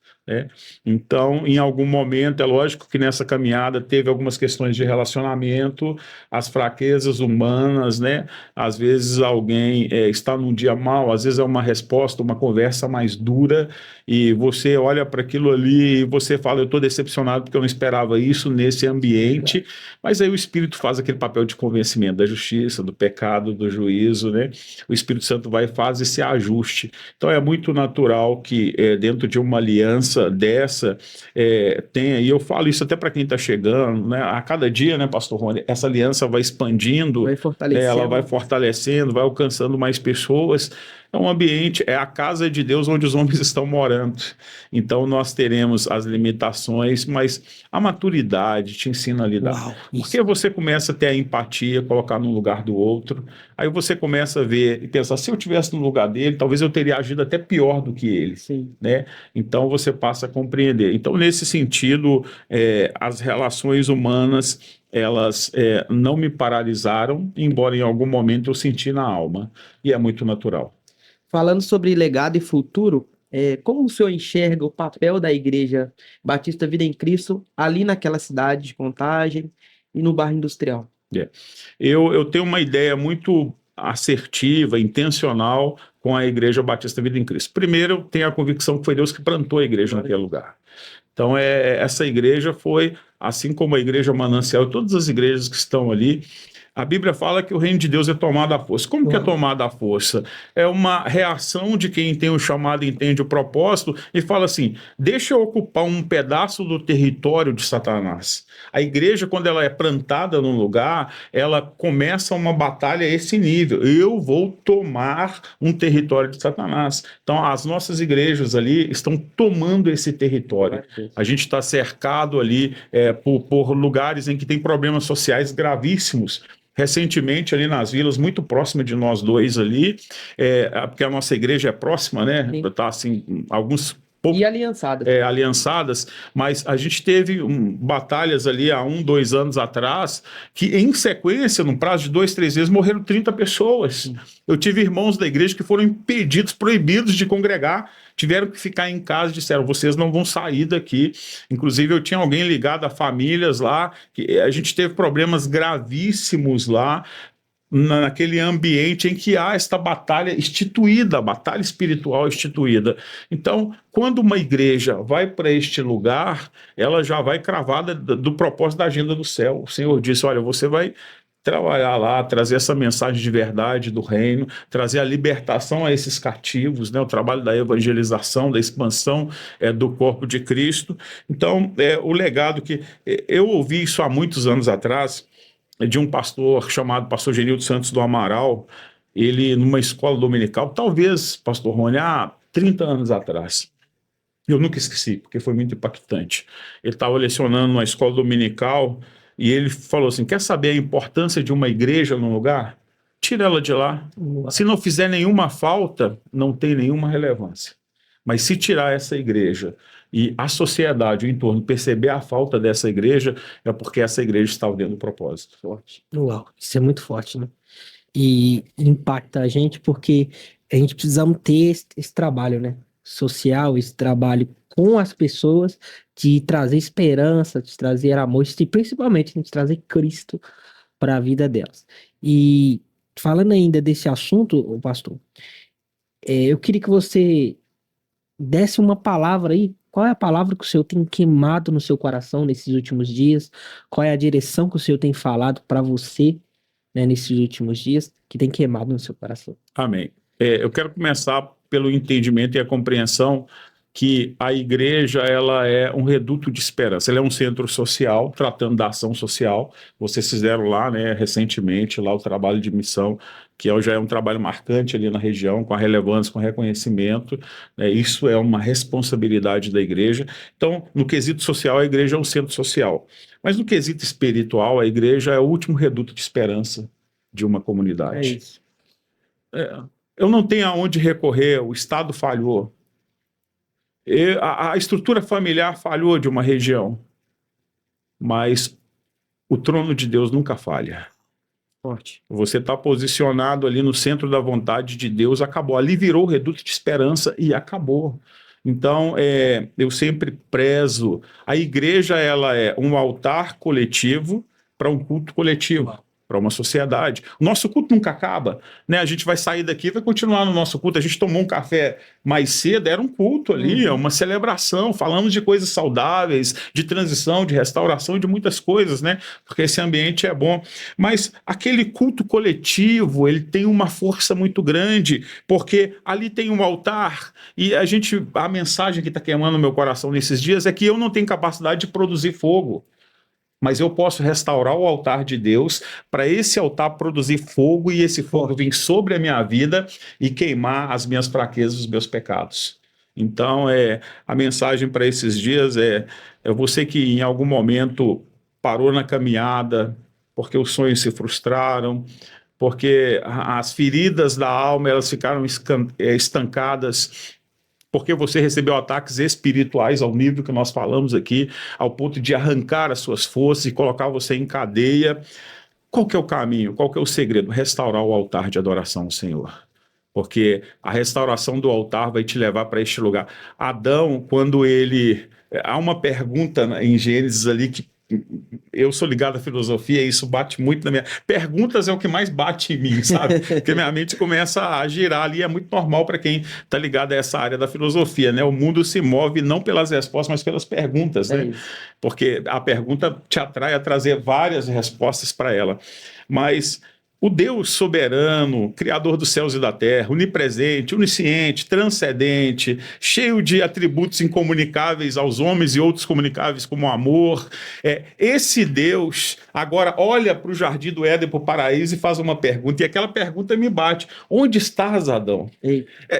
Então, em algum momento, é lógico que nessa caminhada teve algumas questões de relacionamento, as fraquezas humanas, né? Às vezes alguém está num dia mal, às vezes é uma resposta, uma conversa mais dura, e você olha para aquilo ali e você fala, eu estou decepcionado porque eu não esperava isso nesse ambiente, mas aí o Espírito faz aquele papel de convencimento da justiça, do pecado, do juízo, né? O Espírito Santo vai e faz esse ajuste. Então é muito natural que dentro de uma aliança dessa, tenha, e eu falo isso até para quem está chegando, né? A cada dia, né, pastor Rony, essa aliança vai expandindo, Vai fortalecendo. ela vai fortalecendo, vai alcançando mais pessoas. É um ambiente, é a casa de Deus onde os homens estão morando. Então nós teremos as limitações, mas a maturidade te ensina a lidar. Uau, Porque você começa a ter a empatia, colocar no lugar do outro, aí você começa a ver e pensar, se eu estivesse no lugar dele, talvez eu teria agido até pior do que ele. Sim. Né? Então você passa a compreender. Então nesse sentido, as relações humanas, elas não me paralisaram, embora em algum momento eu senti na alma, e é muito natural. Falando sobre legado e futuro, como o senhor enxerga o papel da Igreja Batista Vida em Cristo ali naquela cidade de Contagem e no bairro industrial? Eu tenho uma ideia muito assertiva, intencional com a Igreja Batista Vida em Cristo. Primeiro, eu tenho a convicção que foi Deus que plantou a igreja naquele lugar. Então, essa igreja foi, assim como a Igreja Manancial e todas as igrejas que estão ali, a Bíblia fala que o reino de Deus é tomado à força. Como que é tomado à força? É uma reação de quem tem o chamado, entende o propósito e fala assim, deixa eu ocupar um pedaço do território de Satanás. A igreja, quando ela é plantada num lugar, ela começa uma batalha a esse nível. Eu vou tomar um território de Satanás. Então, as nossas igrejas ali estão tomando esse território. A gente está cercado ali por lugares em que tem problemas sociais gravíssimos. Recentemente, ali nas vilas, muito próxima de nós dois ali, porque a nossa igreja é próxima, né? Está assim, alguns poucos. E aliançadas. Aliançadas, mas a gente teve batalhas ali há 2 anos atrás, que em sequência, num prazo de 2, 3 meses, morreram 30 pessoas. Eu tive irmãos da igreja que foram impedidos, proibidos de congregar, tiveram que ficar em casa e disseram, vocês não vão sair daqui. Inclusive, eu tinha alguém ligado a famílias lá, que a gente teve problemas gravíssimos lá, naquele ambiente em que há esta batalha instituída, a batalha espiritual instituída. Então, quando uma igreja vai para este lugar, ela já vai cravada do propósito da agenda do céu. O Senhor disse, olha, você vai trabalhar lá, trazer essa mensagem de verdade do reino, trazer a libertação a esses cativos, né? O trabalho da evangelização, da expansão do corpo de Cristo. Então, o legado que... Eu ouvi isso há muitos anos atrás, de um pastor chamado pastor Genildo Santos do Amaral, ele numa escola dominical, talvez, pastor Rony, há 30 anos atrás. Eu nunca esqueci, porque foi muito impactante. Ele estava lecionando numa escola dominical e ele falou assim, quer saber a importância de uma igreja num lugar? Tira ela de lá. Se não fizer nenhuma falta, não tem nenhuma relevância. Mas se tirar essa igreja e a sociedade, o entorno, perceber a falta dessa igreja, é porque essa igreja está dentro do propósito. Forte. Uau, isso é muito forte, né? E impacta a gente porque a gente precisamos ter esse trabalho, né? Social, esse trabalho com as pessoas, de trazer esperança, de trazer amor, e principalmente de trazer Cristo para a vida delas. E falando ainda desse assunto, ô pastor, eu queria que você desse uma palavra aí. Qual é a palavra que o Senhor tem queimado no seu coração nesses últimos dias? Qual é a direção que o Senhor tem falado para você, né, nesses últimos dias, que tem queimado no seu coração? Amém. Eu quero começar pelo entendimento e a compreensão que a igreja, ela é um reduto de esperança, ela é um centro social, tratando da ação social. Vocês fizeram lá, né, recentemente, lá o trabalho de missão, que já é um trabalho marcante ali na região, com a relevância, com o reconhecimento, né, isso é uma responsabilidade da igreja. Então, no quesito social, a igreja é um centro social, mas no quesito espiritual, a igreja é o último reduto de esperança de uma comunidade. É isso. Eu não tenho aonde recorrer, o Estado falhou, a estrutura familiar falhou de uma região, mas o trono de Deus nunca falha. Forte. Você está posicionado ali no centro da vontade de Deus, acabou. Ali virou o reduto de esperança e acabou. Então, eu sempre prezo. A igreja, ela é um altar coletivo para um culto coletivo, para uma sociedade. O nosso culto nunca acaba, né? A gente vai sair daqui e vai continuar no nosso culto. A gente tomou um café mais cedo, era um culto ali, uma celebração, falamos de coisas saudáveis, de transição, de restauração, de muitas coisas, né? Porque esse ambiente é bom. Mas aquele culto coletivo, ele tem uma força muito grande, porque ali tem um altar e a mensagem que está queimando no meu coração nesses dias é que eu não tenho capacidade de produzir fogo. Mas eu posso restaurar o altar de Deus para esse altar produzir fogo e esse fogo vir sobre a minha vida e queimar as minhas fraquezas, os meus pecados. Então, a mensagem para esses dias é você que em algum momento parou na caminhada porque os sonhos se frustraram, porque as feridas da alma elas ficaram estancadas, porque você recebeu ataques espirituais ao nível que nós falamos aqui, ao ponto de arrancar as suas forças e colocar você em cadeia. Qual que é o caminho? Qual que é o segredo? Restaurar o altar de adoração ao Senhor. Porque a restauração do altar vai te levar para este lugar. Adão, quando ele... Há uma pergunta em Gênesis ali que eu sou ligado à filosofia e isso bate muito na minha... Perguntas é o que mais bate em mim, sabe? Porque minha mente começa a girar ali, é muito normal para quem está ligado a essa área da filosofia, né? O mundo se move não pelas respostas, mas pelas perguntas, né? Porque a pergunta te atrai a trazer várias respostas para ela. Mas o Deus soberano, criador dos céus e da terra, onipresente, onisciente, transcendente, cheio de atributos incomunicáveis aos homens e outros comunicáveis como o amor, esse Deus agora olha para o jardim do Éden, para o paraíso e faz uma pergunta, e aquela pergunta me bate: onde estás, Adão?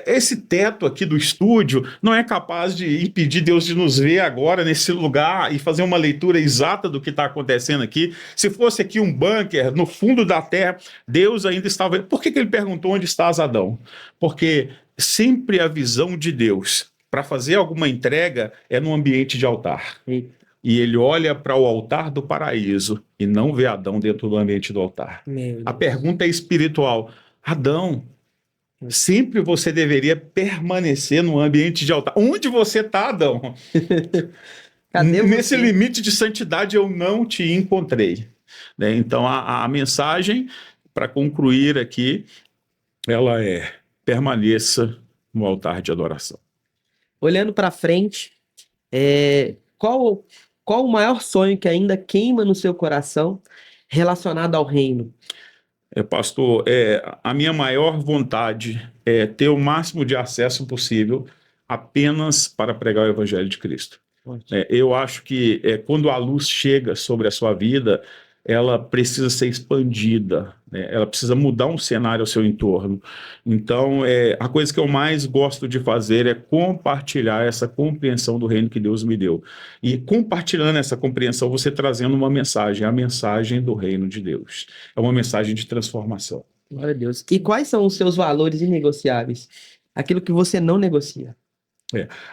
Esse teto aqui do estúdio não é capaz de impedir Deus de nos ver agora nesse lugar e fazer uma leitura exata do que está acontecendo aqui. Se fosse aqui um bunker no fundo da terra, Deus ainda estava... Por que ele perguntou onde estás, Adão? Porque sempre a visão de Deus para fazer alguma entrega é no ambiente de altar. E ele olha para o altar do paraíso e não vê Adão dentro do ambiente do altar. A pergunta é espiritual. Adão, sempre você deveria permanecer no ambiente de altar. Onde você está, Adão? Cadê Nesse você? limite de santidade eu não te encontrei. Né? Então a mensagem, para concluir aqui, ela é: permaneça no altar de adoração. Olhando para frente, qual o maior sonho que ainda queima no seu coração relacionado ao reino? Pastor, a minha maior vontade é ter o máximo de acesso possível apenas para pregar o Evangelho de Cristo. Eu acho que quando a luz chega sobre a sua vida, ela precisa ser expandida, né? Ela precisa mudar um cenário ao seu entorno. Então, a coisa que eu mais gosto de fazer é compartilhar essa compreensão do reino que Deus me deu. E compartilhando essa compreensão, você trazendo uma mensagem, a mensagem do reino de Deus. É uma mensagem de transformação. Glória a Deus. E quais são os seus valores inegociáveis? Aquilo que você não negocia.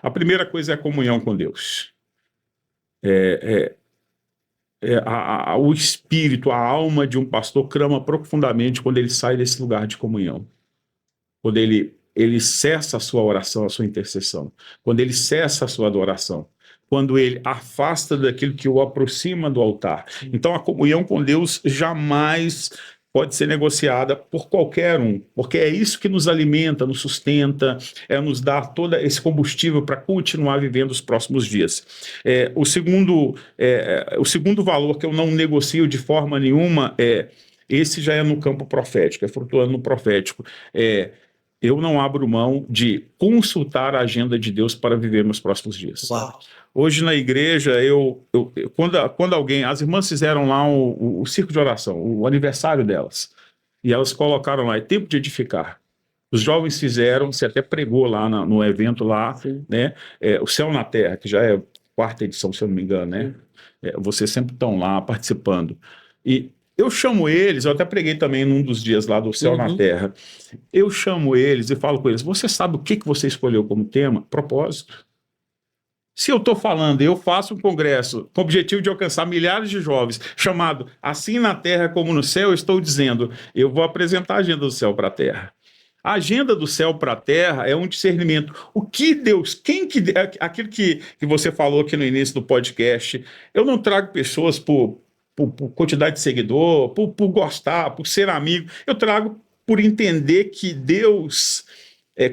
A primeira coisa é a comunhão com Deus. O espírito, a alma de um pastor clama profundamente quando ele sai desse lugar de comunhão. Quando ele cessa a sua oração, a sua intercessão. Quando ele cessa a sua adoração. Quando ele afasta daquilo que o aproxima do altar. Então a comunhão com Deus jamais pode ser negociada por qualquer um, porque é isso que nos alimenta, nos sustenta, nos dá todo esse combustível para continuar vivendo os próximos dias. O segundo valor que eu não negocio de forma nenhuma esse já é no campo profético, é flutuando no profético. Eu não abro mão de consultar a agenda de Deus para viver meus próximos dias. Uau. Hoje na igreja, quando alguém, as irmãs fizeram lá o circo de oração, o aniversário delas, e elas colocaram lá, é tempo de edificar. Os jovens fizeram, você até pregou lá no evento lá, né? O Céu na Terra, que já é a 4ª edição, se eu não me engano, né? Vocês sempre estão lá participando. E eu chamo eles, eu até preguei também num dos dias lá do Céu na Terra, eu chamo eles e falo com eles, você sabe o que você escolheu como tema? Propósito. Se eu estou falando, eu faço um congresso com o objetivo de alcançar milhares de jovens, chamado Assim na Terra como no Céu, eu estou dizendo, eu vou apresentar a agenda do céu para a terra. A agenda do céu para a terra é um discernimento. O que Deus, aquilo que você falou aqui no início do podcast, eu não trago pessoas por quantidade de seguidor, por gostar, por ser amigo, eu trago por entender que Deus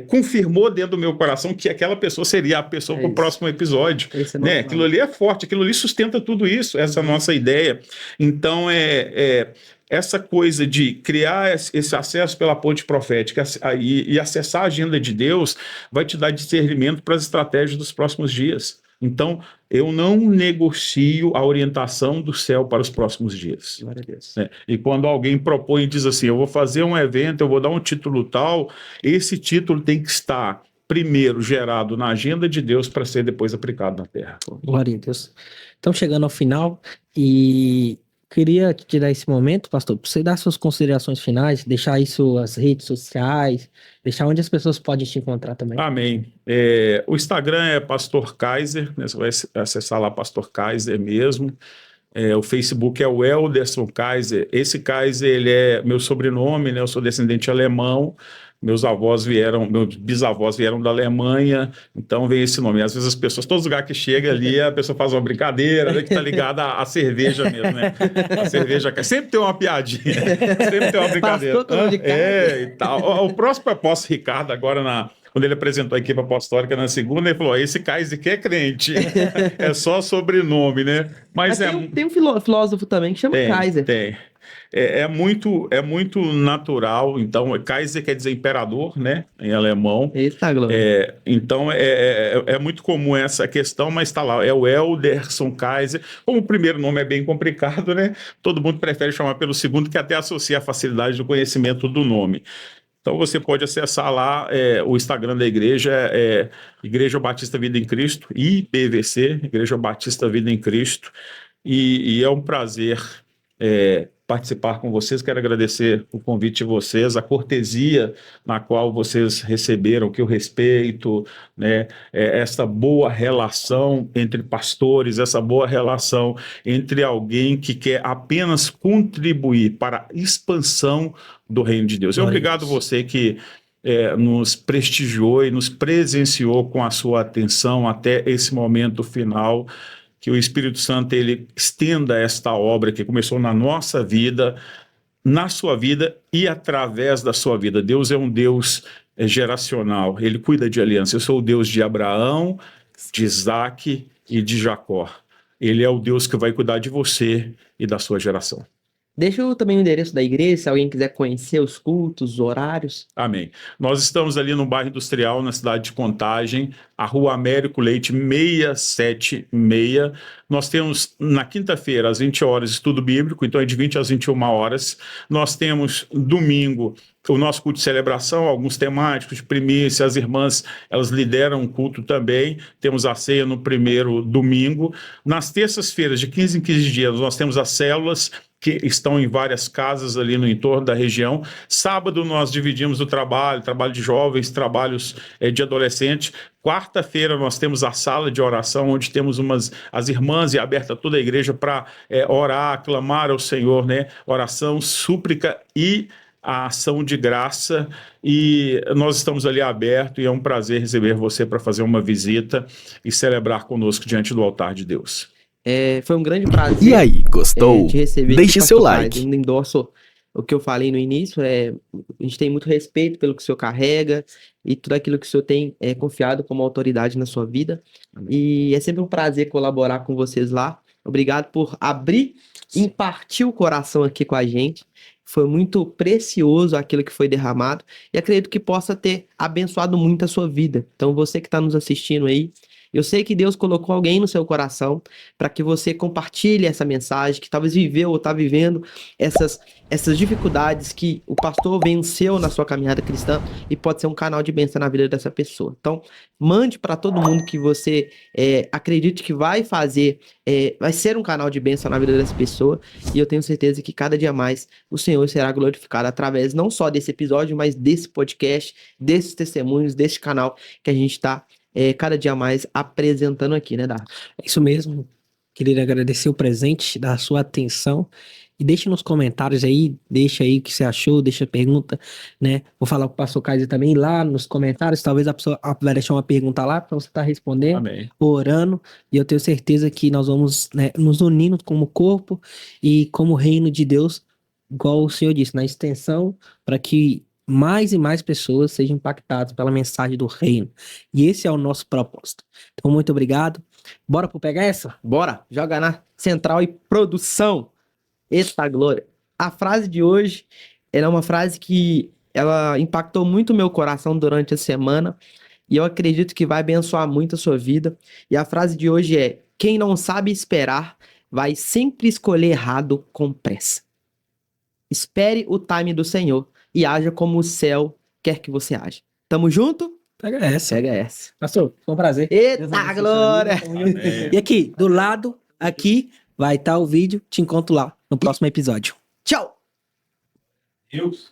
confirmou dentro do meu coração que aquela pessoa seria a pessoa para o próximo episódio. Né? Aquilo ali é forte, aquilo ali sustenta tudo isso, essa é a nossa ideia. Então, essa coisa de criar esse acesso pela ponte profética e acessar a agenda de Deus vai te dar discernimento para as estratégias dos próximos dias. Então, eu não negocio a orientação do céu para os próximos dias. Glória a Deus. E quando alguém propõe e diz assim, eu vou fazer um evento, eu vou dar um título tal, esse título tem que estar, primeiro, gerado na agenda de Deus para ser depois aplicado na terra. Glória a Deus. Estamos chegando ao final e queria te dar esse momento, pastor, para você dar suas considerações finais, deixar aí suas redes sociais, deixar onde as pessoas podem te encontrar também. Amém. O Instagram é Pastor Kaiser, né? Você vai acessar lá Pastor Kaiser mesmo. O Facebook é o Elderson Kaiser. Esse Kaiser, ele é meu sobrenome, né? Eu sou descendente alemão. Meus bisavós vieram da Alemanha, então vem esse nome. Às vezes as pessoas, todo lugar que chega ali, a pessoa faz uma brincadeira, né, que tá ligada à cerveja mesmo, né? A cerveja, sempre tem uma piadinha, sempre tem uma brincadeira. E tal. O próximo apóstolo Ricardo, agora quando ele apresentou a equipe apostólica na segunda, ele falou, esse Kaiser que é crente, é só sobrenome, né? Mas tem um filósofo também que chama Kaiser. Tem. É muito natural, então Kaiser quer dizer imperador, né, em alemão. Eita, glória. Então é muito comum essa questão, mas está lá, é o Elderson Kaiser. Como o primeiro nome é bem complicado, né, todo mundo prefere chamar pelo segundo, que até associa a facilidade do conhecimento do nome. Então você pode acessar lá o Instagram da igreja, Igreja Batista Vida em Cristo, IBVC, Igreja Batista Vida em Cristo, e é um prazer participar com vocês. Quero agradecer o convite de vocês, a cortesia na qual vocês receberam, que eu respeito, né? Essa boa relação entre pastores, essa boa relação entre alguém que quer apenas contribuir para a expansão do reino de Deus. Obrigado você que nos prestigiou e nos presenciou com a sua atenção até esse momento final. Que o Espírito Santo ele estenda esta obra que começou na nossa vida, na sua vida e através da sua vida. Deus é um Deus geracional, ele cuida de aliança. Eu sou o Deus de Abraão, de Isaac e de Jacó. Ele é o Deus que vai cuidar de você e da sua geração. Deixa eu também o endereço da igreja, se alguém quiser conhecer os cultos, os horários. Amém. Nós estamos ali no bairro Industrial, na cidade de Contagem, a Rua Américo Leite 676. Nós temos na quinta-feira, às 20 horas, estudo bíblico, então é de 20 às 21 horas. Nós temos domingo o nosso culto de celebração, alguns temáticos de primícia, as irmãs, elas lideram um culto também. Temos a ceia no primeiro domingo. Nas terças-feiras, de 15 em 15 dias, nós temos as células, que estão em várias casas ali no entorno da região. Sábado nós dividimos o trabalho de jovens, trabalhos de adolescentes. Quarta-feira nós temos a sala de oração, onde temos as irmãs e aberta toda a igreja para orar, clamar ao Senhor, né? Oração, súplica e a ação de graça, e nós estamos ali abertos e é um prazer receber você para fazer uma visita e celebrar conosco diante do altar de Deus. Foi um grande prazer. E aí, gostou? Te receber Deixe aqui, seu pastor Caio. like. Eu endosso o que eu falei no início, a gente tem muito respeito pelo que o senhor carrega e tudo aquilo que o senhor tem confiado como autoridade na sua vida. E é sempre um prazer colaborar com vocês lá. Obrigado por abrir e partir o coração aqui com a gente. Foi muito precioso aquilo que foi derramado e acredito que possa ter abençoado muito a sua vida. Então, você que está nos assistindo aí, eu sei que Deus colocou alguém no seu coração para que você compartilhe essa mensagem, que talvez viveu ou está vivendo essas dificuldades que o pastor venceu na sua caminhada cristã e pode ser um canal de bênção na vida dessa pessoa. Então, mande para todo mundo que você acredite que vai ser um canal de bênção na vida dessa pessoa, e eu tenho certeza que cada dia mais o Senhor será glorificado através não só desse episódio, mas desse podcast, desses testemunhos, desse canal que a gente está cada dia mais apresentando aqui, né, Dá? É isso mesmo. Queria agradecer o presente, da sua atenção. E deixe nos comentários aí, deixa aí o que você achou, deixa a pergunta, né? Vou falar com o pastor Kaiser também lá nos comentários. Talvez a pessoa vai deixar uma pergunta lá para você estar respondendo, Amém. orando. E eu tenho certeza que nós vamos, né, nos unindo como corpo e como reino de Deus, igual o Senhor disse, na extensão, para que mais e mais pessoas sejam impactadas pela mensagem do reino. E esse é o nosso propósito. Então, muito obrigado. Bora pro Pega Essa? Bora, joga na central e produção. Eita glória. A frase de hoje ela é uma frase que ela impactou muito o meu coração durante a semana e eu acredito que vai abençoar muito a sua vida. E a frase de hoje é: quem não sabe esperar vai sempre escolher errado com pressa. Espere o time do Senhor e haja como o céu quer que você haja. Tamo junto? Pega essa. Pega essa. Pastor, foi um prazer. Eita Deus abençoe glória. sua vida. E aqui, do lado, aqui, vai estar o vídeo. Te encontro lá no próximo episódio. Tchau. Deus.